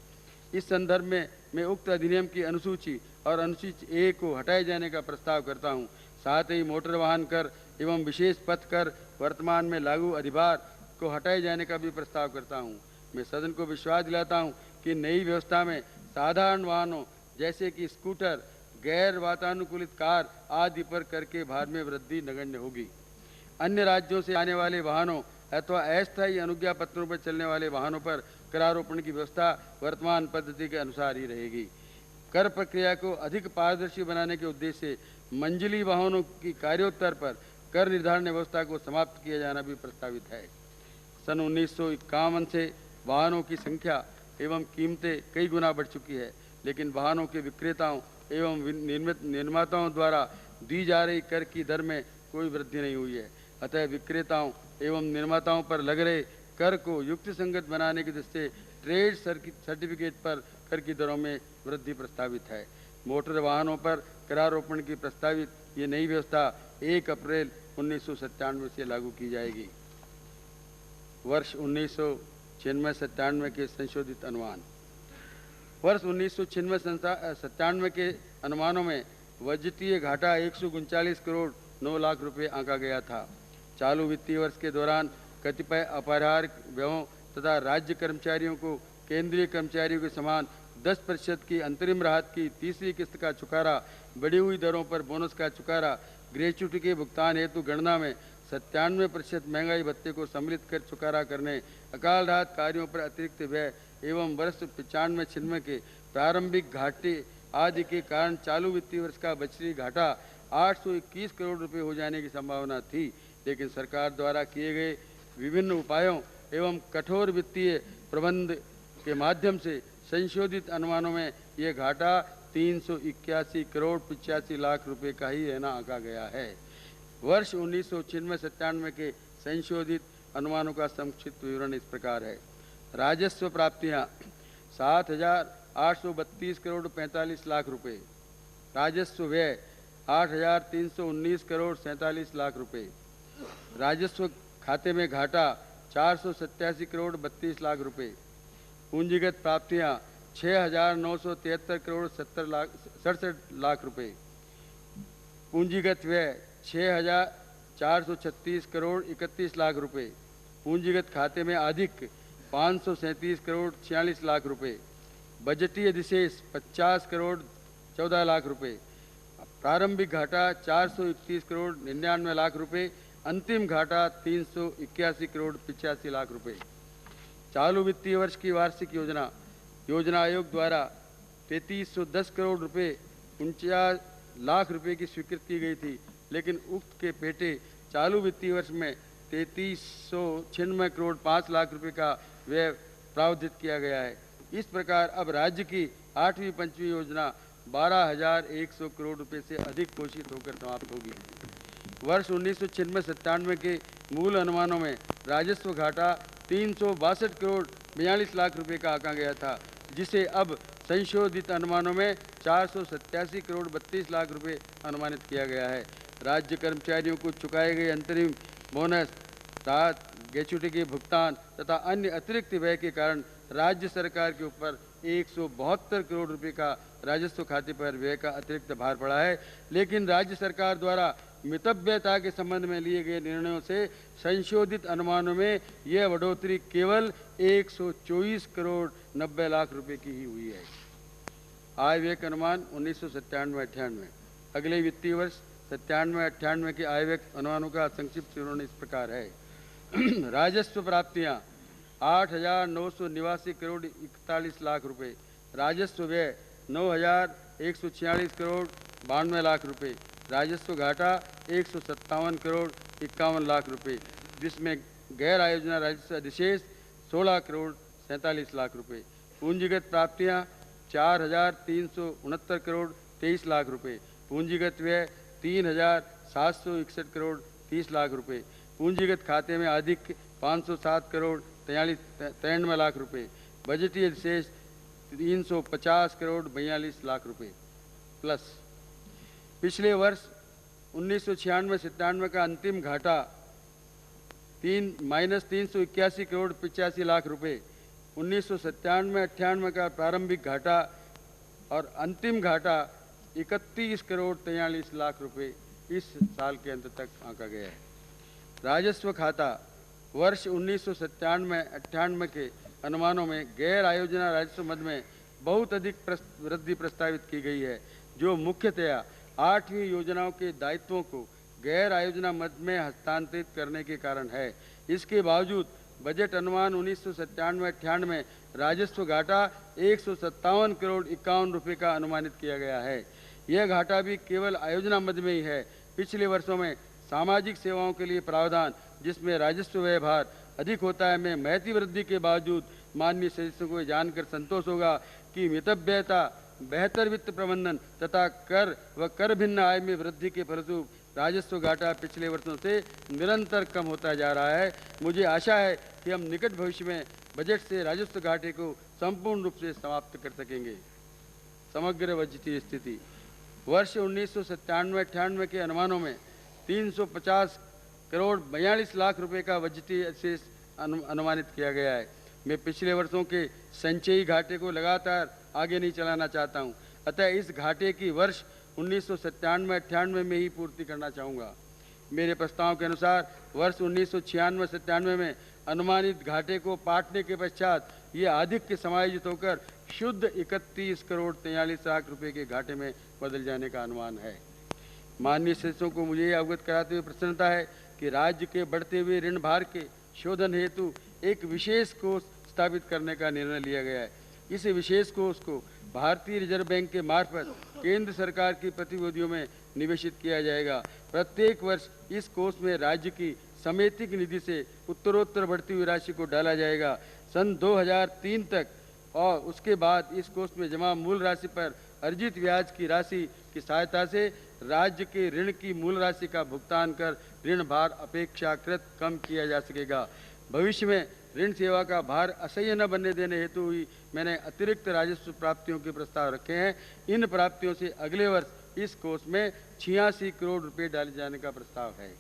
इस संदर्भ में मैं उक्त अधिनियम की अनुसूची और अनुसूची ए को हटाए जाने का प्रस्ताव करता हूं। साथ ही मोटर वाहन कर एवं विशेष पथ कर वर्तमान में लागू अधिभार को हटाए जाने का भी प्रस्ताव करता हूं। मैं सदन को विश्वास दिलाता हूं कि नई व्यवस्था में साधारण वाहनों जैसे कि स्कूटर, गैर वातानुकूलित कार आदि पर कर के भार में वृद्धि नगण्य होगी। अन्य राज्यों से आने वाले वाहनों अथवा अस्थायी अनुज्ञा पत्रों पर चलने वाले वाहनों पर करारोपण की व्यवस्था वर्तमान पद्धति के अनुसार ही रहेगी। कर प्रक्रिया को अधिक पारदर्शी बनाने के उद्देश्य से मंजिली वाहनों की कार्योत्तर पर कर निर्धारण व्यवस्था को समाप्त किया जाना भी प्रस्तावित है। सन 1951 से वाहनों की संख्या एवं कीमतें कई गुना बढ़ चुकी है, लेकिन वाहनों के विक्रेताओं एवं निर्माताओं द्वारा दी जा रही कर की दर में कोई वृद्धि नहीं हुई है। अतः विक्रेताओं एवं निर्माताओं पर लग रहे कर को युक्त संगत बनाने की दृष्टि से ट्रेड सर्टिफिकेट पर कर की दरों में वृद्धि प्रस्तावित है। मोटर वाहनों पर करारोपण की प्रस्तावित ये नई व्यवस्था 1 अप्रैल 1997 से लागू की जाएगी। वर्ष 1996-97 के संशोधित अनुमान। वर्ष 1996-97 के अनुमानों में बजटीय घाटा 139 करोड़ 9 लाख रुपए आंका गया था। चालू वित्तीय वर्ष के दौरान कतिपय अपरिहार्य व्ययों तथा राज्य कर्मचारियों को केंद्रीय कर्मचारियों के समान 10% की अंतरिम राहत की तीसरी किस्त का चुकारा, बढ़ी हुई दरों पर बोनस का चुकारा, ग्रेच्युटी के भुगतान हेतु गणना में 97% महंगाई भत्ते को सम्मिलित कर चुकारा करने, अकाल राहत कार्यों पर अतिरिक्त व्यय एवं वर्ष 95-96 के प्रारंभिक घाटे आदि के कारण चालू वित्तीय वर्ष का बजटीय घाटा 821 करोड़ रुपए हो जाने की संभावना थी। लेकिन सरकार द्वारा किए गए विभिन्न उपायों एवं कठोर वित्तीय प्रबंध के माध्यम से संशोधित अनुमानों में यह घाटा 381 करोड़ 85 लाख रुपए का ही है ना आंका गया है। वर्ष 1996-97 के संशोधित अनुमानों का संक्षिप्त विवरण इस प्रकार है। राजस्व प्राप्तियां 7,832 करोड़ 45 लाख रुपए, राजस्व व्यय 8,319 करोड़ 47 लाख रुपए, राजस्व खाते में घाटा 487 करोड़ 32 लाख रुपए, पूंजीगत प्राप्तियां 6,973 करोड़ 67 लाख रुपए, पूंजीगत व्यय 6,436 करोड़ 31 लाख रुपए, पूंजीगत खाते में अधिक 537 करोड़ 46 लाख रुपए, बजटीय अधिशेष 50 करोड़ 14 लाख रुपए, प्रारंभिक घाटा 431 करोड़ 99 लाख रुपए, अंतिम घाटा 381 करोड़ 85 लाख रुपए। चालू वित्तीय वर्ष की वार्षिक योजना आयोग द्वारा 3310 करोड़ रुपए 49 लाख रुपए की स्वीकृति की गई थी, लेकिन उक्त के पेटे चालू वित्तीय वर्ष में 3396 करोड़ 5 लाख रुपए का व्यय प्रावधानित किया गया है। इस प्रकार अब राज्य की 8वीं पंचमी योजना 12,100 करोड़ रुपए से अधिक घोषित होकर समाप्त होगी। वर्ष 1996-97 के मूल अनुमानों में राजस्व घाटा 362 करोड़ 42 लाख रुपए का आंका गया था, जिसे अब संशोधित अनुमानों में 487 करोड़ 32 लाख रुपए अनुमानित किया गया है। राज्य कर्मचारियों को चुकाए गए अंतरिम बोनस, राहत, ग्रेच्युटी के भुगतान तथा अन्य अतिरिक्त व्यय के कारण राज्य सरकार के ऊपर 172 करोड़ रुपए का राजस्व खाते पर व्यय का अतिरिक्त भार पड़ा है। लेकिन राज्य सरकार द्वारा मितव्ययता के संबंध में लिए गए निर्णयों से संशोधित अनुमानों में यह बढ़ोतरी केवल 124 करोड़ 90 लाख रुपए की ही हुई है। आय व्यय का अनुमान 1997-98 अगले वित्तीय वर्ष 97-98 के आय व्यय अनुमानों का संक्षिप्त विवरण इस प्रकार है। राजस्व प्राप्तियां 8,989 करोड़ 41 लाख रुपए, राजस्व व्यय 9,146 करोड़ 92 लाख रुपए, राजस्व घाटा 157 करोड़ 51 लाख रुपए, जिसमें गैर आयोजना राजस्व अधिशेष 16 करोड़ 47 लाख रुपए, पूंजीगत प्राप्तियां 4,369 करोड़ 23 लाख रुपए, पूंजीगत व्यय 3,761 करोड़ 30 लाख रुपए, पूंजीगत खाते में अधिक 507 करोड़ 93 लाख रुपए, बजटीय अधिशेष 350 करोड़ 42 लाख रुपए प्लस पिछले वर्ष 1996-97 का अंतिम घाटा -381 करोड़ 85 लाख रुपए, 1997-98 का प्रारंभिक घाटा और अंतिम घाटा 31 करोड़ 43 लाख रुपए इस साल के अंत तक आंका गया है। राजस्व खाता वर्ष 1997-98 के अनुमानों में गैर आयोजना राजस्व मद में बहुत अधिक वृद्धि प्रस्तावित की गई है, जो मुख्यतया 8वीं योजनाओं के दायित्वों को गैर आयोजना मद में हस्तांतरित करने के कारण है। इसके बावजूद बजट अनुमान 1997-98 में राजस्व घाटा 157 करोड़ 51 रुपए का अनुमानित किया गया है। यह घाटा भी केवल आयोजना मद में ही है। पिछले वर्षों में सामाजिक सेवाओं के लिए प्रावधान, जिसमें राजस्व व्यय भार अधिक होता है, में महती वृद्धि के बावजूद माननीय सदस्यों को जानकर संतोष होगा कि मितव्ययता, बेहतर वित्त प्रबंधन तथा कर व कर भिन्न आय में वृद्धि के फलस्वरूप राजस्व घाटा पिछले वर्षों से निरंतर कम होता जा रहा है। मुझे आशा है कि हम निकट भविष्य में बजट से राजस्व घाटे को संपूर्ण रूप से समाप्त कर सकेंगे। समग्र बजटीय स्थिति वर्ष 1997-98 के अनुमानों में 350 करोड़ 42 लाख रुपए का बजटीय शेष अनुमानित किया गया है। मैं पिछले वर्षों के संचयी घाटे को लगातार आगे नहीं चलाना चाहता हूं, अतः इस घाटे की वर्ष 1997-98 में ही पूर्ति करना चाहूँगा। मेरे प्रस्ताव के अनुसार वर्ष 1996-97 में अनुमानित घाटे को पाटने के पश्चात ये आधिक्य समायोजित होकर शुद्ध 31 करोड़ 43 लाख रुपए के घाटे में बदल जाने का अनुमान है। माननीय सदस्यों को मुझे अवगत कराते हुए प्रसन्नता है कि राज्य के बढ़ते हुए ऋण भार के शोधन हेतु एक विशेष कोष स्थापित करने का निर्णय लिया गया है। इस विशेष कोष को भारतीय रिजर्व बैंक के मार्फत केंद्र सरकार की प्रतिभूतियों में निवेशित किया जाएगा। प्रत्येक वर्ष इस कोष में राज्य की समेतिक निधि से उत्तरोत्तर बढ़ती हुई राशि को डाला जाएगा। सन 2003 तक और उसके बाद इस कोष में जमा मूल राशि पर अर्जित ब्याज की राशि की सहायता से राज्य के ऋण की मूल राशि का भुगतान कर ऋण भार अपेक्षाकृत कम किया जा सकेगा। भविष्य में ऋण सेवा का भार असह्य न बनने देने हेतु ही मैंने अतिरिक्त राजस्व प्राप्तियों के प्रस्ताव रखे हैं। इन प्राप्तियों से अगले वर्ष इस कोष में 86 करोड़ रुपए डाले जाने का प्रस्ताव है।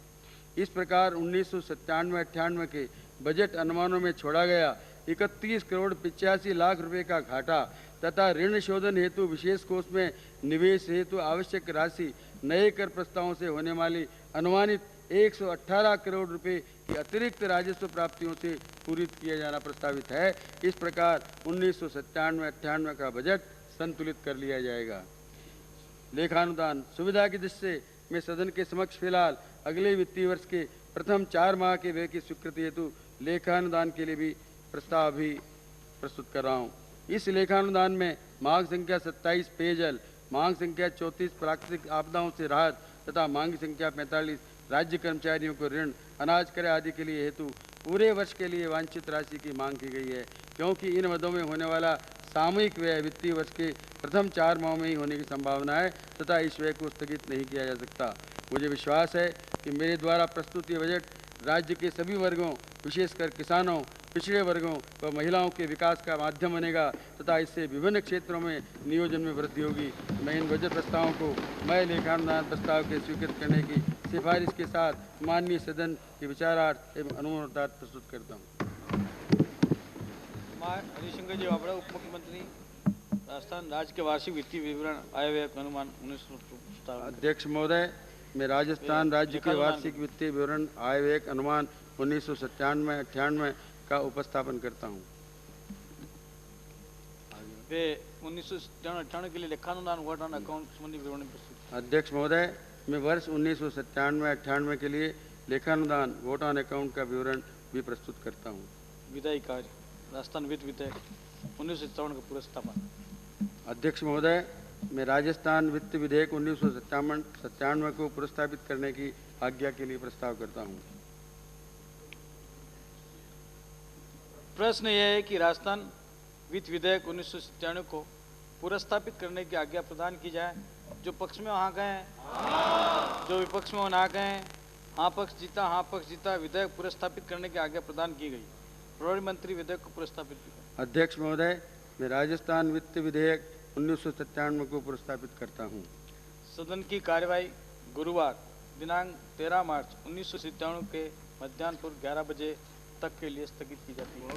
इस प्रकार 1997-98 के बजट अनुमानों में छोड़ा गया 31 करोड़ 85 लाख रुपए का घाटा तथा ऋण शोधन हेतु विशेष कोष में निवेश हेतु आवश्यक राशि नए कर प्रस्तावों से होने वाली अनुमानित 118 करोड़ रुपए की अतिरिक्त राजस्व प्राप्तियों से पूरित किया जाना प्रस्तावित है। इस प्रकार 1997-98 का बजट संतुलित कर लिया जाएगा। लेखानुदान सुविधा की दृष्टि से मैं सदन के समक्ष फिलहाल अगले वित्तीय वर्ष के प्रथम 4 माह के व्यय की स्वीकृति हेतु लेखानुदान के लिए भी प्रस्ताव भी प्रस्तुत कर रहा हूँ। इस लेखानुदान में मांग संख्या 27 पेयजल, मांग संख्या 34 प्राकृतिक आपदाओं से राहत तथा मांग संख्या 45 राज्य कर्मचारियों को ऋण, अनाज क्रय आदि के लिए हेतु पूरे वर्ष के लिए वांछित राशि की मांग की गई है, क्योंकि इन मदों में होने वाला सामूहिक व्यय वित्तीय वर्ष के प्रथम 4 माह में ही होने की संभावना है तथा इस व्यय को स्थगित नहीं किया जा सकता। मुझे विश्वास है कि मेरे द्वारा प्रस्तुत ये बजट राज्य के सभी वर्गों, विशेषकर किसानों, पिछड़े वर्गों व महिलाओं के विकास का माध्यम बनेगा तथा इससे विभिन्न क्षेत्रों में नियोजन में वृद्धि होगी। मैं इन बजट प्रस्तावों को मैं लेखानुदान प्रस्ताव के स्वीकृत करने की सिफारिश के साथ माननीय सदन के विचारार्थ एवं अनुमोदनार्थ प्रस्तुत करता हूँ। हरिशंकर जी बाबड़ा, उप मुख्यमंत्री, राजस्थान राज्य के वार्षिक वित्तीय विवरण आय व्यय अनुमान 1900। अध्यक्ष महोदय, मैं राजस्थान राज्य के वार्षिक वित्तीय विवरण आय व्यय अनुमान 1997-98 का उपस्थापन करता हूँ। वे 1997-98 के लिए लेखानुदान घोटाला अकाउंट संबंधी विवरण प्रस्तुत। अध्यक्ष महोदय, मैं वर्ष 1997-98 के लिए लेखानुदान घोटाला अकाउंट का विवरण भी प्रस्तुत करता हूँ। विधायी कार्य राजस्थान वित्त विधेयक 1957 का पुरस्तापन। अध्यक्ष महोदय, मैं राजस्थान वित्त विधेयक 1997 को पुरस्तापित करने की आज्ञा के लिए प्रस्ताव करता हूँ। प्रश्न यह है कि राजस्थान वित्त विधेयक 1997 को पुरस्तापित करने की आज्ञा प्रदान की जाए। जो पक्ष में हाँ कहें, जो विपक्ष में ना कहें। हाँ पक्ष जीता। विधेयक पुरस्तापित करने की आज्ञा प्रदान की गई। प्रभारी मंत्री विधेयक को पुरस्तापित किया। अध्यक्ष महोदय, मैं राजस्थान वित्त विधेयक 1997 को पुरस्तापित करता हूँ। सदन की कार्यवाही गुरुवार दिनांक 13 मार्च 1997 के मध्याह्न पूर्व 11 बजे तक के लिए स्थगित की जाती है।